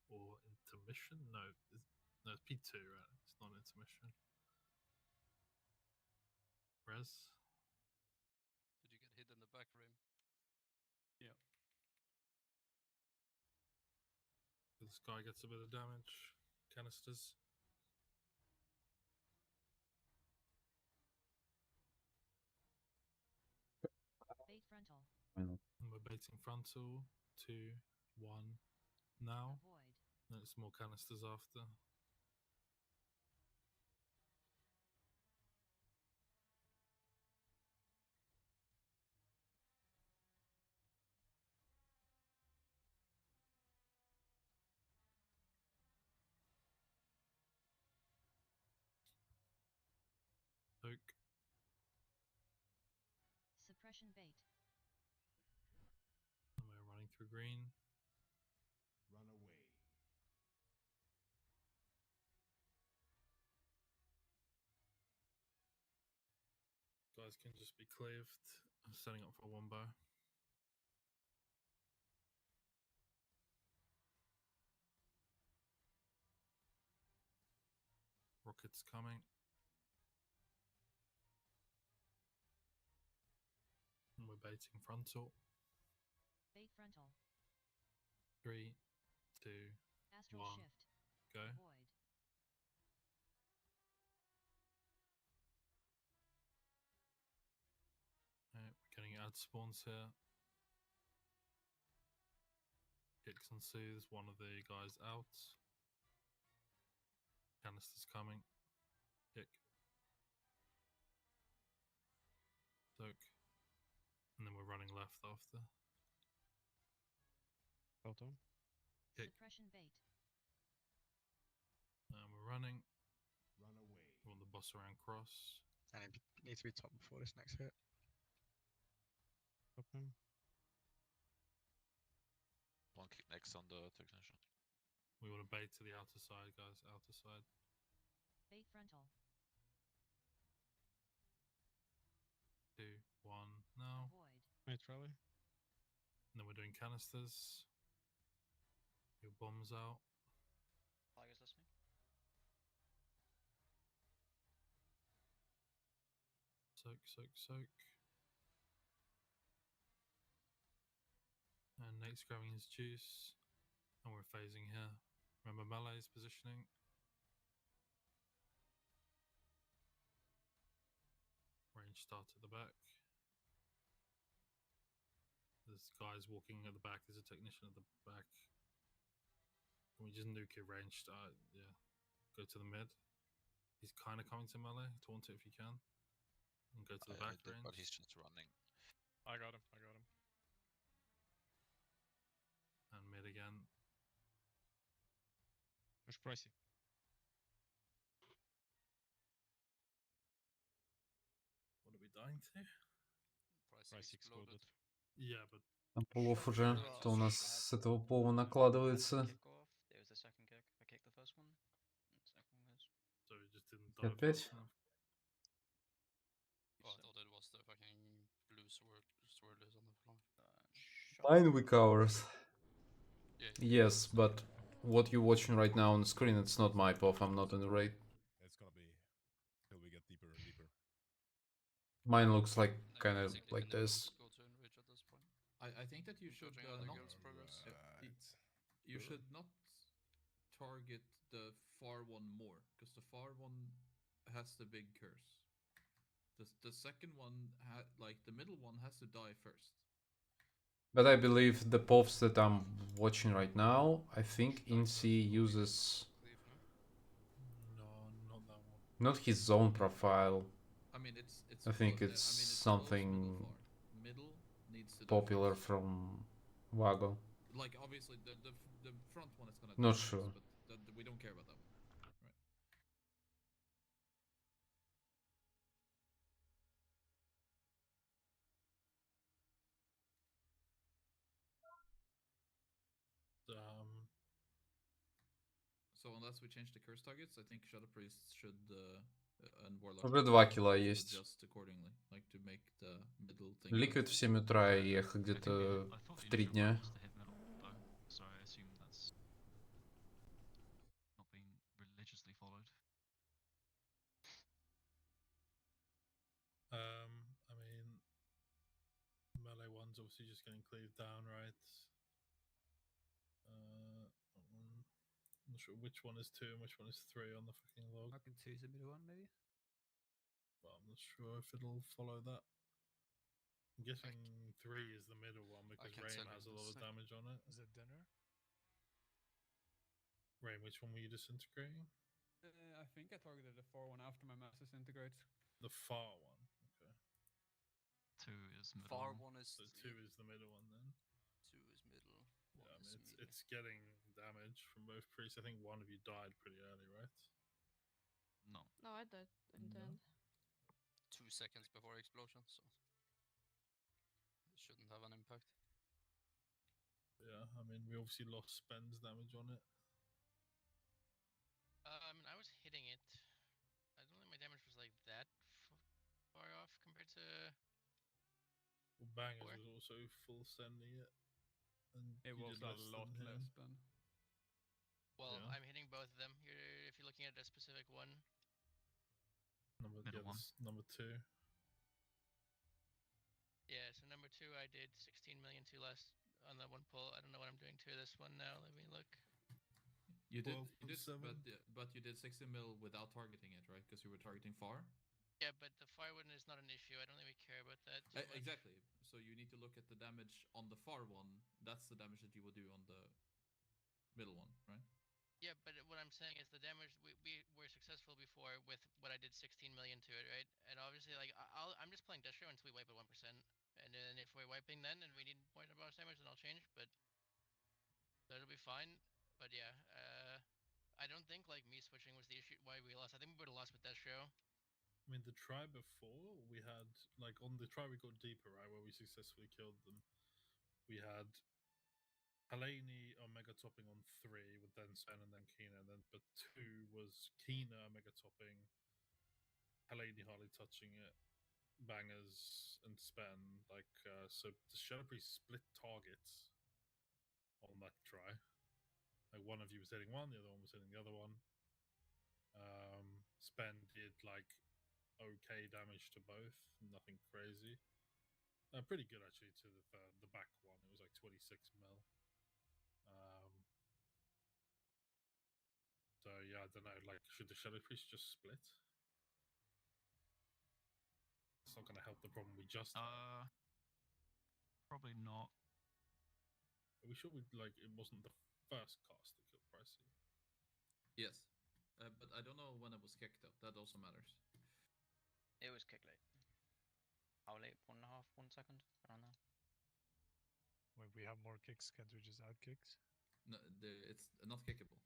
Or intermission? No, it's P2, right? It's not intermission. Res. Did you get hit in the back rim? Yeah. This guy gets a bit of damage. Canisters. Bait frontal. And we're baiting frontal. 2, 1. Now. Avoid. And it's more canisters after. Oak. Suppression bait. And we're running through green. Run away. Guys can just be cleaved. I'm setting up for one bow. Rockets coming. And we're baiting frontal. Bait frontal. 3, 2, Astral 1. shift. Go. Avoid. We're getting ad spawns here. Kicks and soothes one of the guys out. Canisters coming. Kick. Soak. And then we're running left after. Photon. Kick. Suppression bait. And we're running. Run away. We want the boss around cross. And it needs to be top before this next hit. Open. One kick next on the technician. We want to bait to the outer side, guys. Outer side. Bait frontal. 2, 1. Now. Avoid. Wait, rally. And then we're doing canisters. Your bombs out. Tigers listening. Soak. And Nate's grabbing his juice. And we're phasing here. Remember Melee's positioning. Range start at the back. There's guys walking at the back. There's a technician at the back. Can we just nuke it range start? Yeah. Go to the mid. He's kind of coming to Melee. Taunt it if you can. And go to the back range. But he's just running. I got him. And mid again. Push Pricey. What are we dying to? Price exploded. Yeah, but... Там полов уже. То у нас с этого пола накладывается. So we just didn't die fast enough? Oh, I thought it was the fucking blue swirlers on the floor. Mine recovers. Yes, but what you're watching right now on the screen, it's not my POF. I'm not in the raid. It's gonna be till we get deeper and deeper. Mine looks like kind of like this. I think that you should you should not target the far one more, because the far one has the big curse. The second one, like the middle one, has to die first. But I believe the POFs that I'm watching right now, I think Incy uses not his own profile. I mean, it's I think it's something popular from Vago. Like obviously the front one is gonna Not die sure. first, but we don't care about that one. So unless we change the curse targets, I think Shadow Priest should and Warlock Уже 2 килла есть. adjust accordingly, like to make the middle thing. Ликвид в 7 утра и Эхо где-то в 3 дня. So I assume that's not being religiously followed. I mean, Melee one's obviously just getting cleaved down, right? I'm not sure which one is 2 and which one is 3 on the fucking log. I reckon 2's the middle one, maybe? But I'm not sure if it'll follow that. I'm guessing 3 is the middle one because Rain has a lot of damage on it. Is it dinner? Rain, which one were you disintegrating? I think I targeted the far one after my mass disintegrates. The far one, okay. 2 is middle. Far one is... So 2 is the middle one then? 2 is middle. Yeah, I mean, it's getting damage from both priests. I think one of you died pretty early, right? No. No, I died in the end. 2 seconds before explosion, so it shouldn't have an impact. Yeah, I mean, we obviously lost Spen's damage on it. I mean, I was hitting it. I don't think my damage was like that far off compared to... Well, Bangers was also full sending it. And it was a lot less than. Well, yeah. I'm hitting both of them. If you're looking at a specific one. Number 2. Yeah, so number 2 I did 16 million to less on that one pull. I don't know what I'm doing to this one now. Let me look. You did but you did 60 mil without targeting it, right? Because you were targeting far? Yeah, but the far one is not an issue. I don't think we care about that too much. Exactly. So you need to look at the damage on the far one. That's the damage that you will do on the middle one, right? Yeah, but what I'm saying is the damage we were successful before with what I did 16 million to it, right? And obviously, like I'm just playing Destro until we wipe at 1%, and then if we're wiping then and we need more boss damage, then I'll change. But that'll be fine. But yeah, I don't think like me switching was the issue why we lost. I think we would have lost with Destro. I mean, the try before, we had, like, on the try we got deeper, right, where we successfully killed them, we had Helene Omega topping on 3 with then Sven and then Kina, and then but 2 was Kina Omega topping, Helene hardly touching it, Bangers and Sven, like, so the Shadow Priest split targets on that try. Like, one of you was hitting one, the other one was hitting the other one. Sven did, like, okay damage to both, nothing crazy. Pretty good actually to the back one. It was like 26 mil. So yeah, I don't know. Like, should the Shadow Priest just split? It's not going to help the problem we just had. Probably not. Are we sure it wasn't the first cast that killed Pricey? Yes. But I don't know when it was kicked though. That also matters. It was kicked late. How late? 1.5, 1 second? Around there. When we have more kicks, can't we just add kicks? No, it's not kickable.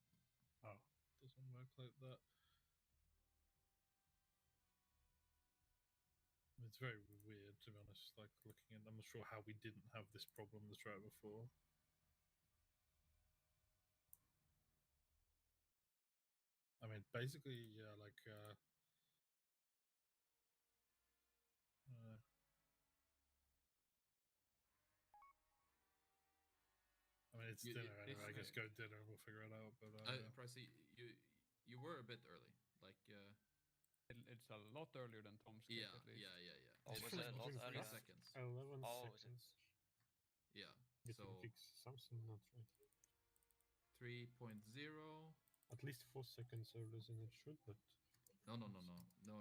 Oh. Doesn't work like that. It's very weird, to be honest. Like, looking at, I'm not sure how we didn't have this problem the try before. I mean, basically, yeah, like, I mean, it's dinner anyway. I guess go dinner and we'll figure it out. But Pricey, you were a bit early. Like, it's a lot earlier than Tom's kick, at least. Yeah. Oh, was it a lot earlier? 3 seconds. 11 seconds. Yeah. Between kicks, something not right. 3.0. At least 4 seconds earlier than it should, but No.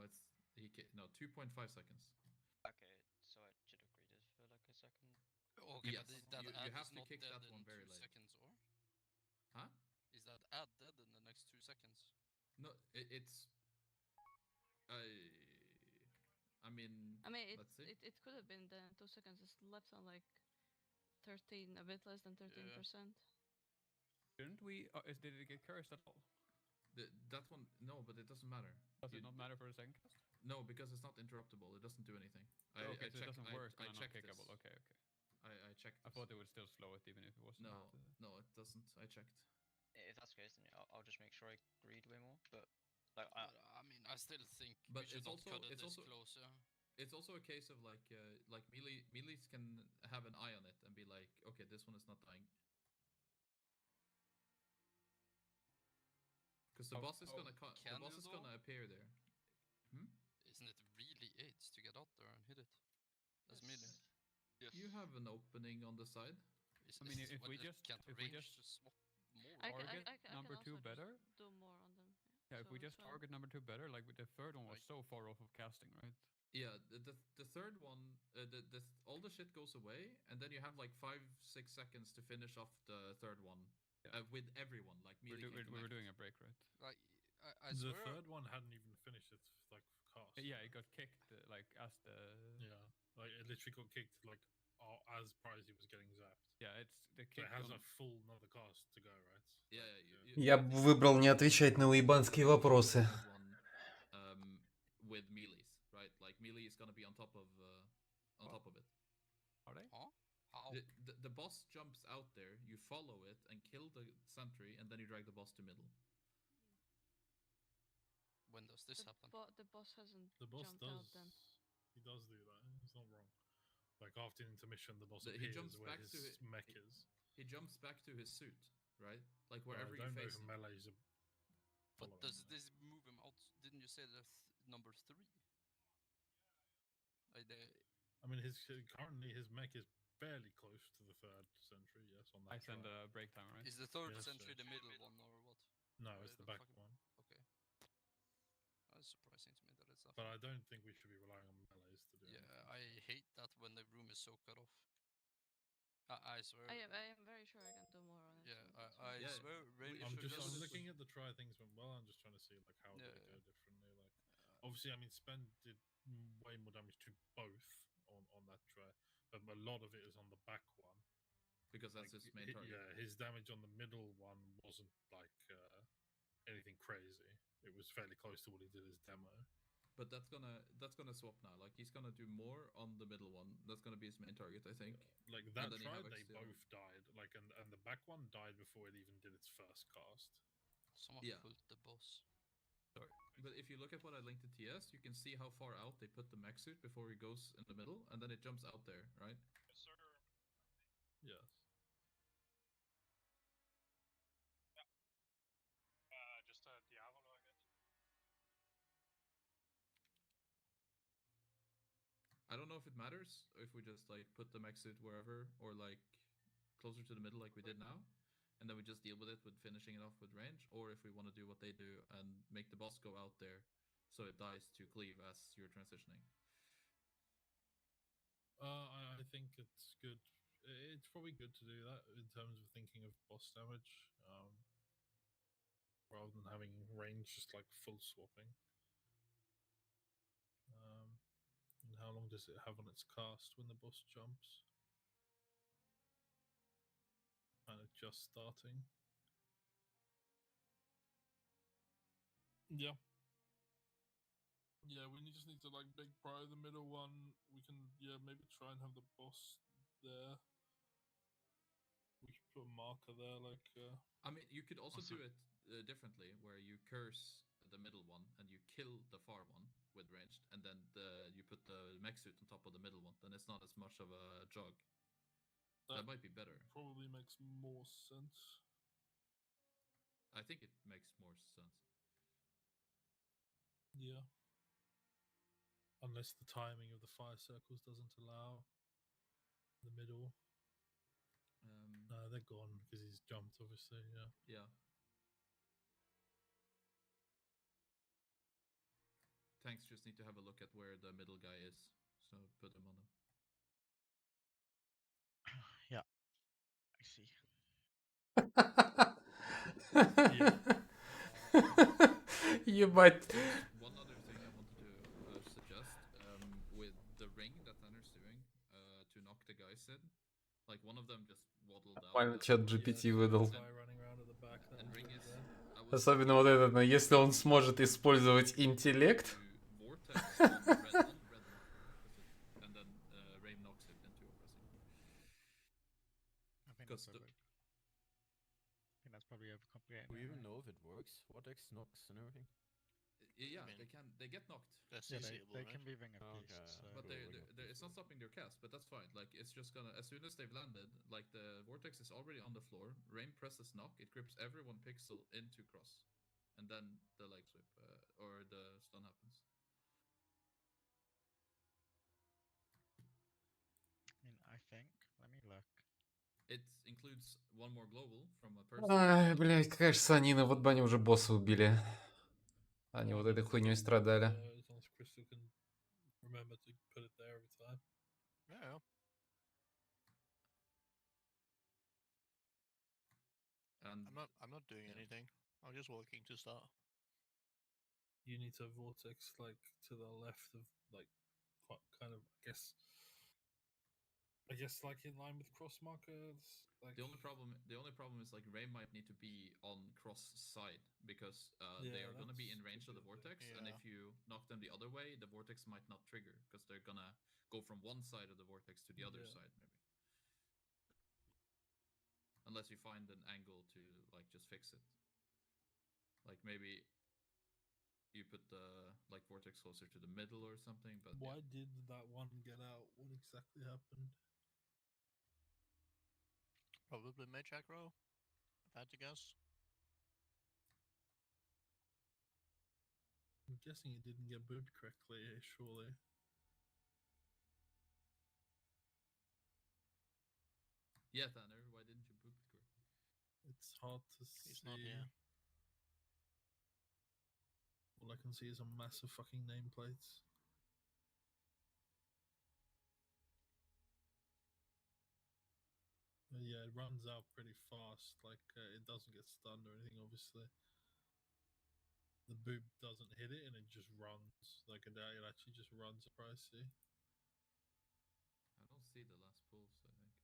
It's 2.5 seconds. Okay, so I should have read it for like a second. Okay, yes, but you ad have is to not kick dead that in one very 2 late. seconds, or? Huh? Is that ad dead in the next 2 seconds? No, it's. I mean, let's see. It could have been the 2 seconds. It's left on like 13, a bit less than 13%. Shouldn't we? Did it get cursed at all? That one, no, but it doesn't matter. Does it not matter for the second cast? No, because it's not interruptible. It doesn't do anything. Okay, I so checked, it doesn't work I on checked unkickable. this. Okay. I checked. I thought it would still slow it even if it wasn't. No, it doesn't. I checked. If that's the case, then I'll just make sure I read way more. But like, I mean, I still think but we should it's not also cut it it's this also close. Yeah. it's also a case of like melees can have an eye on it and be like, okay, this one is not dying. Because the boss is gonna appear there. Isn't it really AIDS to get out there and hit it? That's melee. Yes. You have an opening on the side. I mean, if we just swap more. target I can number 2 also better. do more on them. Yeah, if we just target number 2 better, like the third one was so far off of casting, right? Yeah, the third one, all the shit goes away, and then you have like 5-6 seconds to finish off the third one with everyone. Like we were doing a break, right? Like I the swear. third one hadn't even finished its like cast. Yeah, it got kicked like as the. Yeah, like it literally got kicked like as Pricey was getting zapped. Yeah, it's the kick. So it has a full another cast to go, right? Yeah. Я бы выбрал не отвечать на уебанские вопросы. With melees, right? Like melee is gonna be on top of it. Are they? Huh? How? The boss jumps out there, you follow it and kill the sentry, and then you drag the boss to middle. When does this happen? The boss hasn't jumped out then. He does do that. He's not wrong. Like after intermission, the boss he appears jumps where back his mech is. He jumps back to his suit, right? Like wherever I don't you know face if him. melee's But does this move him out? Didn't you say that's number 3? I mean, currently his mech is fairly close to the third sentry. Yes, on that. I send a break time, right? Is the third sentry the middle one or what? No, it's the back one. Okay. That's surprising to me that it's that. But I don't think we should be relying on melees to do it. Yeah, I hate that when the room is so cut off. I swear. I am very sure I can do more on it. Yeah, I swear. I'm looking at the try things went well. I'm just trying to see like how they go differently. Like, obviously, I mean, Spen did way more damage to both on that try, but a lot of it is on the back one because that's his main target. Yeah, his damage on the middle one wasn't like anything crazy. It was fairly close to what he did as demo. But that's gonna swap now. Like he's gonna do more on the middle one. That's gonna be his main target, I think. Like that try, they both died. Like and the back one died before it even did its first cast. Someone pulled the boss. Sorry. But if you look at what I linked to TS, you can see how far out they put the mech suit before he goes in the middle, and then it jumps out there, right? Yes, sir. Yes. Just a Diavolo, I guess. know if it matters if we just like put the mech suit wherever or like closer to the middle like we did now, and then we just deal with it with finishing it off with range, or if we want to do what they do and make the boss go out there so it dies to cleave as you're transitioning. I think it's good. It's probably good to do that in terms of thinking of boss damage, rather than having range just like full swapping. And how long does it have on its cast when the boss jumps? Kind of just starting. Yeah. Yeah, we just need to like big pry the middle one. We can maybe try and have the boss there. We could put a marker there, like. I mean, you could also do it differently, where you curse the middle one and you kill the far one with ranged, and then you put the mech suit on top of the middle one. Then it's not as much of a jog. That might be better. Probably makes more sense. I think it makes more sense. Yeah. Unless the timing of the fire circles doesn't allow the middle. No, they're gone because he's jumped, obviously, yeah. Yeah. Tanks just need to have a look at where the middle guy is, so put him on him. Yeah, I see. Ебать. One other thing I wanted to suggest, with the ring that Tanner's doing, to knock the guys in, like one of them just waddled out. Нормально чат GPT выдал. And ring is, Особенно вот этот, но если он сможет использовать интеллект. and then Rain knocks it into a pressing. I think that's probably overcomplicated. Do we even know if it works? Vortex knocks and everything? Yeah, they get knocked. That's they can be ring appeased. So. But it's not stopping their cast, but that's fine. Like it's just gonna, as soon as they've landed, like the vortex is already on the floor. Rain presses knock, it grips every 1 pixel into cross, and then the leg sweep or the stun happens. I mean, I think. Let me look. It includes one more global from a person. Ай, блядь, какая же санина, вот бы они уже босса убили. Они вот этой хуйней страдали. Remember to put it there every time. Yeah. And I'm not doing anything. I'm just walking to start. You need to vortex like to the left of like kind of I guess like in line with cross markers. Like the only problem is like Ray might need to be on cross side because they are gonna be in range of the vortex, and if you knock them the other way, the vortex might not trigger because they're gonna go from one side of the vortex to the other side, maybe. Unless you find an angle to like just fix it. Like maybe you put the like vortex closer to the middle or something. But why did that one get out? What exactly happened? Probably mage aggro, if I had to guess. I'm guessing it didn't get booped correctly, surely. Yeah, Tanner, why didn't you boop it correctly? It's hard to see. He's not here. All I can see is a massive fucking nameplates. Yeah, it runs out pretty fast. Like it doesn't get stunned or anything. Obviously, the boop doesn't hit it, and it just runs. Like it actually just runs. Pricey. I don't see the last pulse. I think.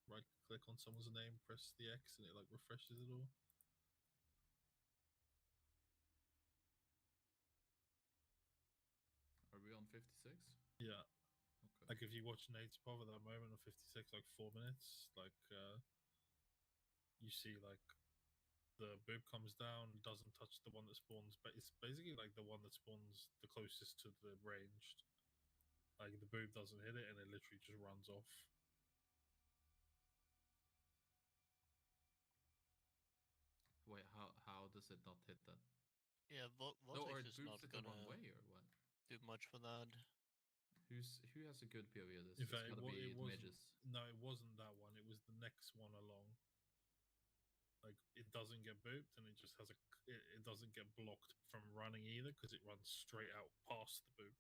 Right click on someone's name, press the X, and it like refreshes it all. Are we on 56? Yeah. Okay. Like if you watch Nate's POV at that moment of 56, like 4 minutes, like you see like the boop comes down, doesn't touch the one that spawns, but it's basically like the one that spawns the closest to the ranged. Like the boop doesn't hit it, and it literally just runs off. Wait, how does it not hit that? Yeah, Vortex is not gonna way or what? do much for that. Who has a good POV of this? In It's fact, gotta be it the wasn't. mages. No, it wasn't that one. It was the next one along. Like it doesn't get booped, and it just has a. It doesn't get blocked from running either because it runs straight out past the boop.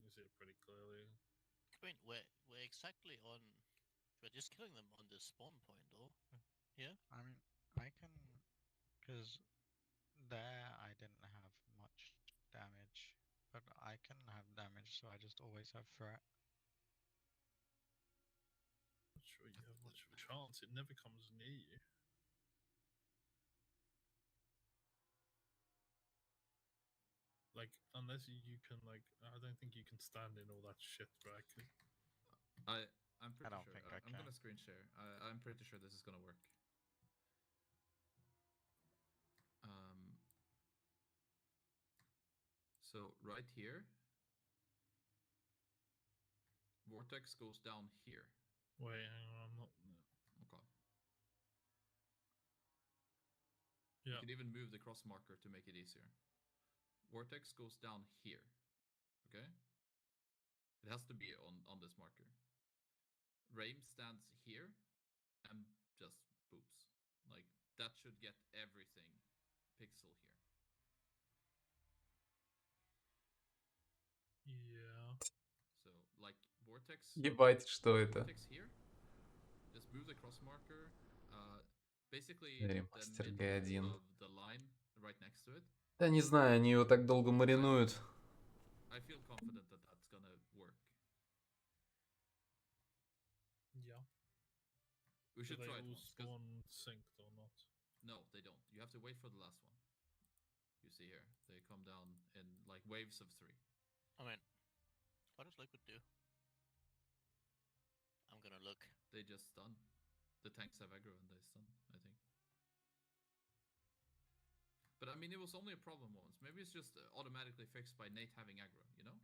You see it pretty clearly. I mean, we're exactly on. We're just killing them on the spawn point, though. Yeah. I mean, I can, because there I didn't have much damage, but I can have damage, so I just always have threat. Not sure you have much of a chance. It never comes near you. Like, unless you can, like, I don't think you can stand in all that shit back. I'm pretty I don't sure. think I I'm can. gonna screen share. I'm pretty sure this is gonna work. So right here, Vortex goes down here. Wait, hang on, I'm not. Okay. Yeah. You can even move the cross marker to make it easier. Vortex goes down here. Okay? It has to be on this marker. Rame stands here and just boops. Like, that should get everything pixel here. Yeah. So, like, Vortex... Ебать, что это? Vortex here. Just move the cross marker. Basically, Ремастер the G1. middle of the line right next to it. Да не знаю, они его так долго маринуют. I feel confident that that's gonna work. Yeah. We should try it all once. spawn synced or not? No, they don't. You have to wait for the last one. You see here, they come down in like waves of 3. I mean, what does Liquid do? I'm gonna look. They just stun. The tanks have aggro and they stun, I think. But I mean, it was only a problem once. Maybe it's just automatically fixed by Nate having aggro, you know?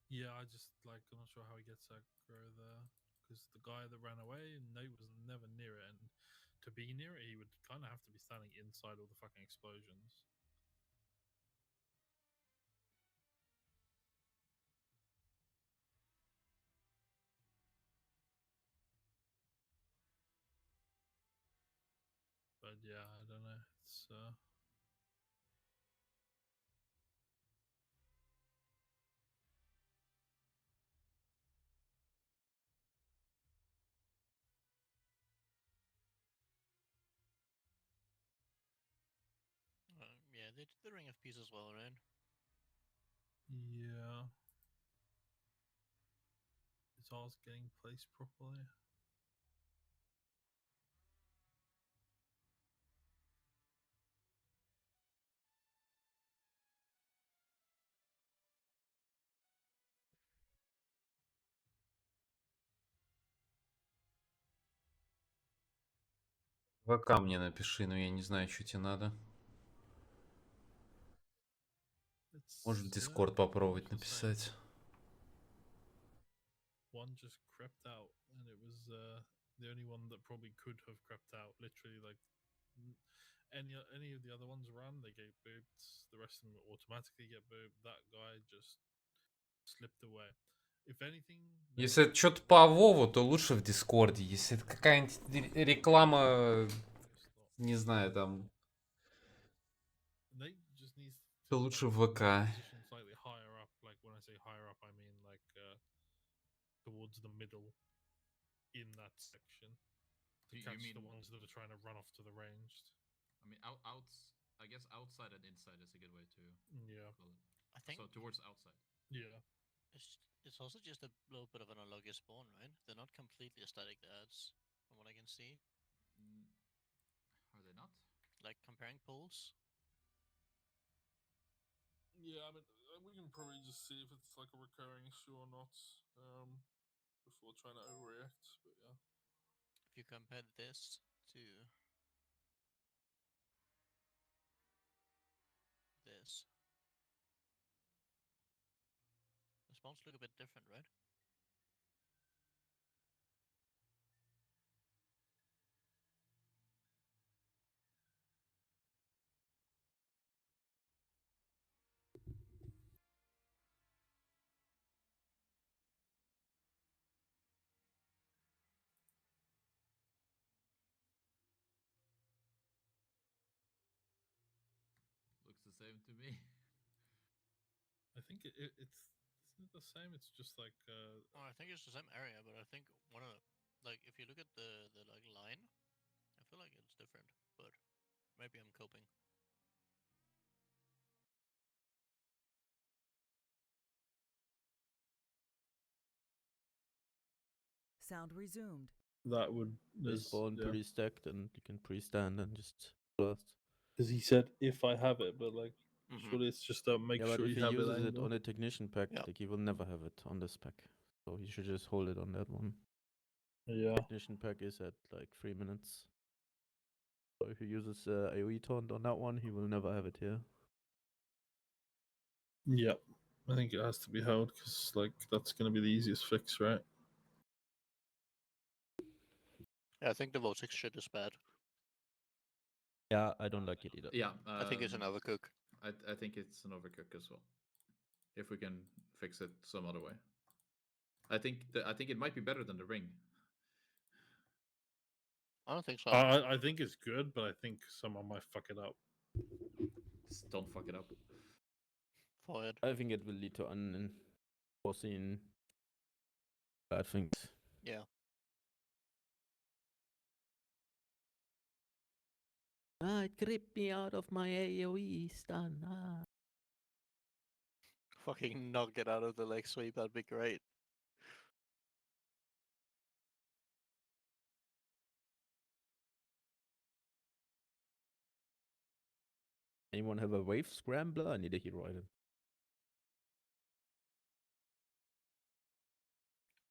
Yeah, I just, like, I'm not sure how he gets aggro there. Because the guy that ran away, Nate was never near it. And to be near it, he would kind of have to be standing inside all the fucking explosions. But yeah, I don't know. It's yeah, they did the Ring of Peace as well, right? yeah. Is ours getting placed properly? ВК мне напиши, но я не знаю, что тебе надо. Может, в Discord попробовать написать. One just crept out, and it was the only one that probably could have crept out. Literally, like any of the other ones run, they get booped. The rest of them automatically get booped. That guy just slipped away. If anything, Если это что-то по Вову, то лучше в Дискорде. Если это какая-нибудь реклама, не знаю, там, то лучше в ВК. Slightly higher up, like when I say higher up, I mean like towards the middle in that section to catch the ones that are trying to run off to the ranged. I mean, I guess outside and inside is a good way to call it. I think so. Towards outside. Yeah. It's also just a little bit of an analogous spawn, right? They're not completely static, the ads, from what I can see. Are they not? Like comparing pools? Yeah, I mean, we can probably just see if it's like a recurring issue or not before trying to overreact, but yeah. If you compare this to this, the spawns look a bit different, right? same to me. I think it's isn't it the same? It's just like Well, I think it's the same area, but I think one of like if you look at the like line, I feel like it's different, but maybe I'm coping. Sound resumed. that would They spawn yeah. pretty stacked, and you can pre-stand and just blast. Because he said if I have it, but like Mhm. surely it's just make Yeah, but sure if you he have uses it it on a technician pack, Yeah. like he will never have it on this pack. So he should just hold it on that one. Yeah. Technician pack is at like 3 minutes. So if he uses AoE taunt on that one, he will never have it here. Yeah. I think it has to be held because like that's going to be the easiest fix, right? Yeah, I think the Vortex shit is bad. Yeah, I don't like it either. Yeah, I think it's an overcook. I think it's an overcook as well. If we can fix it some other way, I think it might be better than the ring. I don't think so. I think it's good, but I think someone might fuck it up. Just don't fuck it up. Forward. I think it will lead to unforeseen bad things. Yeah. Ah, it gripped me out of my AoE stun. Ah. Fucking knock it out of the leg sweep, that'd be great. Anyone have a wave scrambler? I need a hero item.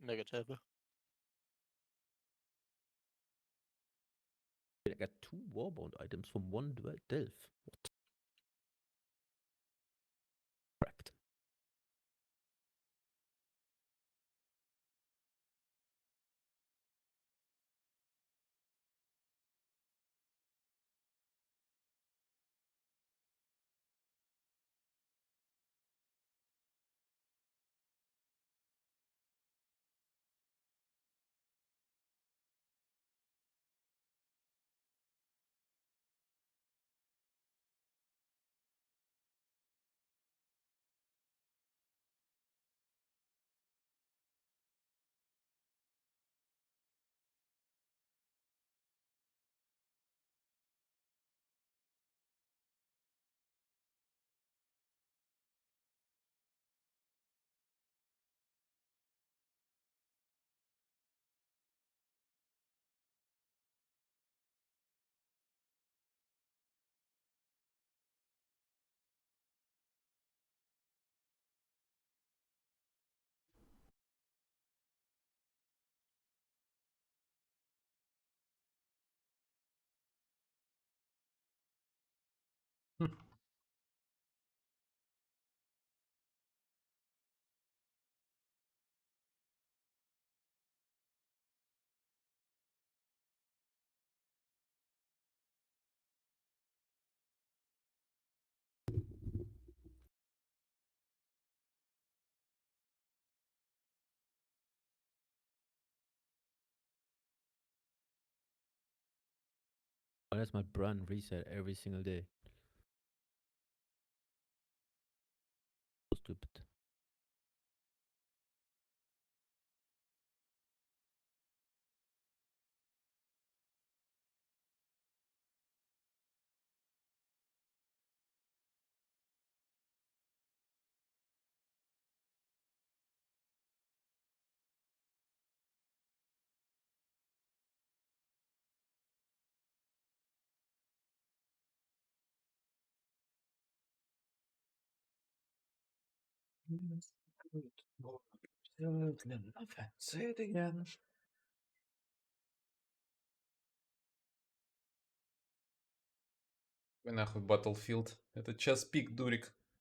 Negative. I got 2 Warbound items from 1 Delph. What? Correct. Why does my brand reset every single day? So stupid. Say it again. Ой, нахуй Battlefield. Это час пик, дурик.